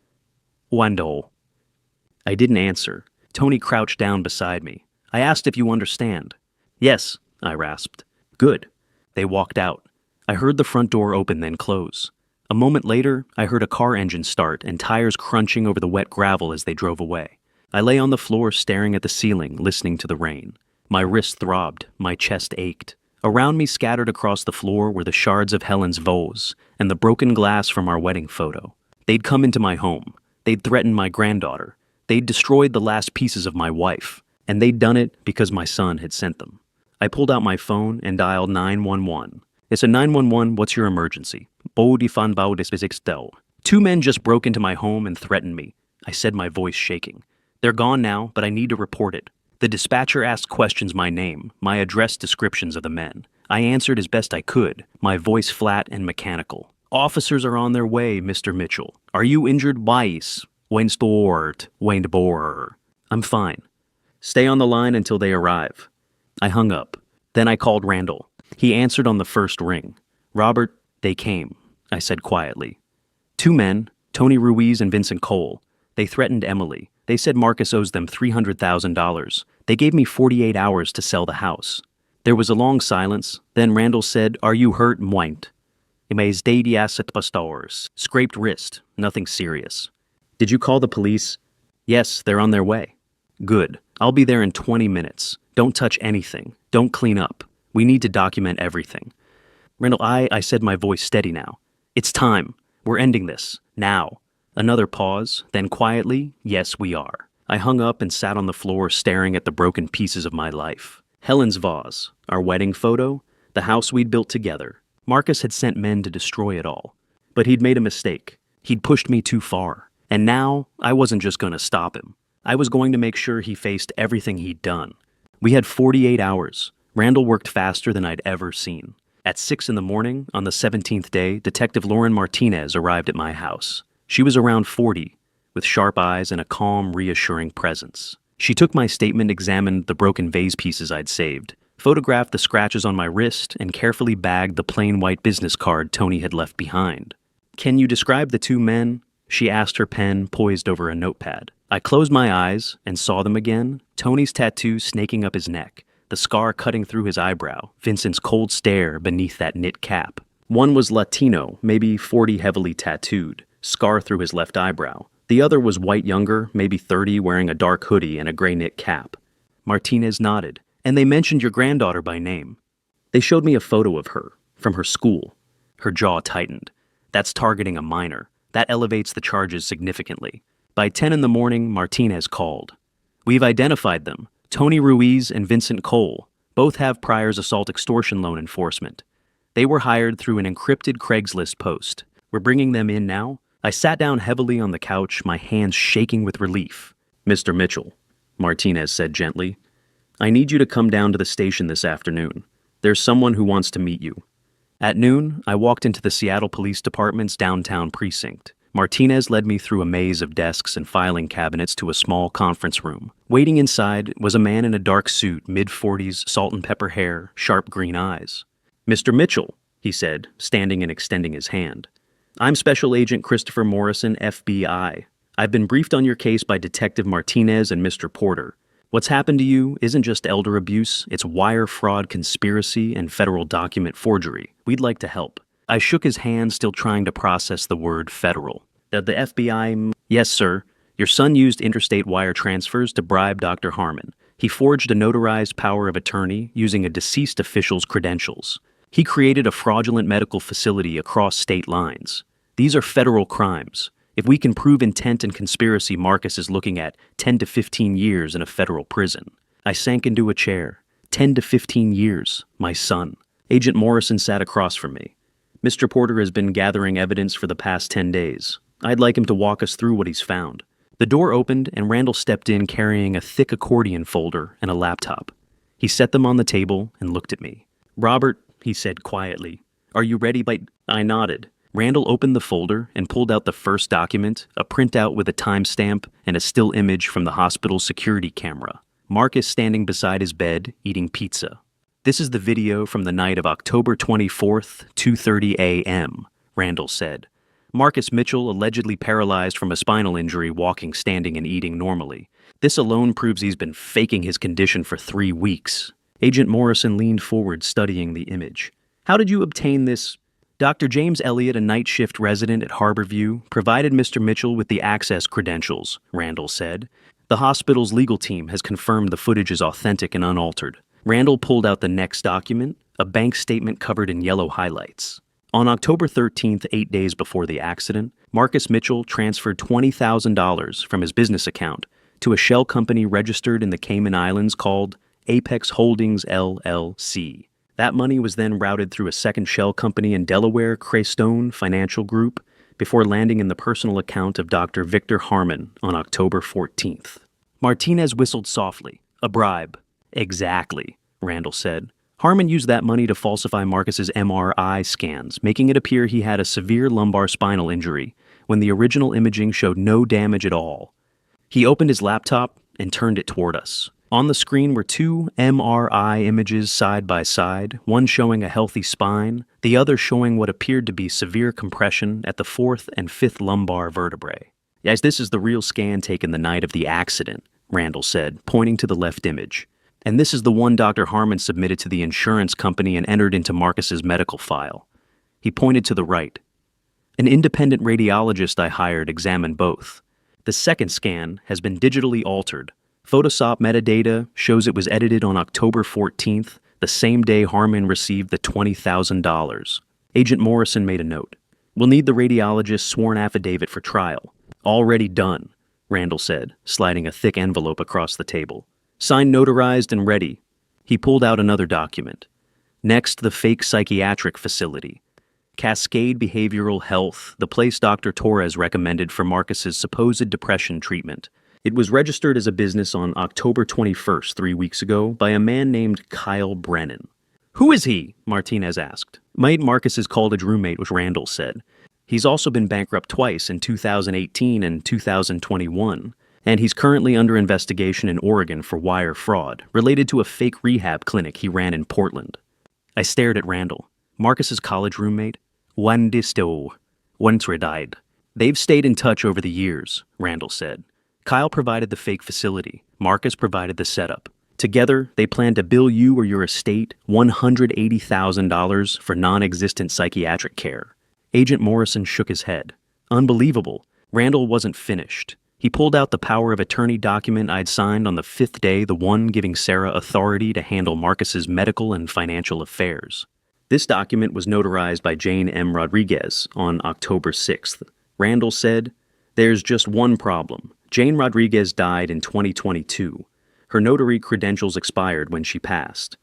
Wendell." I didn't answer. Tony crouched down beside me. "I asked if you understand." "Yes," I rasped. "Good." They walked out. I heard the front door open, then close. A moment later, I heard a car engine start and tires crunching over the wet gravel as they drove away. I lay on the floor staring at the ceiling, listening to the rain. My wrist throbbed, my chest ached. Around me, scattered across the floor, were the shards of Helen's vase and the broken glass from our wedding photo. They'd come into my home. They'd threatened my granddaughter. They'd destroyed the last pieces of my wife. And they'd done it because my son had sent them. I pulled out my phone and dialed 911. It's a 911, what's your emergency? Two men just broke into my home and threatened me. I said, my voice shaking. They're gone now, but I need to report it. The dispatcher asked questions, my name, my address, descriptions of the men. I answered as best I could, my voice flat and mechanical. Officers are on their way, Mr. Mitchell. Are you injured? Weiss. Weinstort. I'm fine. Stay on the line until they arrive. I hung up. Then I called Randall. He answered on the first ring. Robert, they came, I said quietly. Two men, Tony Ruiz and Vincent Cole. They threatened Emily. They said Marcus owes them $300,000. They gave me 48 hours to sell the house. There was a long silence. Then Randall said, are you hurt? Mwind. Scraped wrist. Nothing serious. Did you call the police? Yes, they're on their way. Good. I'll be there in 20 minutes. Don't touch anything. Don't clean up. We need to document everything. Randall, I said, my voice steady now. It's time. We're ending this. Now. Another pause, then quietly, yes, we are. I hung up and sat on the floor staring at the broken pieces of my life. Helen's vase, our wedding photo, the house we'd built together. Marcus had sent men to destroy it all. But he'd made a mistake. He'd pushed me too far. And now, I wasn't just going to stop him. I was going to make sure he faced everything he'd done. We had 48 hours. Randall worked faster than I'd ever seen. At 6 in the morning, on the 17th day, Detective Lauren Martinez arrived at my house. She was around 40, with sharp eyes and a calm, reassuring presence. She took my statement, examined the broken vase pieces I'd saved, photographed the scratches on my wrist, and carefully bagged the plain white business card Tony had left behind. Can you describe the two men? She asked, her pen poised over a notepad. I closed my eyes and saw them again. Tony's tattoo snaking up his neck, the scar cutting through his eyebrow, Vincent's cold stare beneath that knit cap. One was Latino, maybe 40, heavily tattooed, scar through his left eyebrow. The other was white, younger, maybe 30, wearing a dark hoodie and a gray knit cap. Martinez nodded. And they mentioned your granddaughter by name. They showed me a photo of her, from her school. Her jaw tightened. That's targeting a minor. That elevates the charges significantly. By 10 in the morning, Martinez called. We've identified them. Tony Ruiz and Vincent Cole. Both have priors assault extortion loan enforcement. They were hired through an encrypted Craigslist post. We're bringing them in now. I sat down heavily on the couch, my hands shaking with relief. Mr. Mitchell, Martinez said gently, I need you to come down to the station this afternoon. There's someone who wants to meet you. At noon, I walked into the Seattle Police Department's downtown precinct. Martinez led me through a maze of desks and filing cabinets to a small conference room. Waiting inside was a man in a dark suit, mid-40s, salt and pepper hair, sharp green eyes. Mr. Mitchell, he said, standing and extending his hand. I'm Special Agent Christopher Morrison, FBI. I've been briefed on your case by Detective Martinez and Mr. Porter. What's happened to you isn't just elder abuse, it's wire fraud, conspiracy, and federal document forgery. We'd like to help. I shook his hand, still trying to process the word federal. The FBI... Yes, sir. Your son used interstate wire transfers to bribe Dr. Harmon. He forged a notarized power of attorney using a deceased official's credentials. He created a fraudulent medical facility across state lines. These are federal crimes. If we can prove intent and conspiracy, Marcus is looking at 10 to 15 years in a federal prison. I sank into a chair. 10 to 15 years, my son. Agent Morrison sat across from me. Mr. Porter has been gathering evidence for the past 10 days. I'd like him to walk us through what he's found. The door opened and Randall stepped in carrying a thick accordion folder and a laptop. He set them on the table and looked at me. Robert, he said quietly, are you ready? I nodded. Randall opened the folder and pulled out the first document, a printout with a timestamp and a still image from the hospital's security camera. Marcus standing beside his bed, eating pizza. This is the video from the night of October 24th, 2:30 a.m., Randall said. Marcus Mitchell allegedly paralyzed from a spinal injury, walking, standing, and eating normally. This alone proves he's been faking his condition for 3 weeks. Agent Morrison leaned forward, studying the image. How did you obtain this? Dr. James Elliott, a night shift resident at Harborview, provided Mr. Mitchell with the access credentials, Randall said. The hospital's legal team has confirmed the footage is authentic and unaltered. Randall pulled out the next document, a bank statement covered in yellow highlights. On October 13th, 8 days before the accident, Marcus Mitchell transferred $20,000 from his business account to a shell company registered in the Cayman Islands called Apex Holdings LLC. That money was then routed through a second shell company in Delaware, Creystone Financial Group, before landing in the personal account of Dr. Victor Harmon on October 14th. Martinez whistled softly. A bribe. Exactly, Randall said. Harmon used that money to falsify Marcus's MRI scans, making it appear he had a severe lumbar spinal injury, when the original imaging showed no damage at all. He opened his laptop and turned it toward us. On the screen were two MRI images side by side, one showing a healthy spine, the other showing what appeared to be severe compression at the fourth and fifth lumbar vertebrae. Yes, this is the real scan taken the night of the accident, Randall said, pointing to the left image. And this is the one Dr. Harmon submitted to the insurance company and entered into Marcus's medical file. He pointed to the right. An independent radiologist I hired examined both. The second scan has been digitally altered. Photoshop metadata shows it was edited on October 14th, the same day Harmon received the $20,000. Agent Morrison made a note. We'll need the radiologist's sworn affidavit for trial. Already done, Randall said, sliding a thick envelope across the table. Signed, notarized, and ready. He pulled out another document. Next, the fake psychiatric facility. Cascade Behavioral Health, the place Dr. Torres recommended for Marcus's supposed depression treatment. It was registered as a business on October 21st, 3 weeks ago, by a man named Kyle Brennan. Who is he? Martinez asked. Marcus's college roommate, was Randall said. He's also been bankrupt twice in 2018 and 2021, and he's currently under investigation in Oregon for wire fraud related to a fake rehab clinic he ran in Portland. I stared at Randall. Marcus's college roommate? Wandisto. Died. They've stayed in touch over the years, Randall said. Kyle provided the fake facility. Marcus provided the setup. Together, they planned to bill you or your estate $180,000 for non-existent psychiatric care. Agent Morrison shook his head. Unbelievable. Randall wasn't finished. He pulled out the power of attorney document I'd signed on the fifth day, the one giving Sarah authority to handle Marcus's medical and financial affairs. This document was notarized by Jane M. Rodriguez on October 6th. Randall said, "There's just one problem. Jane Rodriguez died in 2022. Her notary credentials expired when she passed.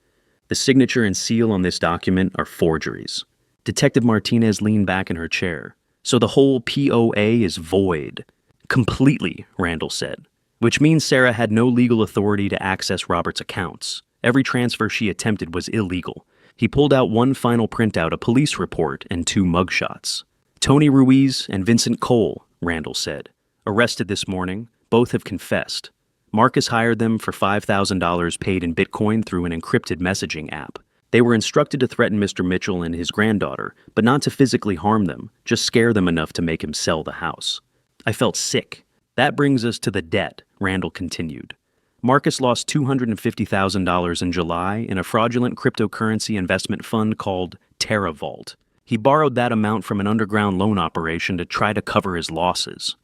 The signature and seal on this document are forgeries." Detective Martinez leaned back in her chair. "So the whole POA is void." "Completely," Randall said. "Which means Sarah had no legal authority to access Robert's accounts. Every transfer she attempted was illegal." He pulled out one final printout, a police report, and 2 mugshots. "Tony Ruiz and Vincent Cole," Randall said. "Arrested this morning. Both have confessed. Marcus hired them for $5,000 paid in Bitcoin through an encrypted messaging app. They were instructed to threaten Mr. Mitchell and his granddaughter, but not to physically harm them, just scare them enough to make him sell the house." I felt sick. "That brings us to the debt," Randall continued. Marcus lost $250,000 in July in a fraudulent cryptocurrency investment fund called TerraVault. He borrowed that amount from an underground loan operation to try to cover his losses.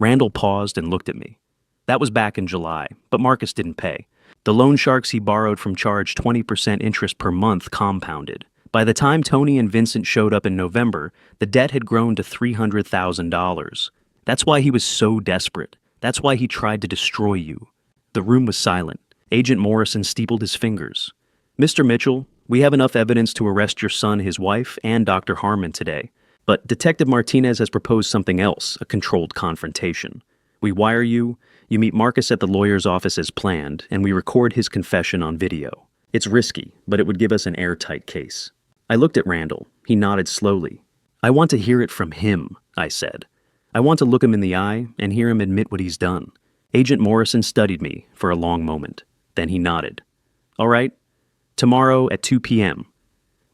Randall paused and looked at me. That was back in July, but Marcus didn't pay. The loan sharks he borrowed from charged 20% interest per month compounded. By the time Tony and Vincent showed up in November, the debt had grown to $300,000. That's why he was so desperate. That's why he tried to destroy you. The room was silent. Agent Morrison steepled his fingers. "Mr. Mitchell, we have enough evidence to arrest your son, his wife, and Dr. Harmon today. But Detective Martinez has proposed something else, a controlled confrontation. We wire you, you meet Marcus at the lawyer's office as planned, and we record his confession on video. It's risky, but it would give us an airtight case." I looked at Randall. He nodded slowly. "I want to hear it from him," I said. "I want to look him in the eye and hear him admit what he's done." Agent Morrison studied me for a long moment. Then he nodded. "All right. Tomorrow at 2 p.m.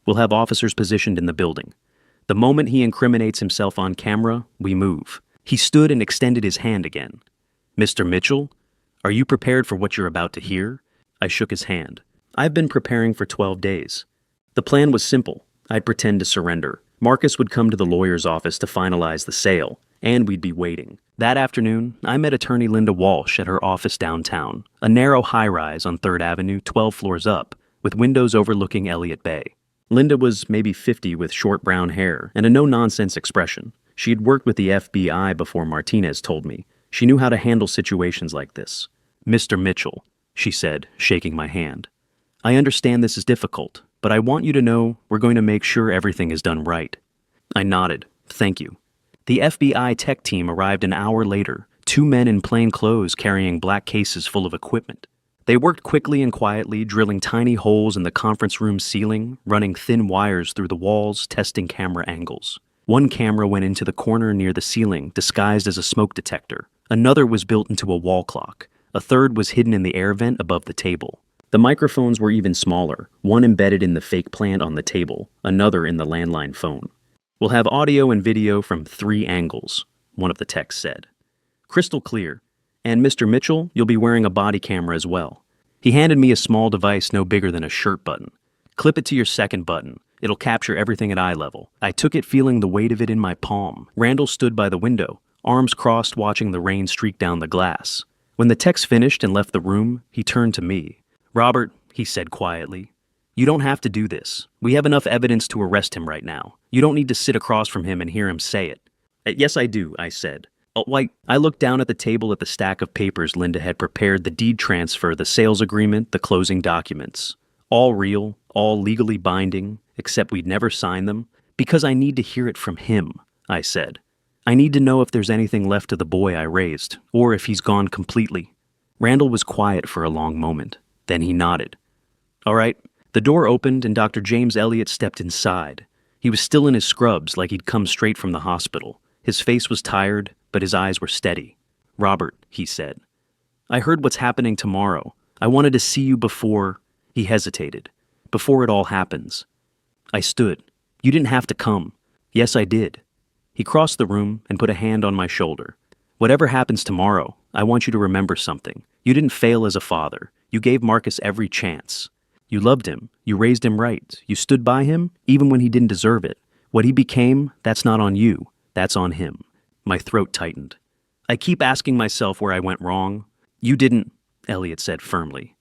We'll have officers positioned in the building. The moment he incriminates himself on camera, we move." He stood and extended his hand again. "Mr. Mitchell, are you prepared for what you're about to hear?" I shook his hand. "I've been preparing for 12 days. The plan was simple. I'd pretend to surrender. Marcus would come to the lawyer's office to finalize the sale, and we'd be waiting. That afternoon, I met attorney Linda Walsh at her office downtown, a narrow high-rise on 3rd Avenue, 12 floors up, with windows overlooking Elliott Bay. Linda was maybe 50 with short brown hair and a no-nonsense expression. She had worked with the FBI before, Martinez told me. She knew how to handle situations like this. "Mr. Mitchell," she said, shaking my hand. I understand this is difficult, but I want you to know we're going to make sure everything is done right. I nodded. Thank you. The FBI tech team arrived an hour later, 2 men in plain clothes carrying black cases full of equipment. They worked quickly and quietly, drilling tiny holes in the conference room ceiling, running thin wires through the walls, testing camera angles. One camera went into the corner near the ceiling, disguised as a smoke detector. Another was built into a wall clock. A third was hidden in the air vent above the table. The microphones were even smaller, one embedded in the fake plant on the table, another in the landline phone. We'll have audio and video from 3 angles, one of the techs said. Crystal clear. And Mr. Mitchell, you'll be wearing a body camera as well. He handed me a small device no bigger than a shirt button. Clip it to your second button. It'll capture everything at eye level. I took it, feeling the weight of it in my palm. Randall stood by the window, arms crossed, watching the rain streak down the glass. When the techs finished and left the room, he turned to me. Robert, he said quietly, you don't have to do this. We have enough evidence to arrest him right now. You don't need to sit across from him and hear him say it. Yes, I do, I said. I looked down at the table at the stack of papers Linda had prepared, the deed transfer, the sales agreement, the closing documents. All real, all legally binding, except we'd never sign them. Because I need to hear it from him, I said. I need to know if there's anything left of the boy I raised, or if he's gone completely. Randall was quiet for a long moment. Then he nodded. All right. The door opened and Dr. James Elliott stepped inside. He was still in his scrubs, like he'd come straight from the hospital. His face was tired, but his eyes were steady. Robert, he said, I heard what's happening tomorrow. I wanted to see you before... He hesitated. Before it all happens. I stood. You didn't have to come. Yes, I did. He crossed the room and put a hand on my shoulder. Whatever happens tomorrow, I want you to remember something. You didn't fail as a father. You gave Marcus every chance. You loved him. You raised him right. You stood by him, even when he didn't deserve it. What he became, that's not on you. That's on him. My throat tightened. I keep asking myself where I went wrong. You didn't, Elliot said firmly.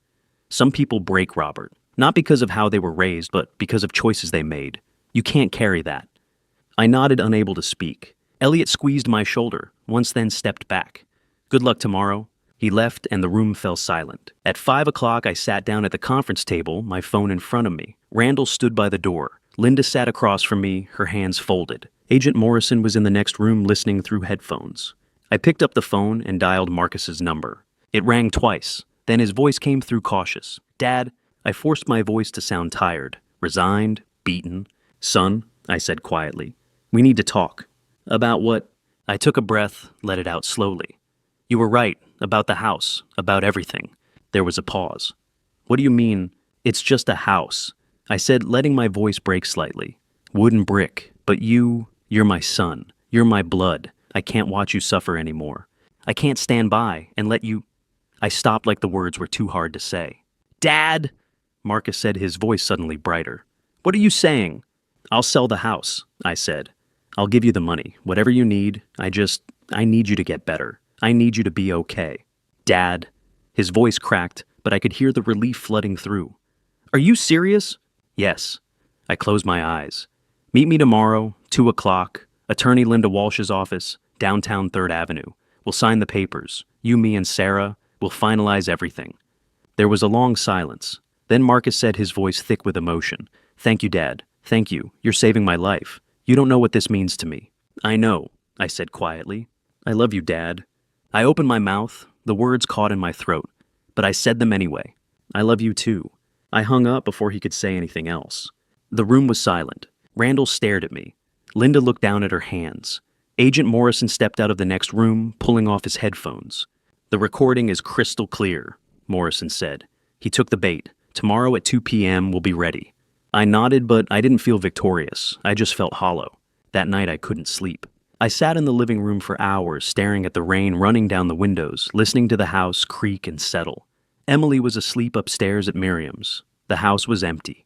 Some people break, Robert. Not because of how they were raised, but because of choices they made. You can't carry that. I nodded, unable to speak. Elliot squeezed my shoulder, once then stepped back. Good luck tomorrow. He left and the room fell silent. At 5 o'clock, I sat down at the conference table, my phone in front of me. Randall stood by the door. Linda sat across from me, her hands folded. Agent Morrison was in the next room listening through headphones. I picked up the phone and dialed Marcus's number. It rang twice. Then his voice came through cautious. Dad, I forced my voice to sound tired, resigned, beaten. Son, I said quietly, we need to talk. About what? I took a breath, let it out slowly. You were right, about the house, about everything. There was a pause. What do you mean, it's just a house? I said, letting my voice break slightly. Wood and brick, but you're my son. You're my blood. I can't watch you suffer anymore. I can't stand by and let you... I stopped like the words were too hard to say. Dad! Marcus said, his voice suddenly brighter. What are you saying? I'll sell the house, I said. I'll give you the money, whatever you need. I need you to get better. I need you to be okay. Dad. His voice cracked, but I could hear the relief flooding through. Are you serious? Yes. I closed my eyes. Meet me tomorrow, 2 o'clock, Attorney Linda Walsh's office, downtown 3rd Avenue. We'll sign the papers. You, me, and Sarah. We'll finalize everything. There was a long silence. Then Marcus said, his voice thick with emotion. Thank you, Dad. Thank you. You're saving my life. You don't know what this means to me. I know, I said quietly. I love you, Dad. I opened my mouth. The words caught in my throat. But I said them anyway. I love you too. I hung up before he could say anything else. The room was silent. Randall stared at me. Linda looked down at her hands. Agent Morrison stepped out of the next room, pulling off his headphones. The recording is crystal clear, Morrison said. He took the bait. Tomorrow at 2 p.m. we'll be ready. I nodded, but I didn't feel victorious. I just felt hollow. That night I couldn't sleep. I sat in the living room for hours, staring at the rain running down the windows, listening to the house creak and settle. Emily was asleep upstairs at Miriam's. The house was empty.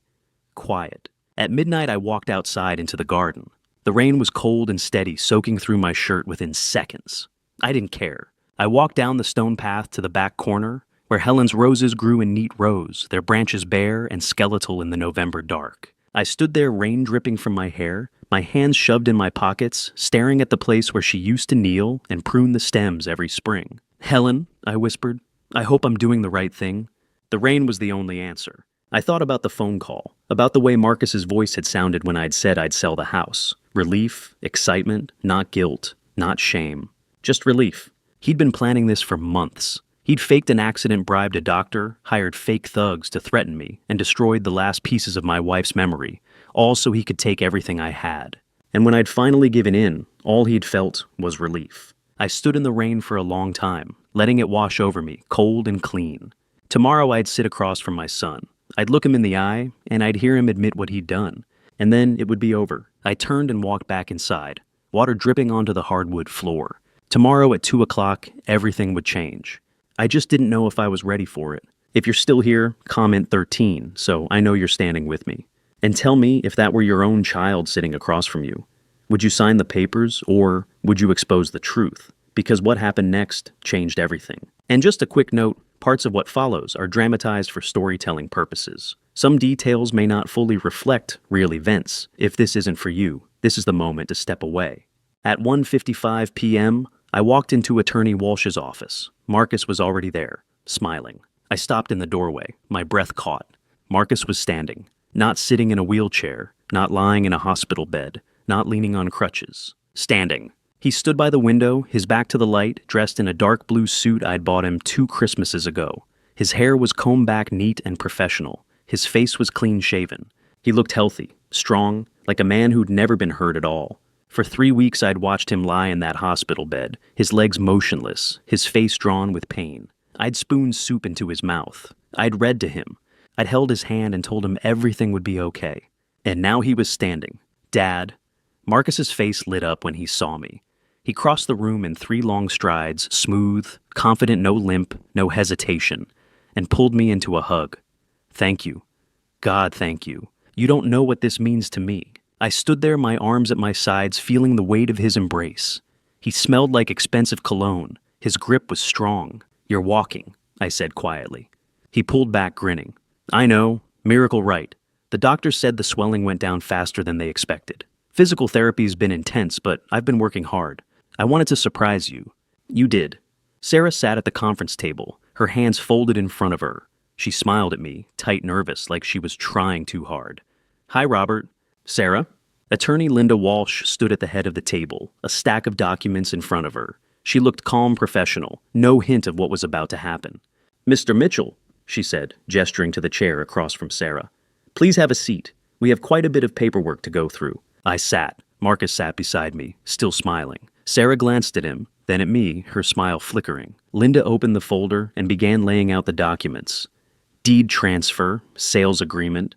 Quiet. At midnight I walked outside into the garden. The rain was cold and steady, soaking through my shirt within seconds. I didn't care. I walked down the stone path to the back corner, where Helen's roses grew in neat rows, their branches bare and skeletal in the November dark. I stood there, rain dripping from my hair, my hands shoved in my pockets, staring at the place where she used to kneel and prune the stems every spring. Helen, I whispered, I hope I'm doing the right thing. The rain was the only answer. I thought about the phone call, about the way Marcus's voice had sounded when I'd said I'd sell the house. Relief, excitement, not guilt, not shame. Just relief. He'd been planning this for months. He'd faked an accident, bribed a doctor, hired fake thugs to threaten me, and destroyed the last pieces of my wife's memory, all so he could take everything I had. And when I'd finally given in, all he'd felt was relief. I stood in the rain for a long time, letting it wash over me, cold and clean. Tomorrow I'd sit across from my son. I'd look him in the eye, and I'd hear him admit what he'd done. And then it would be over. I turned and walked back inside, water dripping onto the hardwood floor. Tomorrow at 2 o'clock, everything would change. I just didn't know if I was ready for it. If you're still here, comment 13, so I know you're standing with me. And tell me if that were your own child sitting across from you. Would you sign the papers, or would you expose the truth? Because what happened next changed everything. And just a quick note, parts of what follows are dramatized for storytelling purposes. Some details may not fully reflect real events. If this isn't for you, this is the moment to step away. At 1:55 p.m., I walked into Attorney Walsh's office. Marcus was already there, smiling. I stopped in the doorway, my breath caught. Marcus was standing, not sitting in a wheelchair, not lying in a hospital bed, not leaning on crutches. Standing. He stood by the window, his back to the light, dressed in a dark blue suit I'd bought him 2 Christmases ago. His hair was combed back neat and professional. His face was clean-shaven. He looked healthy, strong, like a man who'd never been hurt at all. For 3 weeks I'd watched him lie in that hospital bed, his legs motionless, his face drawn with pain. I'd spooned soup into his mouth. I'd read to him. I'd held his hand and told him everything would be okay. And now he was standing. Dad. Marcus's face lit up when he saw me. He crossed the room in 3 long strides, smooth, confident, no limp, no hesitation, and pulled me into a hug. Thank you. God, thank you. You don't know what this means to me. I stood there, my arms at my sides, feeling the weight of his embrace. He smelled like expensive cologne. His grip was strong. You're walking, I said quietly. He pulled back, grinning. I know, miracle right. The doctor said the swelling went down faster than they expected. Physical therapy's been intense, but I've been working hard. I wanted to surprise you. You did. Sarah sat at the conference table, her hands folded in front of her. She smiled at me, tight, nervous, like she was trying too hard. Hi, Robert. Sarah? Attorney Linda Walsh stood at the head of the table, a stack of documents in front of her. She looked calm, professional, no hint of what was about to happen. Mr. Mitchell, she said, gesturing to the chair across from Sarah. Please have a seat. We have quite a bit of paperwork to go through. I sat. Marcus sat beside me, still smiling. Sarah glanced at him, then at me, her smile flickering. Linda opened the folder and began laying out the documents. Deed transfer, sales agreement,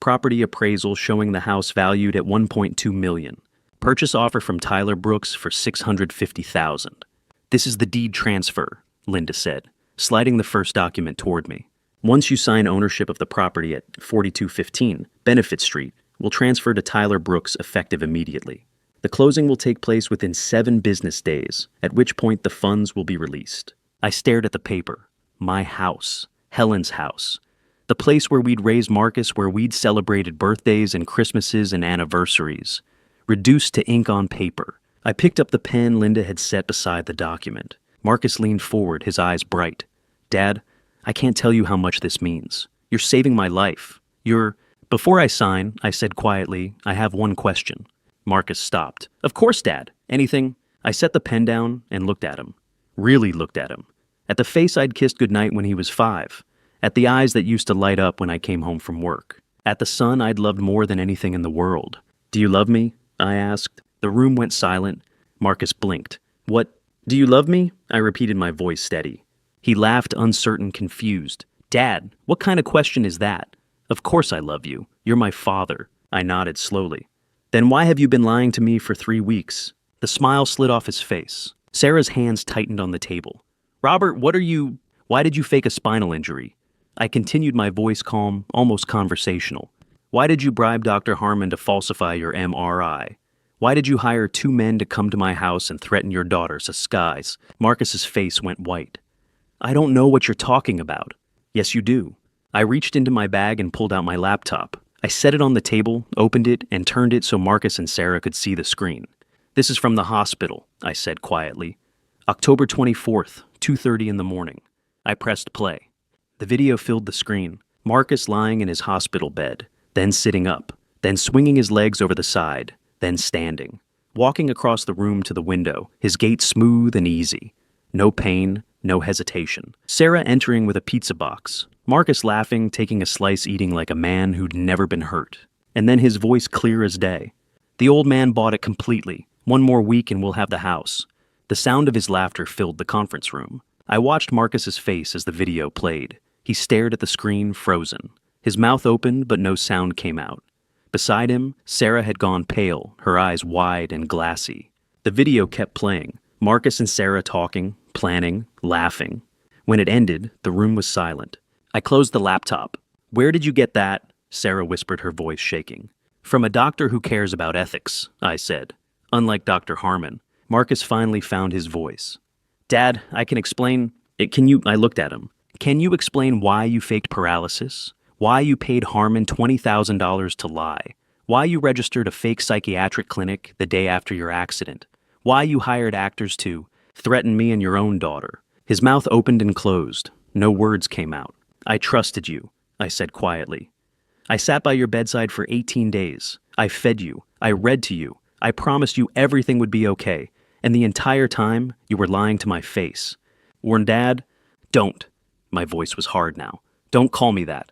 property appraisal showing the house valued at $1.2 million. Purchase offer from Tyler Brooks for $650,000. This is the deed transfer, Linda said, sliding the first document toward me. Once you sign ownership of the property at 4215 Benefit Street, we'll transfer to Tyler Brooks effective immediately. The closing will take place within 7 business days, at which point the funds will be released. I stared at the paper. My house. Helen's house. The place where we'd raised Marcus, where we'd celebrated birthdays and Christmases and anniversaries. Reduced to ink on paper. I picked up the pen Linda had set beside the document. Marcus leaned forward, his eyes bright. Dad, I can't tell you how much this means. You're saving my life. Before I sign, I said quietly, I have one question. Marcus stopped. Of course, Dad. Anything? I set the pen down and looked at him. Really looked at him. At the face I'd kissed goodnight when he was 5. At the eyes that used to light up when I came home from work. At the son I'd loved more than anything in the world. Do you love me? I asked. The room went silent. Marcus blinked. What? Do you love me? I repeated, my voice steady. He laughed, uncertain, confused. Dad, what kind of question is that? Of course I love you. You're my father. I nodded slowly. Then why have you been lying to me for 3 weeks? The smile slid off his face. Sarah's hands tightened on the table. Robert, why did you fake a spinal injury? I continued, my voice calm, almost conversational. Why did you bribe Dr. Harmon to falsify your MRI? Why did you hire 2 men to come to my house and threaten your daughter, Saskai's? Marcus's face went white. I don't know what you're talking about. Yes, you do. I reached into my bag and pulled out my laptop. I set it on the table, opened it, and turned it so Marcus and Sarah could see the screen. This is from the hospital, I said quietly. October 24th, 2:30 in the morning. I pressed play. The video filled the screen. Marcus lying in his hospital bed, then sitting up, then swinging his legs over the side, then standing. Walking across the room to the window, his gait smooth and easy. No pain, no hesitation. Sarah entering with a pizza box. Marcus laughing, taking a slice, eating like a man who'd never been hurt. And then his voice clear as day. The old man bought it completely. 1 more week and we'll have the house. The sound of his laughter filled the conference room. I watched Marcus's face as the video played. He stared at the screen, frozen. His mouth opened, but no sound came out. Beside him, Sarah had gone pale, her eyes wide and glassy. The video kept playing. Marcus and Sarah talking, planning, laughing. When it ended, the room was silent. I closed the laptop. "Where did you get that?" Sarah whispered, her voice shaking. "From a doctor who cares about ethics," I said. Unlike Dr. Harmon, Marcus finally found his voice. "Dad, I can explain it. I looked at him. "Can you explain why you faked paralysis? Why you paid Harmon $20,000 to lie? Why you registered a fake psychiatric clinic the day after your accident? Why you hired actors to threaten me and your own daughter?" His mouth opened and closed. No words came out. "I trusted you," I said quietly. "I sat by your bedside for 18 days. I fed you. I read to you. I promised you everything would be okay. And the entire time, you were lying to my face. Warn Dad, don't." My voice was hard now. "Don't call me that."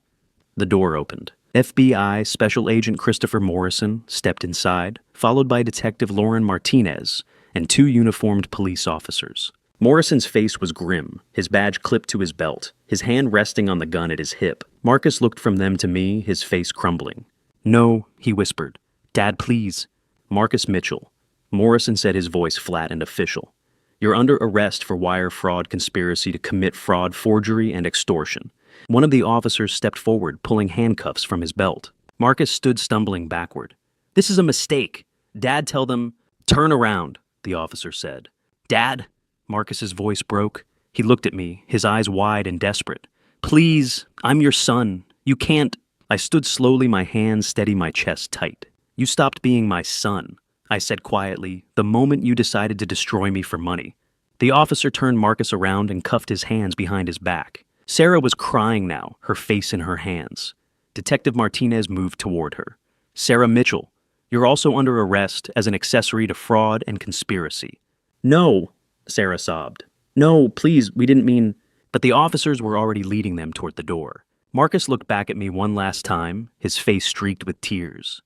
The door opened. FBI Special Agent Christopher Morrison stepped inside, followed by Detective Lauren Martinez and 2 uniformed police officers. Morrison's face was grim, his badge clipped to his belt, his hand resting on the gun at his hip. Marcus looked from them to me, his face crumbling. "No," he whispered. "Dad, please." "Marcus Mitchell." Morrison said, his voice flat and official. "You're under arrest for wire fraud conspiracy to commit fraud, forgery, and extortion." One of the officers stepped forward, pulling handcuffs from his belt. Marcus stood stumbling backward. "This is a mistake. Dad, tell them—" "Turn around," the officer said. "Dad?" Marcus's voice broke. He looked at me, his eyes wide and desperate. "Please, I'm your son. You can't—" I stood slowly, my hands steady, my chest tight. "You stopped being my son," I said quietly, "the moment you decided to destroy me for money." The officer turned Marcus around and cuffed his hands behind his back. Sarah was crying now, her face in her hands. Detective Martinez moved toward her. "Sarah Mitchell, you're also under arrest as an accessory to fraud and conspiracy." "No," Sarah sobbed. "No, please, we didn't mean—" But the officers were already leading them toward the door. Marcus looked back at me one last time, his face streaked with tears.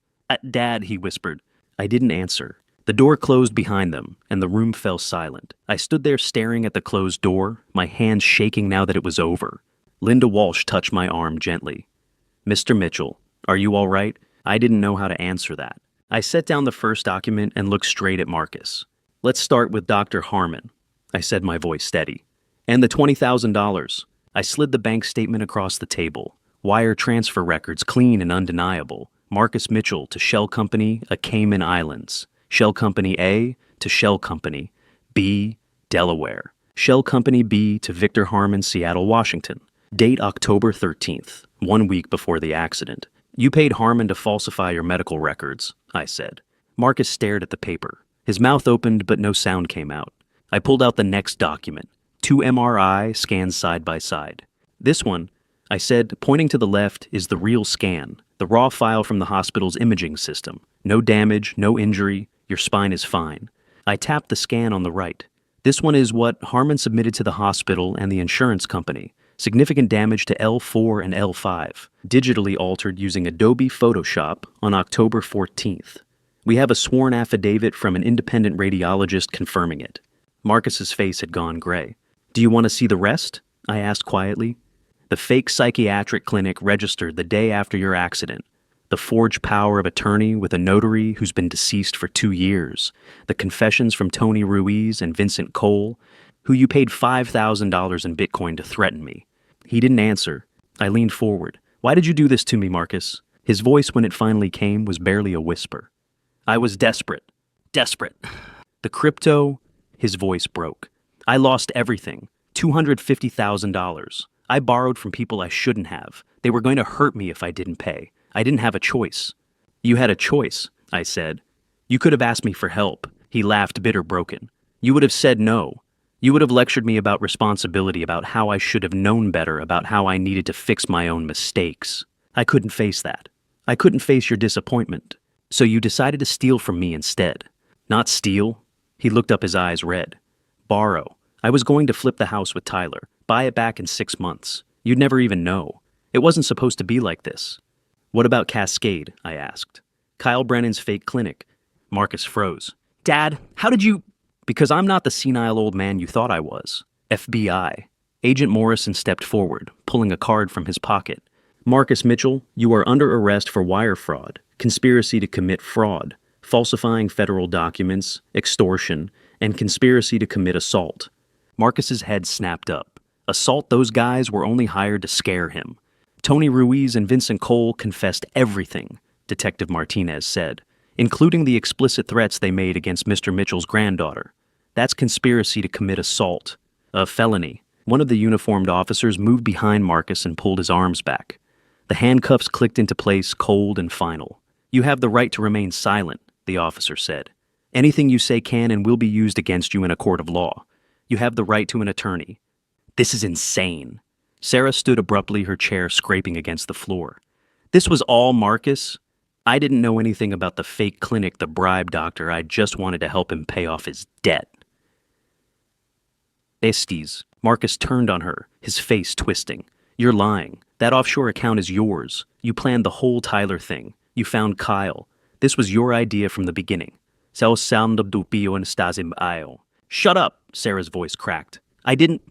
Dad," he whispered. I didn't answer. The door closed behind them, and the room fell silent. I stood there staring at the closed door, my hands shaking now that it was over. Linda Walsh touched my arm gently. "Mr. Mitchell, are you all right?" I didn't know how to answer that. I set down the first document and looked straight at Marcus. "Let's start with Dr. Harmon," I said, my voice steady. "And the $20,000. I slid the bank statement across the table. Wire transfer records clean and undeniable. Marcus Mitchell to Shell Company, Cayman Islands. Shell Company A to Shell Company B, Delaware. Shell Company B to Victor Harmon, Seattle, Washington. Date October 13th, 1 week before the accident. You paid Harmon to falsify your medical records," I said. Marcus stared at the paper. His mouth opened, but no sound came out. I pulled out the next document. 2 MRI scans side by side. "This one," I said, pointing to the left, "is the real scan, the raw file from the hospital's imaging system. No damage, no injury, your spine is fine." I tapped the scan on the right. "This one is what Harmon submitted to the hospital and the insurance company. Significant damage to L4 and L5, digitally altered using Adobe Photoshop on October 14th. We have a sworn affidavit from an independent radiologist confirming it." Marcus's face had gone gray. "Do you want to see the rest?" I asked quietly. "The fake psychiatric clinic registered the day after your accident. The forged power of attorney with a notary who's been deceased for 2 years. The confessions from Tony Ruiz and Vincent Cole, who you paid $5,000 in Bitcoin to threaten me." He didn't answer. I leaned forward. "Why did you do this to me, Marcus?" His voice, when it finally came, was barely a whisper. "I was desperate. Desperate. The crypto—" His voice broke. "I lost everything. $250,000. I borrowed from people I shouldn't have. They were going to hurt me if I didn't pay. I didn't have a choice." "You had a choice," I said. "You could have asked me for help." He laughed, bitter, broken. "You would have said no. You would have lectured me about responsibility, about how I should have known better, about how I needed to fix my own mistakes. I couldn't face that. I couldn't face your disappointment. So you decided to steal from me instead. Not steal. He looked up, his eyes red. Borrow. I was going to flip the house with Tyler, buy it back in 6 months. You'd never even know. It wasn't supposed to be like this. What about Cascade? I asked. Kyle Brennan's fake clinic. Marcus froze. Dad, how did you... Because I'm not the senile old man you thought I was. FBI. Agent Morrison stepped forward, pulling a card from his pocket. Marcus Mitchell, you are under arrest for wire fraud, conspiracy to commit fraud, falsifying federal documents, extortion, and conspiracy to commit assault. Marcus's head snapped up. Assault? Those guys were only hired to scare him. Tony Ruiz and Vincent Cole confessed everything, Detective Martinez said, including the explicit threats they made against Mr. Mitchell's granddaughter. That's conspiracy to commit assault, a felony. One of the uniformed officers moved behind Marcus and pulled his arms back. The handcuffs clicked into place, cold and final. You have the right to remain silent, the officer said. Anything you say can and will be used against you in a court of law. You have the right to an attorney. This is insane. Sarah stood abruptly, her chair scraping against the floor. This was all Marcus? I didn't know anything about the fake clinic, the bribe doctor. I just wanted to help him pay off his debt. Estes. Marcus turned on her, his face twisting. You're lying. That offshore account is yours. You planned the whole Tyler thing. You found Kyle. This was your idea from the beginning. Shut up, Sarah's voice cracked. I didn't...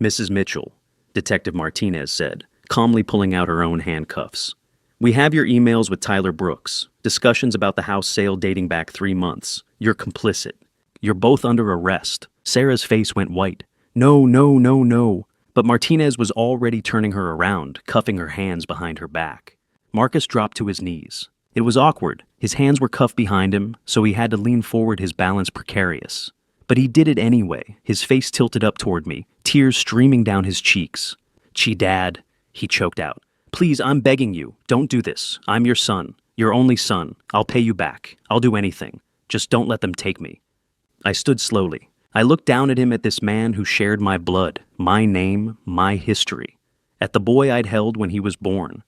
Mrs. Mitchell, Detective Martinez said, calmly pulling out her own handcuffs. We have your emails with Tyler Brooks, discussions about the house sale dating back 3 months. You're complicit. You're both under arrest. Sarah's face went white. No, no, no, no. But Martinez was already turning her around, cuffing her hands behind her back. Marcus dropped to his knees. It was awkward. His hands were cuffed behind him, so he had to lean forward, his balance precarious. But he did it anyway, his face tilted up toward me, tears streaming down his cheeks. Dad, he choked out. Please, I'm begging you, don't do this. I'm your son, your only son. I'll pay you back. I'll do anything. Just don't let them take me. I stood slowly. I looked down at him, at this man who shared my blood, my name, my history. At the boy I'd held when he was born.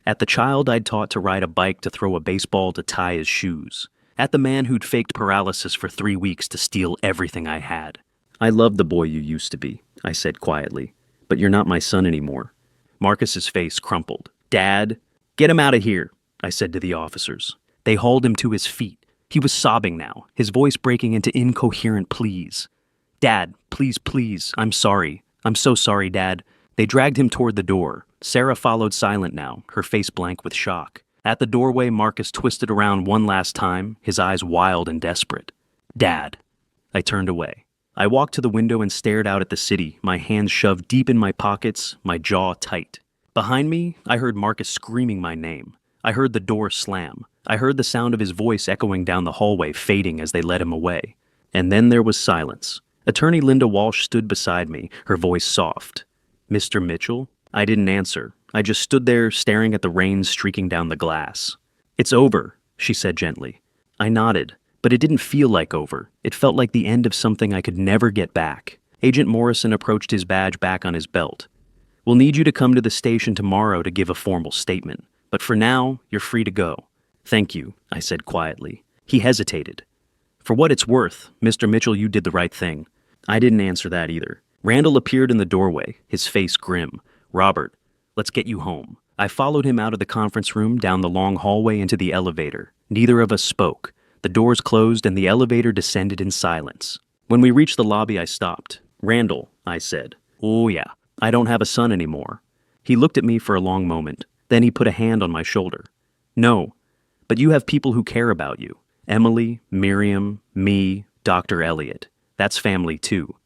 At the child I'd taught to ride a bike, to throw a baseball, to tie his shoes. At the man who'd faked paralysis for 3 weeks to steal everything I had. I love the boy you used to be, I said quietly, but you're not my son anymore. Marcus's face crumpled. Dad, get him out of here, I said to the officers. They hauled him to his feet. He was sobbing now, his voice breaking into incoherent pleas. Dad, please, please, I'm sorry. I'm so sorry, Dad. They dragged him toward the door. Sarah followed, silent now, her face blank with shock. At the doorway, Marcus twisted around one last time, his eyes wild and desperate. Dad. I turned away. I walked to the window and stared out at the city, my hands shoved deep in my pockets, my jaw tight. Behind me, I heard Marcus screaming my name. I heard the door slam. I heard the sound of his voice echoing down the hallway, fading as they led him away. And then there was silence. Attorney Linda Walsh stood beside me, her voice soft. Mr. Mitchell? I didn't answer. I just stood there, staring at the rain streaking down the glass. It's over, she said gently. I nodded, but it didn't feel like over. It felt like the end of something I could never get back. Agent Morrison approached, his badge back on his belt. We'll need you to come to the station tomorrow to give a formal statement. But for now, you're free to go. Thank you, I said quietly. He hesitated. For what it's worth, Mr. Mitchell, you did the right thing. I didn't answer that either. Randall appeared in the doorway, his face grim. Robert, let's get you home. I followed him out of the conference room, down the long hallway into the elevator. Neither of us spoke. The doors closed and the elevator descended in silence. When we reached the lobby, I stopped. Randall, I said. Oh yeah, I don't have a son anymore. He looked at me for a long moment. Then he put a hand on my shoulder. No, but you have people who care about you. Emily, Miriam, me, Dr. Elliot. That's family too.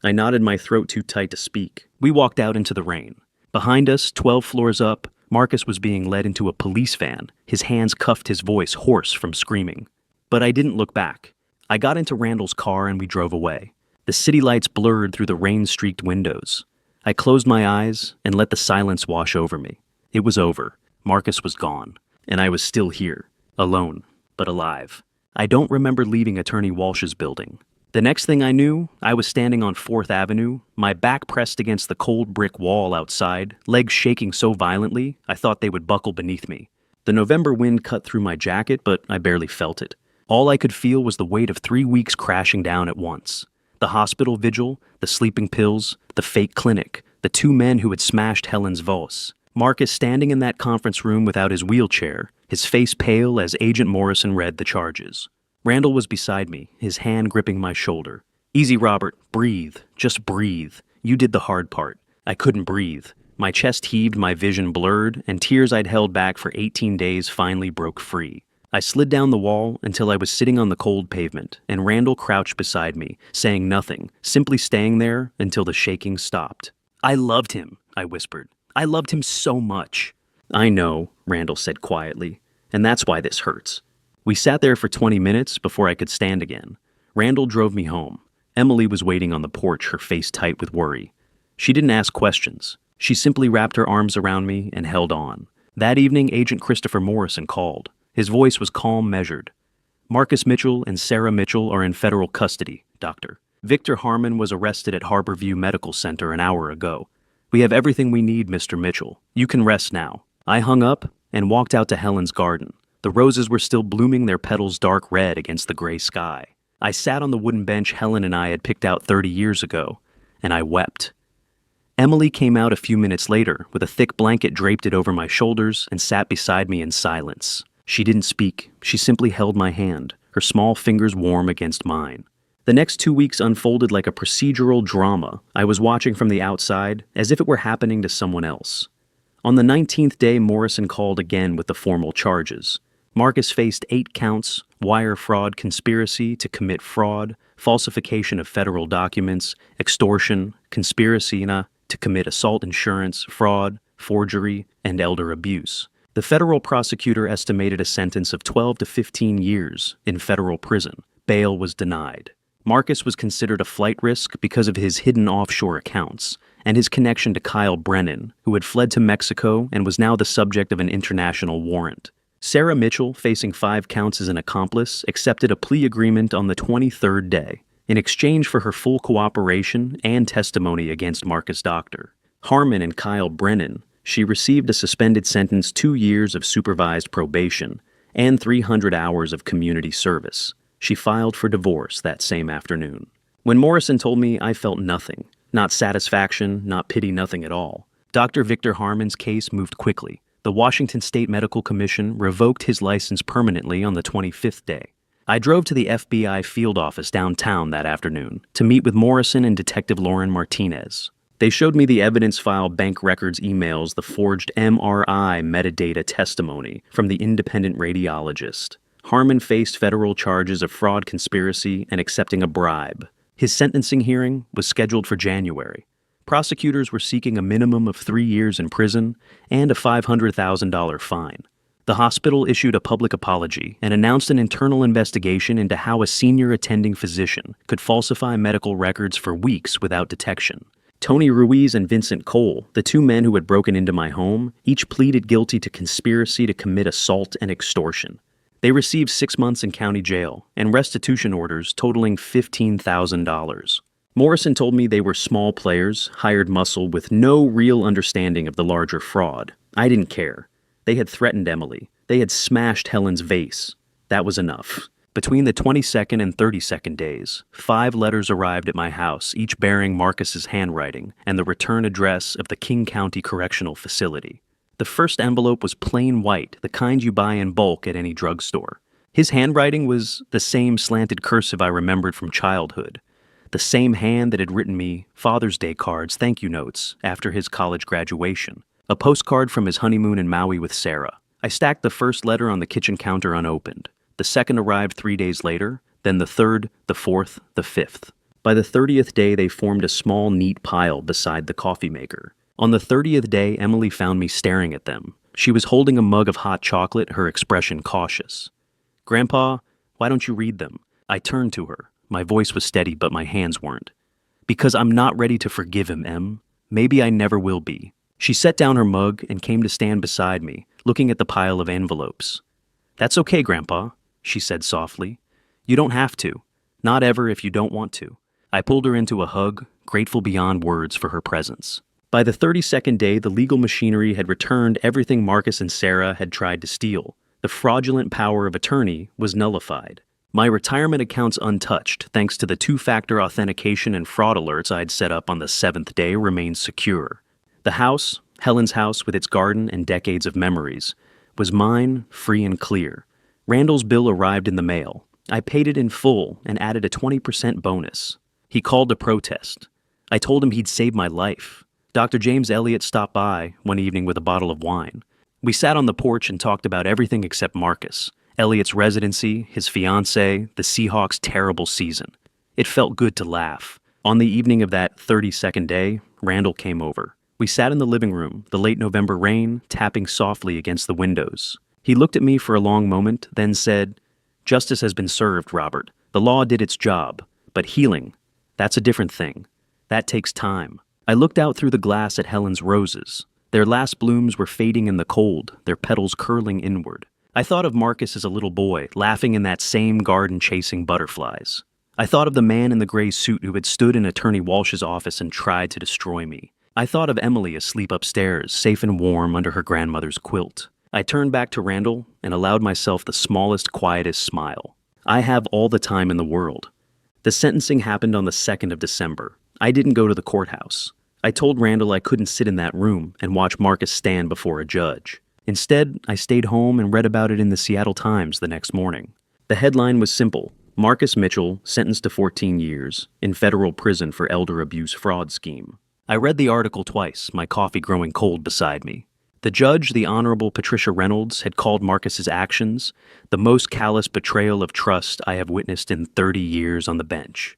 I nodded, my throat too tight to speak. We walked out into the rain. Behind us, 12 floors up, Marcus was being led into a police van, his hands cuffed, his voice hoarse from screaming. But I didn't look back. I got into Randall's car and we drove away. The city lights blurred through the rain-streaked windows. I closed my eyes and let the silence wash over me. It was over. Marcus was gone. And I was still here, alone, but alive. I don't remember leaving Attorney Walsh's building. The next thing I knew, I was standing on 4th Avenue, my back pressed against the cold brick wall outside, legs shaking so violently I thought they would buckle beneath me. The November wind cut through my jacket, but I barely felt it. All I could feel was the weight of 3 weeks crashing down at once. The hospital vigil, the sleeping pills, the fake clinic, the 2 men who had smashed Helen's Vos. Marcus standing in that conference room without his wheelchair, his face pale as Agent Morrison read the charges. Randall was beside me, his hand gripping my shoulder. "Easy, Robert. Breathe. Just breathe. You did the hard part." I couldn't breathe. My chest heaved, my vision blurred, and tears I'd held back for 18 days finally broke free. I slid down the wall until I was sitting on the cold pavement, and Randall crouched beside me, saying nothing, simply staying there until the shaking stopped. "I loved him," I whispered. "I loved him so much." "I know," Randall said quietly, "and that's why this hurts." We sat there for 20 minutes before I could stand again. Randall drove me home. Emily was waiting on the porch, her face tight with worry. She didn't ask questions. She simply wrapped her arms around me and held on. That evening, Agent Christopher Morrison called. His voice was calm, measured. "Marcus Mitchell and Sarah Mitchell are in federal custody, Doctor. Victor Harmon was arrested at Harborview Medical Center an hour ago. We have everything we need, Mr. Mitchell. You can rest now." I hung up and walked out to Helen's garden. The roses were still blooming, their petals dark red against the gray sky. I sat on the wooden bench Helen and I had picked out 30 years ago, and I wept. Emily came out a few minutes later with a thick blanket draped it over my shoulders and sat beside me in silence. She didn't speak. She simply held my hand, her small fingers warm against mine. The next 2 weeks unfolded like a procedural drama I was watching from the outside, as if it were happening to someone else. On the 19th day, Morrison called again with the formal charges. Marcus faced 8 counts: wire fraud, conspiracy to commit fraud, falsification of federal documents, extortion, conspiracy to commit assault insurance, fraud, forgery, and elder abuse. The federal prosecutor estimated a sentence of 12 to 15 years in federal prison. Bail was denied. Marcus was considered a flight risk because of his hidden offshore accounts and his connection to Kyle Brennan, who had fled to Mexico and was now the subject of an international warrant. Sarah Mitchell, facing 5 counts as an accomplice, accepted a plea agreement on the 23rd day in exchange for her full cooperation and testimony against Marcus Doctor. Harmon and Kyle Brennan, she received a suspended sentence, 2 years of supervised probation, and 300 hours of community service. She filed for divorce that same afternoon. When Morrison told me, I felt nothing. Not satisfaction, not pity, nothing at all. Dr. Victor Harmon's case moved quickly. The Washington State Medical Commission revoked his license permanently on the 25th day. I drove to the FBI field office downtown that afternoon to meet with Morrison and Detective Lauren Martinez. They showed me the evidence file, bank records, emails, the forged MRI metadata testimony from the independent radiologist. Harmon faced federal charges of fraud, conspiracy, and accepting a bribe. His sentencing hearing was scheduled for January. Prosecutors were seeking a minimum of 3 years in prison and a $500,000 fine. The hospital issued a public apology and announced an internal investigation into how a senior attending physician could falsify medical records for weeks without detection. Tony Ruiz and Vincent Cole, the 2 men who had broken into my home, each pleaded guilty to conspiracy to commit assault and extortion. They received 6 months in county jail and restitution orders totaling $15,000. Morrison told me they were small players, hired muscle with no real understanding of the larger fraud. I didn't care. They had threatened Emily. They had smashed Helen's vase. That was enough. Between the 22nd and 32nd days, 5 letters arrived at my house, each bearing Marcus's handwriting and the return address of the King County Correctional Facility. The first envelope was plain white, the kind you buy in bulk at any drugstore. His handwriting was the same slanted cursive I remembered from childhood. The same hand that had written me Father's Day cards, thank you notes, after his college graduation. A postcard from his honeymoon in Maui with Sarah. I stacked the first letter on the kitchen counter unopened. The second arrived 3 days later, then the third, the fourth, the fifth. By the 30th day, they formed a small, neat pile beside the coffee maker. On the 30th day, Emily found me staring at them. She was holding a mug of hot chocolate, her expression cautious. "Grandpa, why don't you read them?" I turned to her. My voice was steady, but my hands weren't. "Because I'm not ready to forgive him, Em. Maybe I never will be." She set down her mug and came to stand beside me, looking at the pile of envelopes. "That's okay, Grandpa," she said softly. "You don't have to. Not ever if you don't want to. I pulled her into a hug, grateful beyond words for her presence. By the 32nd day, the legal machinery had returned everything Marcus and Sarah had tried to steal. The fraudulent power of attorney was nullified. My retirement accounts untouched, thanks to the two-factor authentication and fraud alerts I'd set up on the 7th day, remained secure. The house, Helen's house with its garden and decades of memories, was mine, free and clear. Randall's bill arrived in the mail. I paid it in full and added a 20% bonus. He called to protest. I told him he'd saved my life. Dr. James Elliott stopped by one evening with a bottle of wine. We sat on the porch and talked about everything except Marcus, Elliott's residency, his fiancée, the Seahawks' terrible season. It felt good to laugh. On the evening of that 32nd day, Randall came over. We sat in the living room, the late November rain tapping softly against the windows. He looked at me for a long moment, then said, "Justice has been served, Robert. The law did its job. But healing, that's a different thing. That takes time." I looked out through the glass at Helen's roses. Their last blooms were fading in the cold, their petals curling inward. I thought of Marcus as a little boy, laughing in that same garden chasing butterflies. I thought of the man in the gray suit who had stood in Attorney Walsh's office and tried to destroy me. I thought of Emily asleep upstairs, safe and warm under her grandmother's quilt. I turned back to Randall and allowed myself the smallest, quietest smile. I have all the time in the world. The sentencing happened on the 2nd of December. I didn't go to the courthouse. I told Randall I couldn't sit in that room and watch Marcus stand before a judge. Instead, I stayed home and read about it in the Seattle Times the next morning. The headline was simple: Marcus Mitchell sentenced to 14 years in federal prison for elder abuse fraud scheme. I read the article twice, my coffee growing cold beside me. The judge, the Honorable Patricia Reynolds, had called Marcus's actions the most callous betrayal of trust I have witnessed in 30 years on the bench.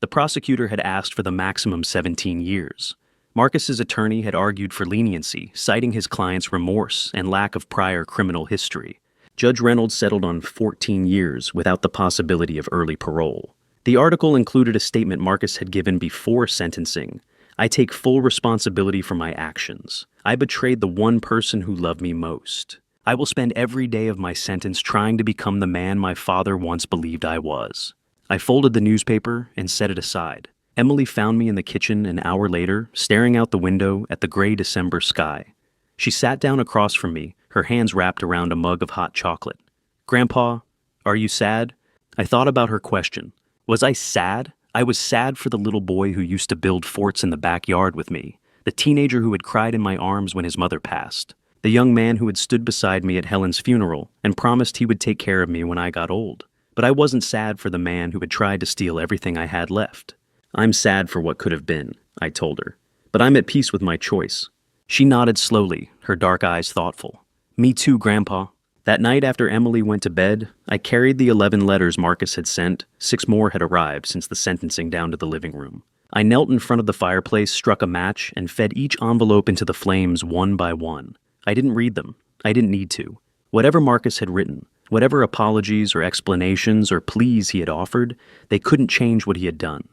The prosecutor had asked for the maximum 17 years. Marcus's attorney had argued for leniency, citing his client's remorse and lack of prior criminal history. Judge Reynolds settled on 14 years without the possibility of early parole. The article included a statement Marcus had given before sentencing: "I take full responsibility for my actions. I betrayed the one person who loved me most. I will spend every day of my sentence trying to become the man my father once believed I was." I folded the newspaper and set it aside. Emily found me in the kitchen an hour later, staring out the window at the gray December sky. She sat down across from me, her hands wrapped around a mug of hot chocolate. "Grandpa, are you sad?" I thought about her question. Was I sad? I was sad for the little boy who used to build forts in the backyard with me, the teenager who had cried in my arms when his mother passed, the young man who had stood beside me at Helen's funeral and promised he would take care of me when I got old. But I wasn't sad for the man who had tried to steal everything I had left. "I'm sad for what could have been," I told her, "but I'm at peace with my choice." She nodded slowly, her dark eyes thoughtful. "Me too, Grandpa." That night after Emily went to bed, I carried the 11 letters Marcus had sent. 6 more had arrived since the sentencing down to the living room. I knelt in front of the fireplace, struck a match, and fed each envelope into the flames one by one. I didn't read them. I didn't need to. Whatever Marcus had written, whatever apologies or explanations or pleas he had offered, they couldn't change what he had done.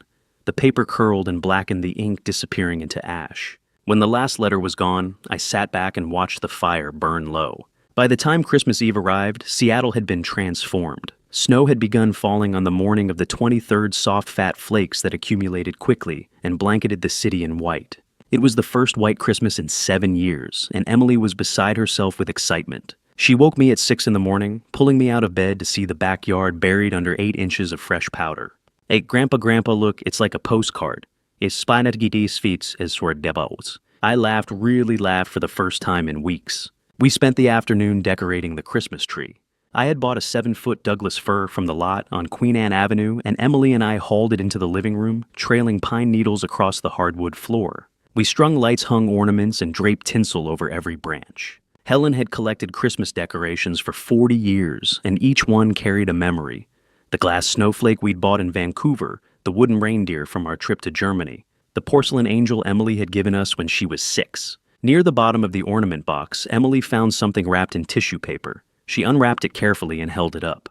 The paper curled and blackened, the ink disappearing into ash. When the last letter was gone, I sat back and watched the fire burn low. By the time Christmas Eve arrived, Seattle had been transformed. Snow had begun falling on the morning of the 23rd, soft, fat flakes that accumulated quickly and blanketed the city in white. It was the first white Christmas in 7 years, and Emily was beside herself with excitement. She woke me at 6 in the morning, pulling me out of bed to see the backyard buried under 8 inches of fresh powder. "Hey, Grandpa, look, it's like a postcard. It's Spinatgidis feats as for debos." I really laughed for the first time in weeks. We spent the afternoon decorating the Christmas tree. I had bought a 7-foot Douglas fir from the lot on Queen Anne Avenue, and Emily and I hauled it into the living room, trailing pine needles across the hardwood floor. We strung lights-hung ornaments and draped tinsel over every branch. Helen had collected Christmas decorations for 40 years, and each one carried a memory. The glass snowflake we'd bought in Vancouver, the wooden reindeer from our trip to Germany, the porcelain angel Emily had given us when she was 6. Near the bottom of the ornament box, Emily found something wrapped in tissue paper. She unwrapped it carefully and held it up.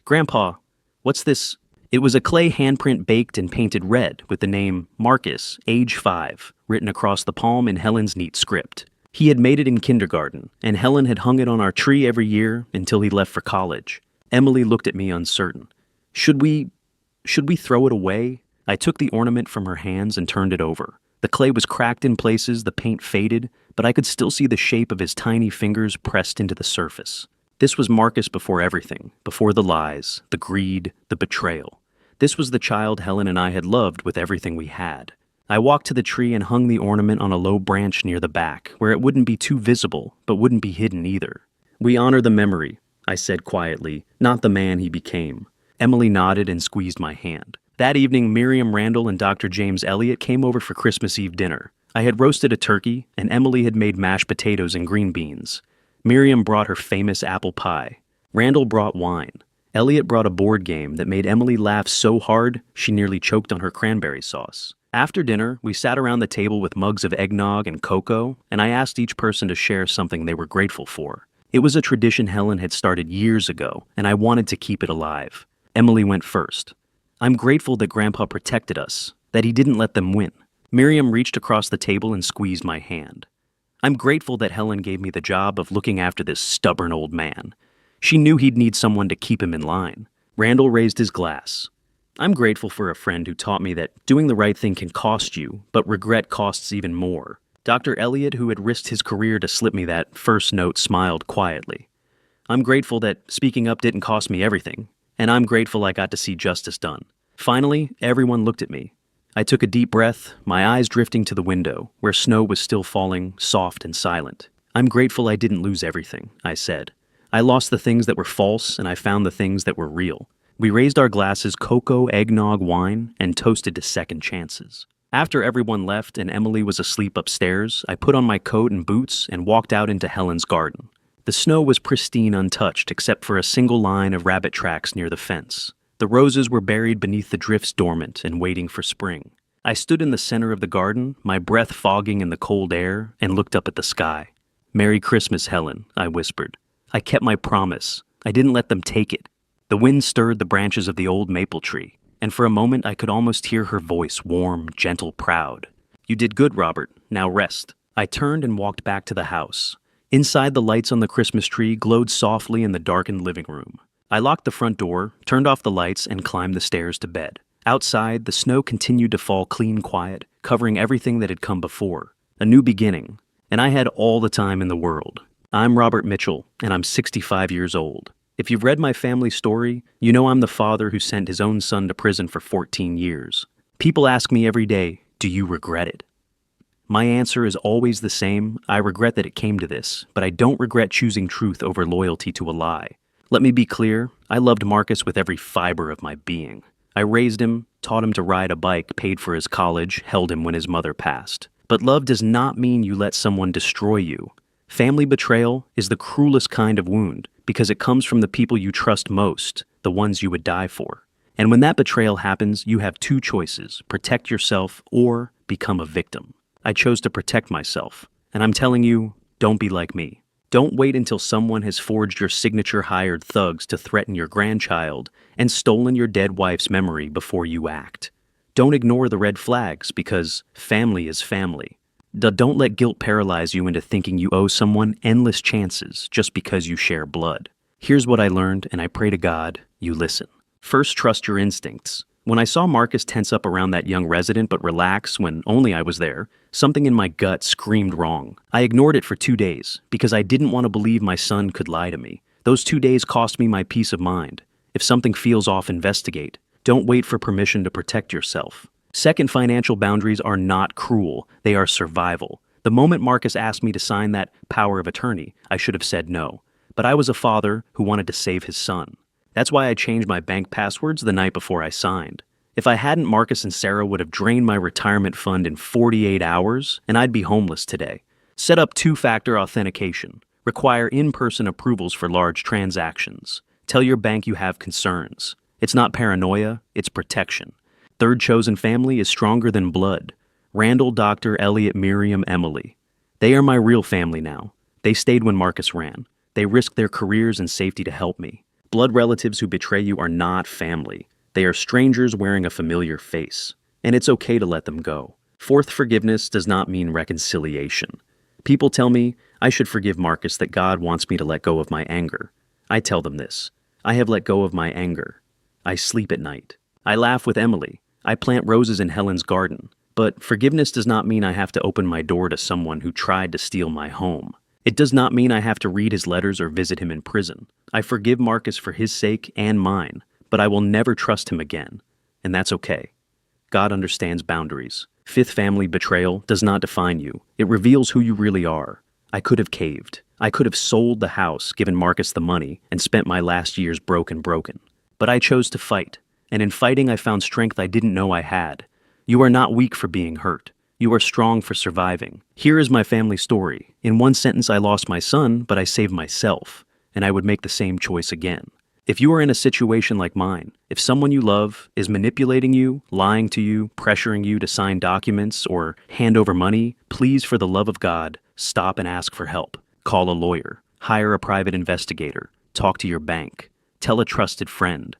"Grandpa, what's this?" It was a clay handprint baked and painted red with the name Marcus, age 5, written across the palm in Helen's neat script. He had made it in kindergarten, and Helen had hung it on our tree every year until he left for college. Emily looked at me uncertain. "Should we Should we throw it away? I took the ornament from her hands and turned it over. The clay was cracked in places, the paint faded, but I could still see the shape of his tiny fingers pressed into the surface. This was Marcus before everything, before the lies, the greed, the betrayal. This was the child Helen and I had loved with everything we had. I walked to the tree and hung the ornament on a low branch near the back, where it wouldn't be too visible, but wouldn't be hidden either. We honor the memory, I said quietly, not the man he became. Emily nodded and squeezed my hand. That evening, Miriam Randall and Dr. James Elliott came over for Christmas Eve dinner. I had roasted a turkey, and Emily had made mashed potatoes and green beans. Miriam brought her famous apple pie. Randall brought wine. Elliott brought a board game that made Emily laugh so hard she nearly choked on her cranberry sauce. After dinner, we sat around the table with mugs of eggnog and cocoa, and I asked each person to share something they were grateful for. It was a tradition Helen had started years ago, and I wanted to keep it alive. Emily went first. I'm grateful that Grandpa protected us, that he didn't let them win. Miriam reached across the table and squeezed my hand. I'm grateful that Helen gave me the job of looking after this stubborn old man. She knew he'd need someone to keep him in line. Randall raised his glass. I'm grateful for a friend who taught me that doing the right thing can cost you, but regret costs even more. Dr. Elliott, who had risked his career to slip me that first note, smiled quietly. I'm grateful that speaking up didn't cost me everything, and I'm grateful I got to see justice done. Finally, everyone looked at me. I took a deep breath, my eyes drifting to the window, where snow was still falling, soft and silent. I'm grateful I didn't lose everything, I said. I lost the things that were false, and I found the things that were real. We raised our glasses cocoa, eggnog, wine, and toasted to second chances. After everyone left and Emily was asleep upstairs, I put on my coat and boots and walked out into Helen's garden. The snow was pristine, untouched, except for a single line of rabbit tracks near the fence. The roses were buried beneath the drifts, dormant and waiting for spring. I stood in the center of the garden, my breath fogging in the cold air, and looked up at the sky. "Merry Christmas, Helen," I whispered. I kept my promise. I didn't let them take it. The wind stirred the branches of the old maple tree, and for a moment I could almost hear her voice, warm, gentle, proud. "You did good, Robert. Now rest." I turned and walked back to the house. Inside, the lights on the Christmas tree glowed softly in the darkened living room. I locked the front door, turned off the lights, and climbed the stairs to bed. Outside, the snow continued to fall clean quiet, covering everything that had come before. A new beginning, and I had all the time in the world. I'm Robert Mitchell, and I'm 65 years old. If you've read my family story, you know I'm the father who sent his own son to prison for 14 years. People ask me every day, do you regret it? My answer is always the same. I regret that it came to this, but I don't regret choosing truth over loyalty to a lie. Let me be clear, I loved Marcus with every fiber of my being. I raised him, taught him to ride a bike, paid for his college, held him when his mother passed. But love does not mean you let someone destroy you. Family betrayal is the cruelest kind of wound because it comes from the people you trust most, the ones you would die for. And when that betrayal happens, you have two choices: protect yourself or become a victim. I chose to protect myself, and I'm telling you, don't be like me. Don't wait until someone has forged your signature hired thugs to threaten your grandchild and stolen your dead wife's memory before you act. Don't ignore the red flags because family is family. Don't let guilt paralyze you into thinking you owe someone endless chances just because you share blood. Here's what I learned, and I pray to God you listen. First, trust your instincts. When I saw Marcus tense up around that young resident but relax when only I was there, something in my gut screamed wrong. I ignored it for 2 days because I didn't want to believe my son could lie to me. Those 2 days cost me my peace of mind. If something feels off, investigate. Don't wait for permission to protect yourself. Second, financial boundaries are not cruel. They are survival. The moment Marcus asked me to sign that power of attorney, I should have said no. But I was a father who wanted to save his son. That's why I changed my bank passwords the night before I signed. If I hadn't, Marcus and Sarah would have drained my retirement fund in 48 hours, and I'd be homeless today. Set up two-factor authentication. Require in-person approvals for large transactions. Tell your bank you have concerns. It's not paranoia, it's protection. Third chosen family is stronger than blood. Randall, Dr. Elliott, Miriam, Emily. They are my real family now. They stayed when Marcus ran. They risked their careers and safety to help me. Blood relatives who betray you are not family. They are strangers wearing a familiar face. And it's okay to let them go. Fourth, forgiveness does not mean reconciliation. People tell me I should forgive Marcus, that God wants me to let go of my anger. I tell them this: I have let go of my anger. I sleep at night. I laugh with Emily. I plant roses in Helen's garden. But forgiveness does not mean I have to open my door to someone who tried to steal my home. It does not mean I have to read his letters or visit him in prison. I forgive Marcus for his sake and mine, but I will never trust him again. And that's okay. God understands boundaries. Fifth family betrayal does not define you. It reveals who you really are. I could have caved. I could have sold the house, given Marcus the money, and spent my last years broken. But I chose to fight. And in fighting, I found strength I didn't know I had. You are not weak for being hurt. You are strong for surviving. Here is my family story. In one sentence, I lost my son, but I saved myself, and I would make the same choice again. If you are in a situation like mine, if someone you love is manipulating you, lying to you, pressuring you to sign documents or hand over money, please, for the love of God, stop and ask for help. Call a lawyer. Hire a private investigator. Talk to your bank. Tell a trusted friend.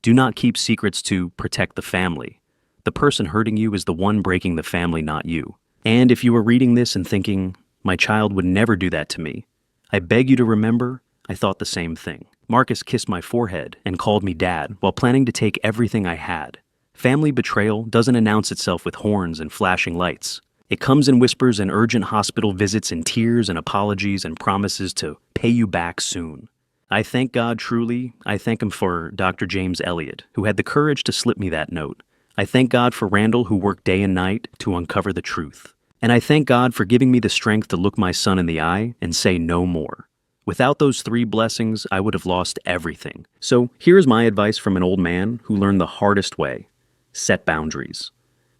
Do not keep secrets to protect the family. The person hurting you is the one breaking the family, not you. And if you are reading this and thinking, my child would never do that to me, I beg you to remember, I thought the same thing. Marcus kissed my forehead and called me dad while planning to take everything I had. Family betrayal doesn't announce itself with horns and flashing lights. It comes in whispers and urgent hospital visits and tears and apologies and promises to pay you back soon. I thank God truly. I thank him for Dr. James Elliott, who had the courage to slip me that note. I thank God for Randall, who worked day and night to uncover the truth. And I thank God for giving me the strength to look my son in the eye and say no more. Without those three blessings, I would have lost everything. So here's my advice from an old man who learned the hardest way. Set boundaries.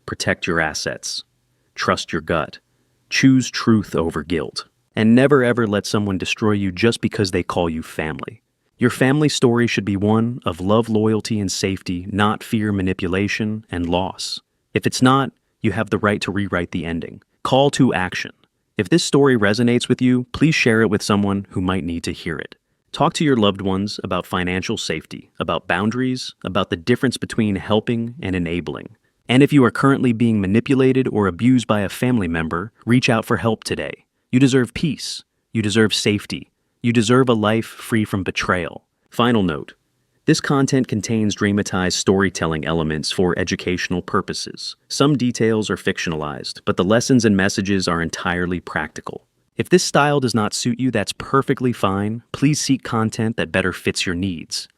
Protect your assets. Trust your gut. Choose truth over guilt. And never ever let someone destroy you just because they call you family. Your family story should be one of love, loyalty, and safety, not fear, manipulation, and loss. If it's not, you have the right to rewrite the ending. Call to action. If this story resonates with you, please share it with someone who might need to hear it. Talk to your loved ones about financial safety, about boundaries, about the difference between helping and enabling. And if you are currently being manipulated or abused by a family member, reach out for help today. You deserve peace. You deserve safety. You deserve a life free from betrayal. Final note. This content contains dramatized storytelling elements for educational purposes. Some details are fictionalized, but the lessons and messages are entirely practical. If this style does not suit you, that's perfectly fine. Please seek content that better fits your needs.